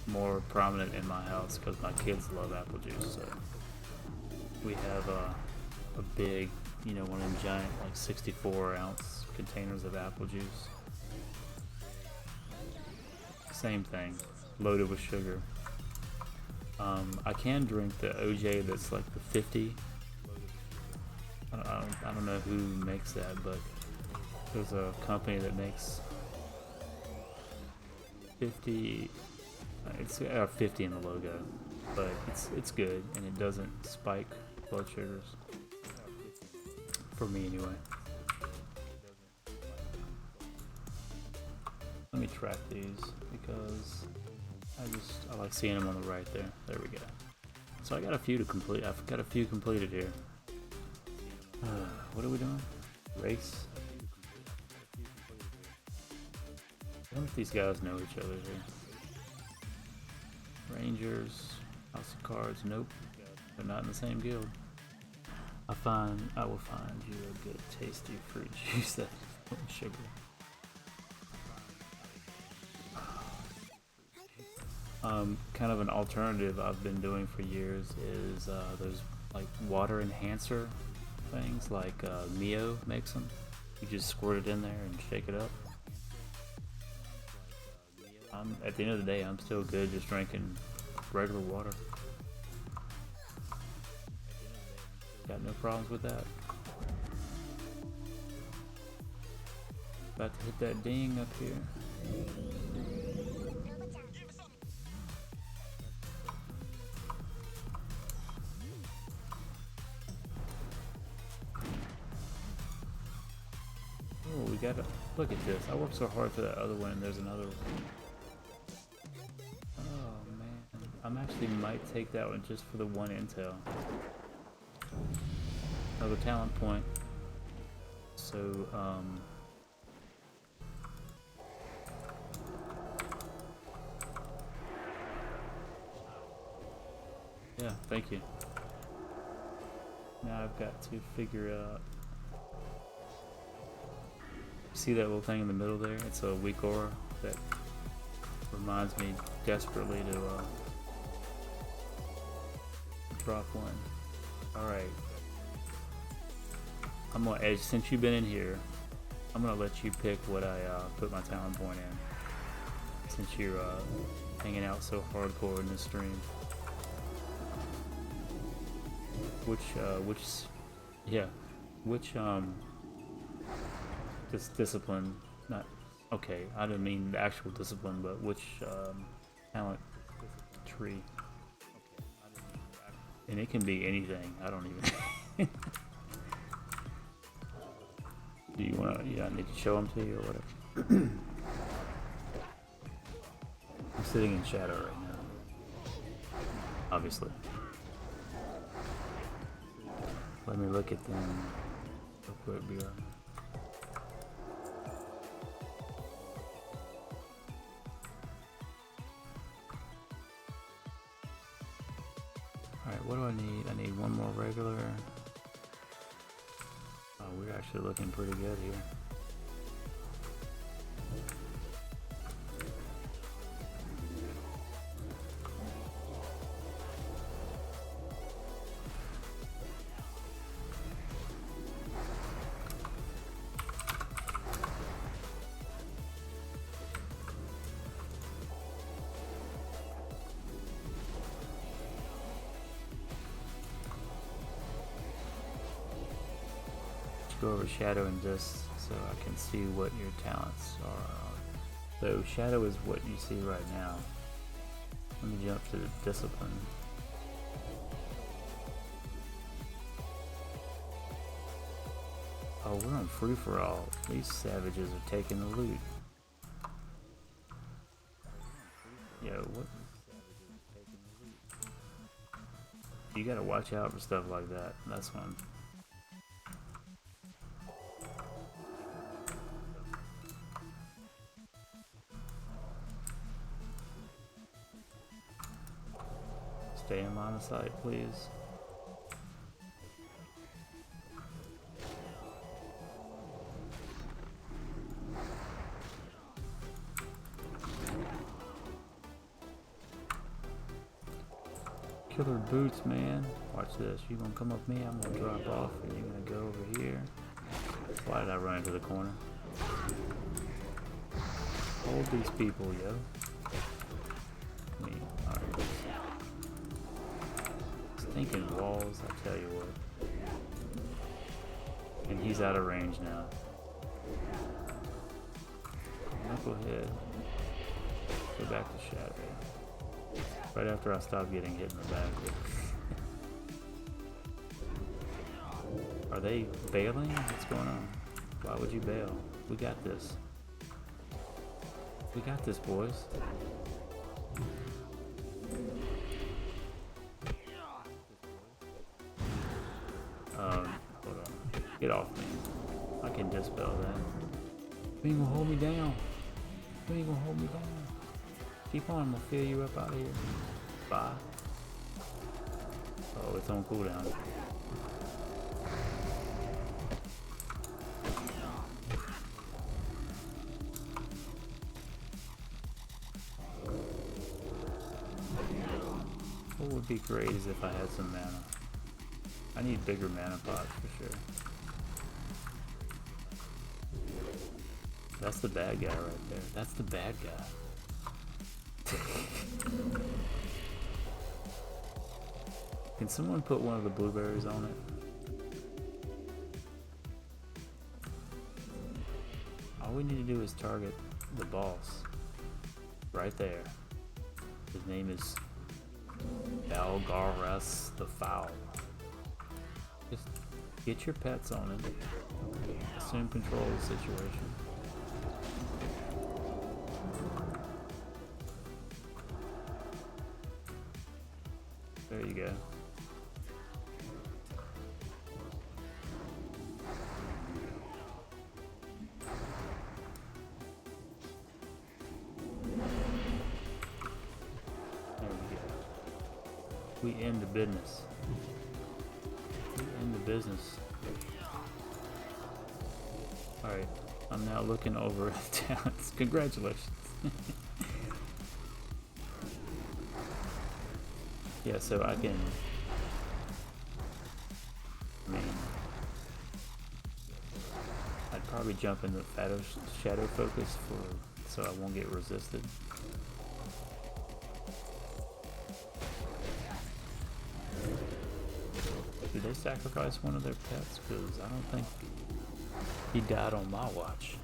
more prominent in my house because my kids love apple juice. So we have a big, one of them giant, like 64-ounce containers of apple juice. Same thing, loaded with sugar. I can drink the OJ that's like the 50. I don't know who makes that, but there's a company that makes 50. It's got 50 in the logo, but it's good and it doesn't spike blood sugars. For me, anyway. Let me track these because I like seeing them on the right there. There we go. So I got a few to complete. I've got a few completed here. What are we doing? Race? I wonder if these guys know each other here. Rangers, House of Cards, nope. They're not in the same guild. I will find you a good tasty fruit juice that has sugar. Kind of an alternative I've been doing for years is those like water enhancer things, like Mio makes them. You just squirt it in there and shake it up. At the end of the day, I'm still good just drinking regular water. Got no problems with that. About to hit that ding up here. Oh, we gotta look at this. I worked so hard for that other one, and there's another one. Oh man, I'm actually might take that one just for the one intel. Another talent point. So yeah, thank you. Now I've got to figure out. See that little thing in the middle there? It's a weak aura that reminds me desperately to drop one. Alright. I'm gonna edge, since you've been in here, I'm gonna let you pick what I put my talent point in. Since you're hanging out so hardcore in this stream. Which this discipline, not, okay, I didn't mean the actual discipline, but which talent tree. And it can be anything, I don't even. Do you wanna, yeah, I need to show them to you or whatever? I'm sitting in shadow right now. Obviously. Let me look at them real quick, BR. Alright, what do I need? I need one more regular. Oh, we're actually looking pretty good here. Go over shadow and just so I can see what your talents are. So shadow is what you see right now. Let me jump to the discipline. Oh, we're on free for all. These savages are taking the loot. Yo, what? You gotta watch out for stuff like that. That's one. Stay in line of sight, please. Killer boots, man. Watch this. You gonna come up me, I'm gonna drop off, and you're gonna go over here. Why did I run into the corner? Hold these people, yo. Alright. Thinking walls, I tell you what. And he's out of range now. Knucklehead. Go back to shadow. Right after I stop getting hit in the back. Are they bailing? What's going on? Why would you bail? We got this. We got this, boys. Hold on. Get off me. I can dispel that. You ain't gonna hold me down. You ain't gonna hold me down. Keep on, I'm gonna fill you up out of here. Bye. Oh, it's on cooldown. What would be great is if I had some mana. I need bigger mana pots for sure. That's the bad guy right there. That's the bad guy. Can someone put one of the blueberries on it? All we need to do is target the boss. Right there. His name is Balgaras the Foul. Just get your pets on him. Assume control of the situation. There you go. There we go. We end the business. We end the business. Alright, I'm now looking over talents. Congratulations. Yeah, so I can. I mean, I'd probably jump into shadow focus so I won't get resisted. Did they sacrifice one of their pets? Because I don't think he died on my watch.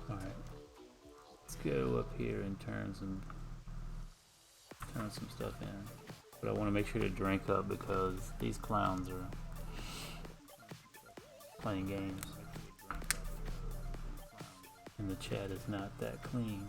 Alright, let's go up here and turn some stuff in. But I want to make sure to drink up because these clowns are playing games. And the chat is not that clean.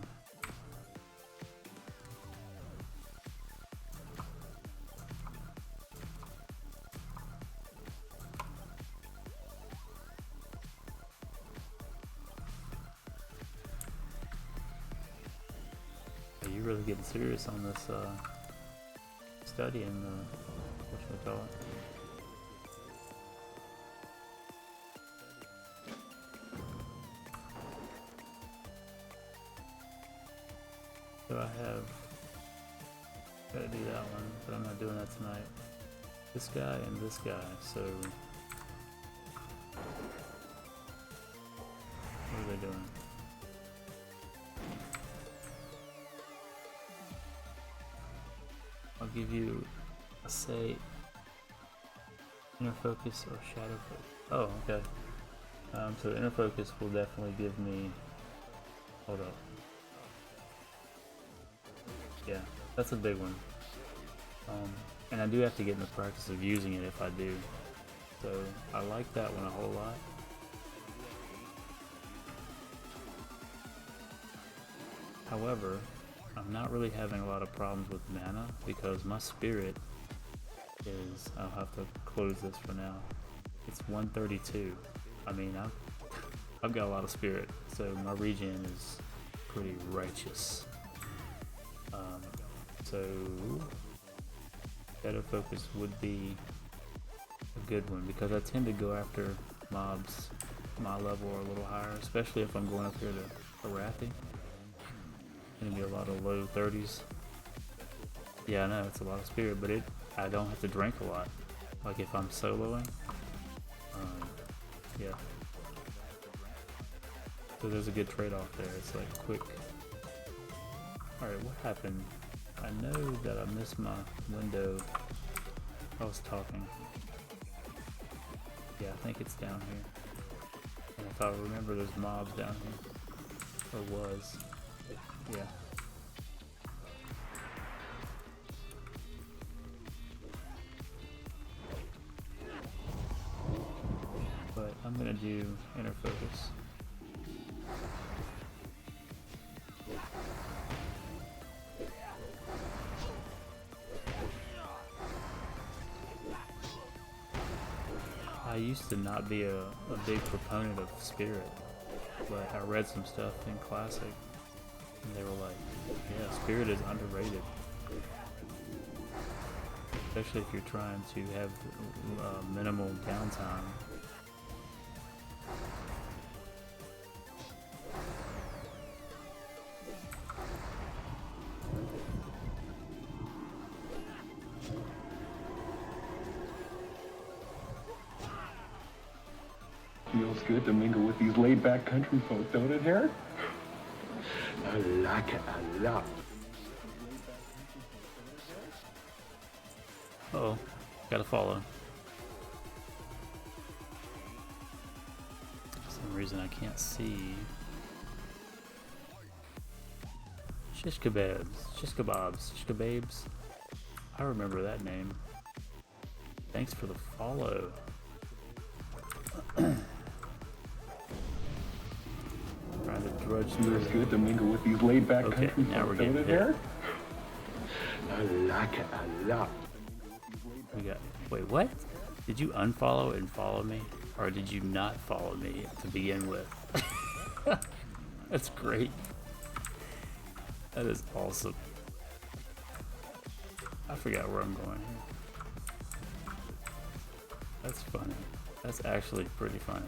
Are you really getting serious on this studying whatchamacallit? So I have gotta do that one, but I'm not doing that tonight. This guy and this guy, so what are they doing? I'll give you a say inner focus or shadow focus. Oh, okay. So inner focus will definitely give me. Hold up. Yeah, that's a big one. And I do have to get in the practice of using it if I do. So I like that one a whole lot. However, I'm not really having a lot of problems with mana because my spirit is, I'll have to close this for now. It's 132. I mean, I've got a lot of spirit, so my regen is pretty righteous. So shadow focus would be a good one because I tend to go after mobs my level or a little higher, especially if I'm going up here to Arathi. Gonna be a lot of low 30s. Yeah, I know it's a lot of spirit, but I don't have to drink a lot. Like if I'm soloing, yeah. So there's a good trade-off there. It's like quick. All right, what happened? I know that I missed my window. I was talking. Yeah, I think it's down here. And if I remember, there's mobs down here, or was. Yeah. But I'm gonna do inner focus. I used to not be a big proponent of spirit, but I read some stuff in Classic and they were like, yeah, spirit is underrated. Especially if you're trying to have minimal downtime. Feels good to mingle with these laid-back country folk, don't it, Harry? I like it a lot. Uh-oh, gotta follow. For some reason I can't see. Shish kebabs, shish kebabs, shish kebabs. I remember that name. Thanks for the follow. Trying to drudge through. Feels good to mingle with these laid-back Okay, country now folk, we're don't getting it, there. Harry? I like it a lot. We got. Wait, what? Did you unfollow and follow me, or did you not follow me to begin with? That's great. That is awesome. I forgot where I'm going here. That's funny. That's actually pretty funny.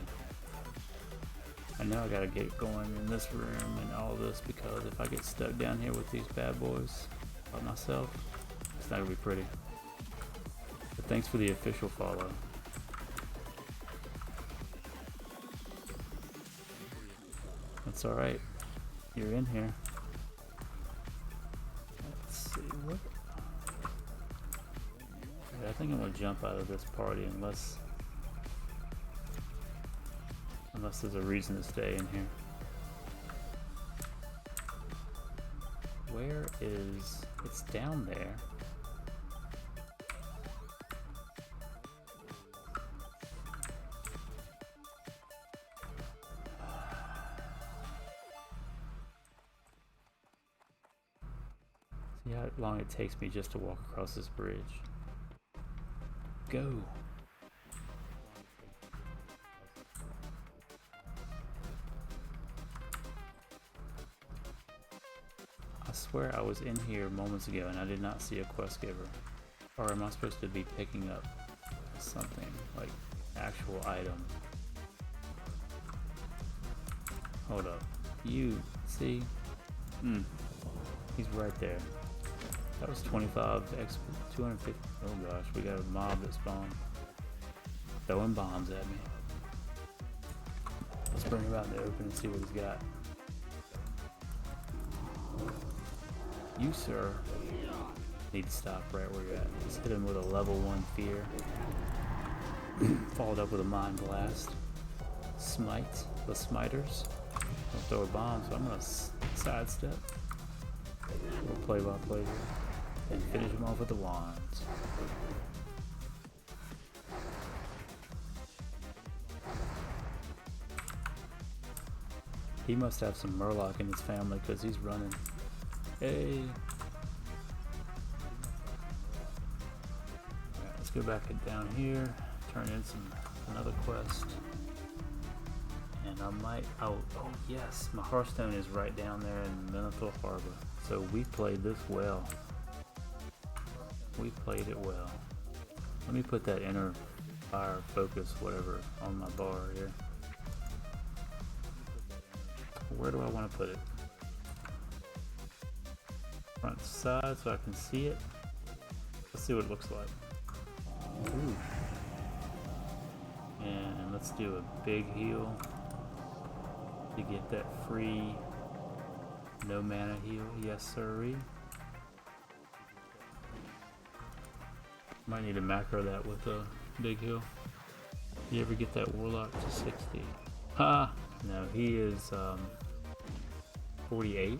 I know I gotta get going in this room and all this, because if I get stuck down here with these bad boys by myself, it's not gonna be pretty. But thanks for the official follow. That's alright. You're in here. Let's see what. I think I'm gonna jump out of this party unless there's a reason to stay in here. Where is... It's down there. See how long it takes me just to walk across this bridge. Go! I swear I was in here moments ago and I did not see a quest giver. Or am I supposed to be picking up something, like actual item? Hold up. You, see? He's right there. That was 25 X, 250. Oh gosh, we got a mob that spawned. Throwing bombs at me. Let's bring him out in the open and see what he's got. You, sir, need to stop right where you're at. Just hit him with a level 1 fear. Followed up with a mind blast. Smite, the smiters. Don't throw a bomb, so I'm gonna sidestep. We'll play by play here. And finish him off with the wands. He must have some Murloc in his family because he's running. Hey! Alright, let's go back down here, turn in another quest. And I might, oh yes, my Hearthstone is right down there in Minotaur Harbor. So we played this well. We played it well. Let me put that inner fire focus, whatever, on my bar here. Where do I want to put it? Front side so I can see it. Let's see what it looks like. Ooh. And let's do a big heal to get that free no mana heal. Yes, sirree. Might need to macro that with a big heal. You ever get that warlock to 60? Ha! No, he is 48,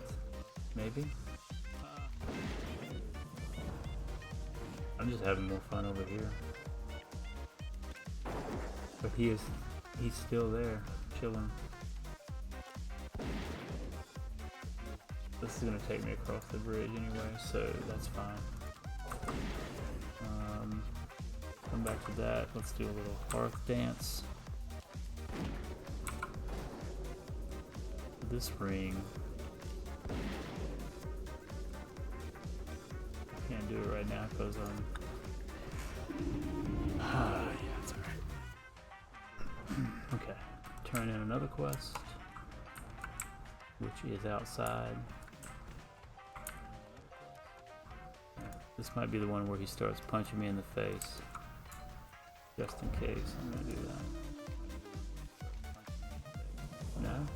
maybe. I'm just having more fun over here. But he's still there, chilling. This is gonna take me across the bridge anyway, so that's fine. Come back to that. Let's do a little hearth dance. This ring. Can't do it right now because I'm. Yeah, it's alright. Okay, turn in another quest, which is outside. This might be the one where he starts punching me in the face. Just in case, I'm gonna do that. No?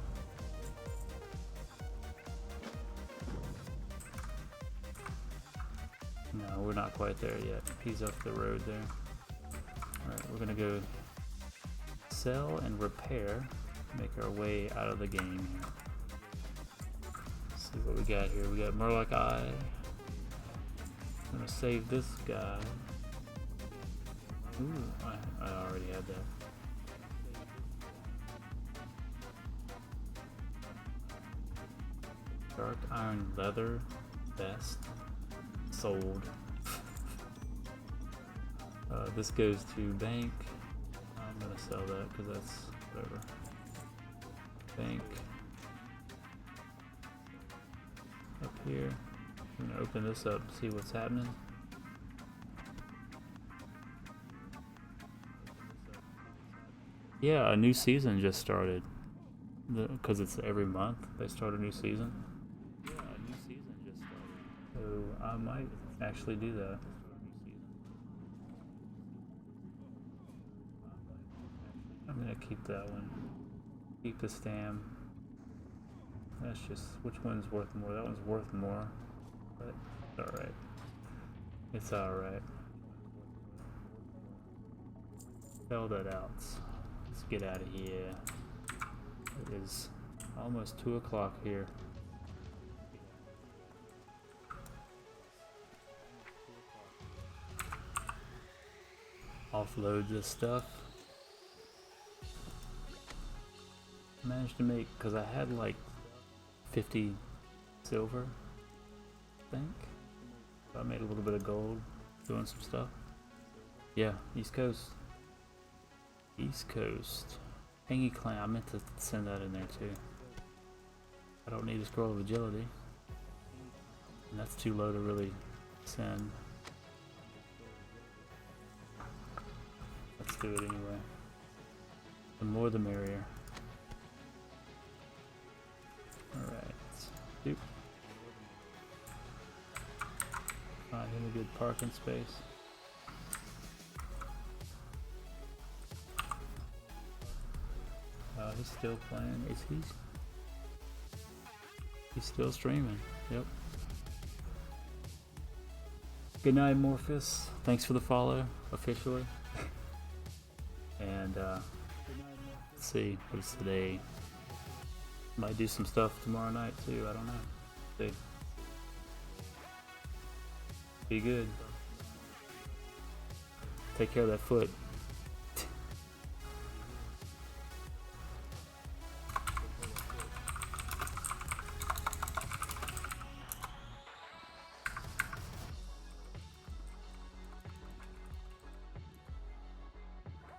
No, we're not quite there yet. He's up the road there. Alright, we're gonna go sell and repair. Make our way out of the game here. Let's see what we got here. We got Murloc Eye. I'm gonna save this guy. Ooh, I already had that. Dark iron leather vest. sold. This goes to bank. I'm gonna sell that because that's whatever. Bank. Up here. I'm gonna open this up, see what's happening. Yeah, a new season just started. Because it's every month they start a new season. Yeah, a new season just started. So I might actually do that. I'm gonna keep that one. Keep the stam. That's just, which one's worth more? That one's worth more. But it's alright. It's alright. Sell that out. Let's get out of here. It is almost 2 o'clock here. Offload this stuff. Managed to make, because I had like 50 silver, I think. So I made a little bit of gold doing some stuff. Yeah, East Coast. East Coast. Hangy Clan, I meant to send that in there too. I don't need a scroll of agility. And that's too low to really send. Let's do it anyway. The more the merrier. Alright. Doop. Find him a good parking space. He's still playing. He's still streaming. Yep. Good night, Morpheus. Thanks for the follow, officially. And let's see, what is today? Might do some stuff tomorrow night too. I don't know. See. Be good. Take care of that foot.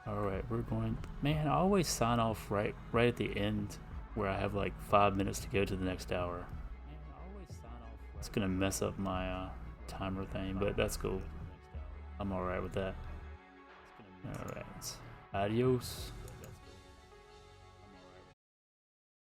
Alright, we're going. Man, I always sign off right at the end where I have like 5 minutes to go to the next hour. It's gonna mess up my timer thing, but that's cool. I'm alright with that. Alright. Adios.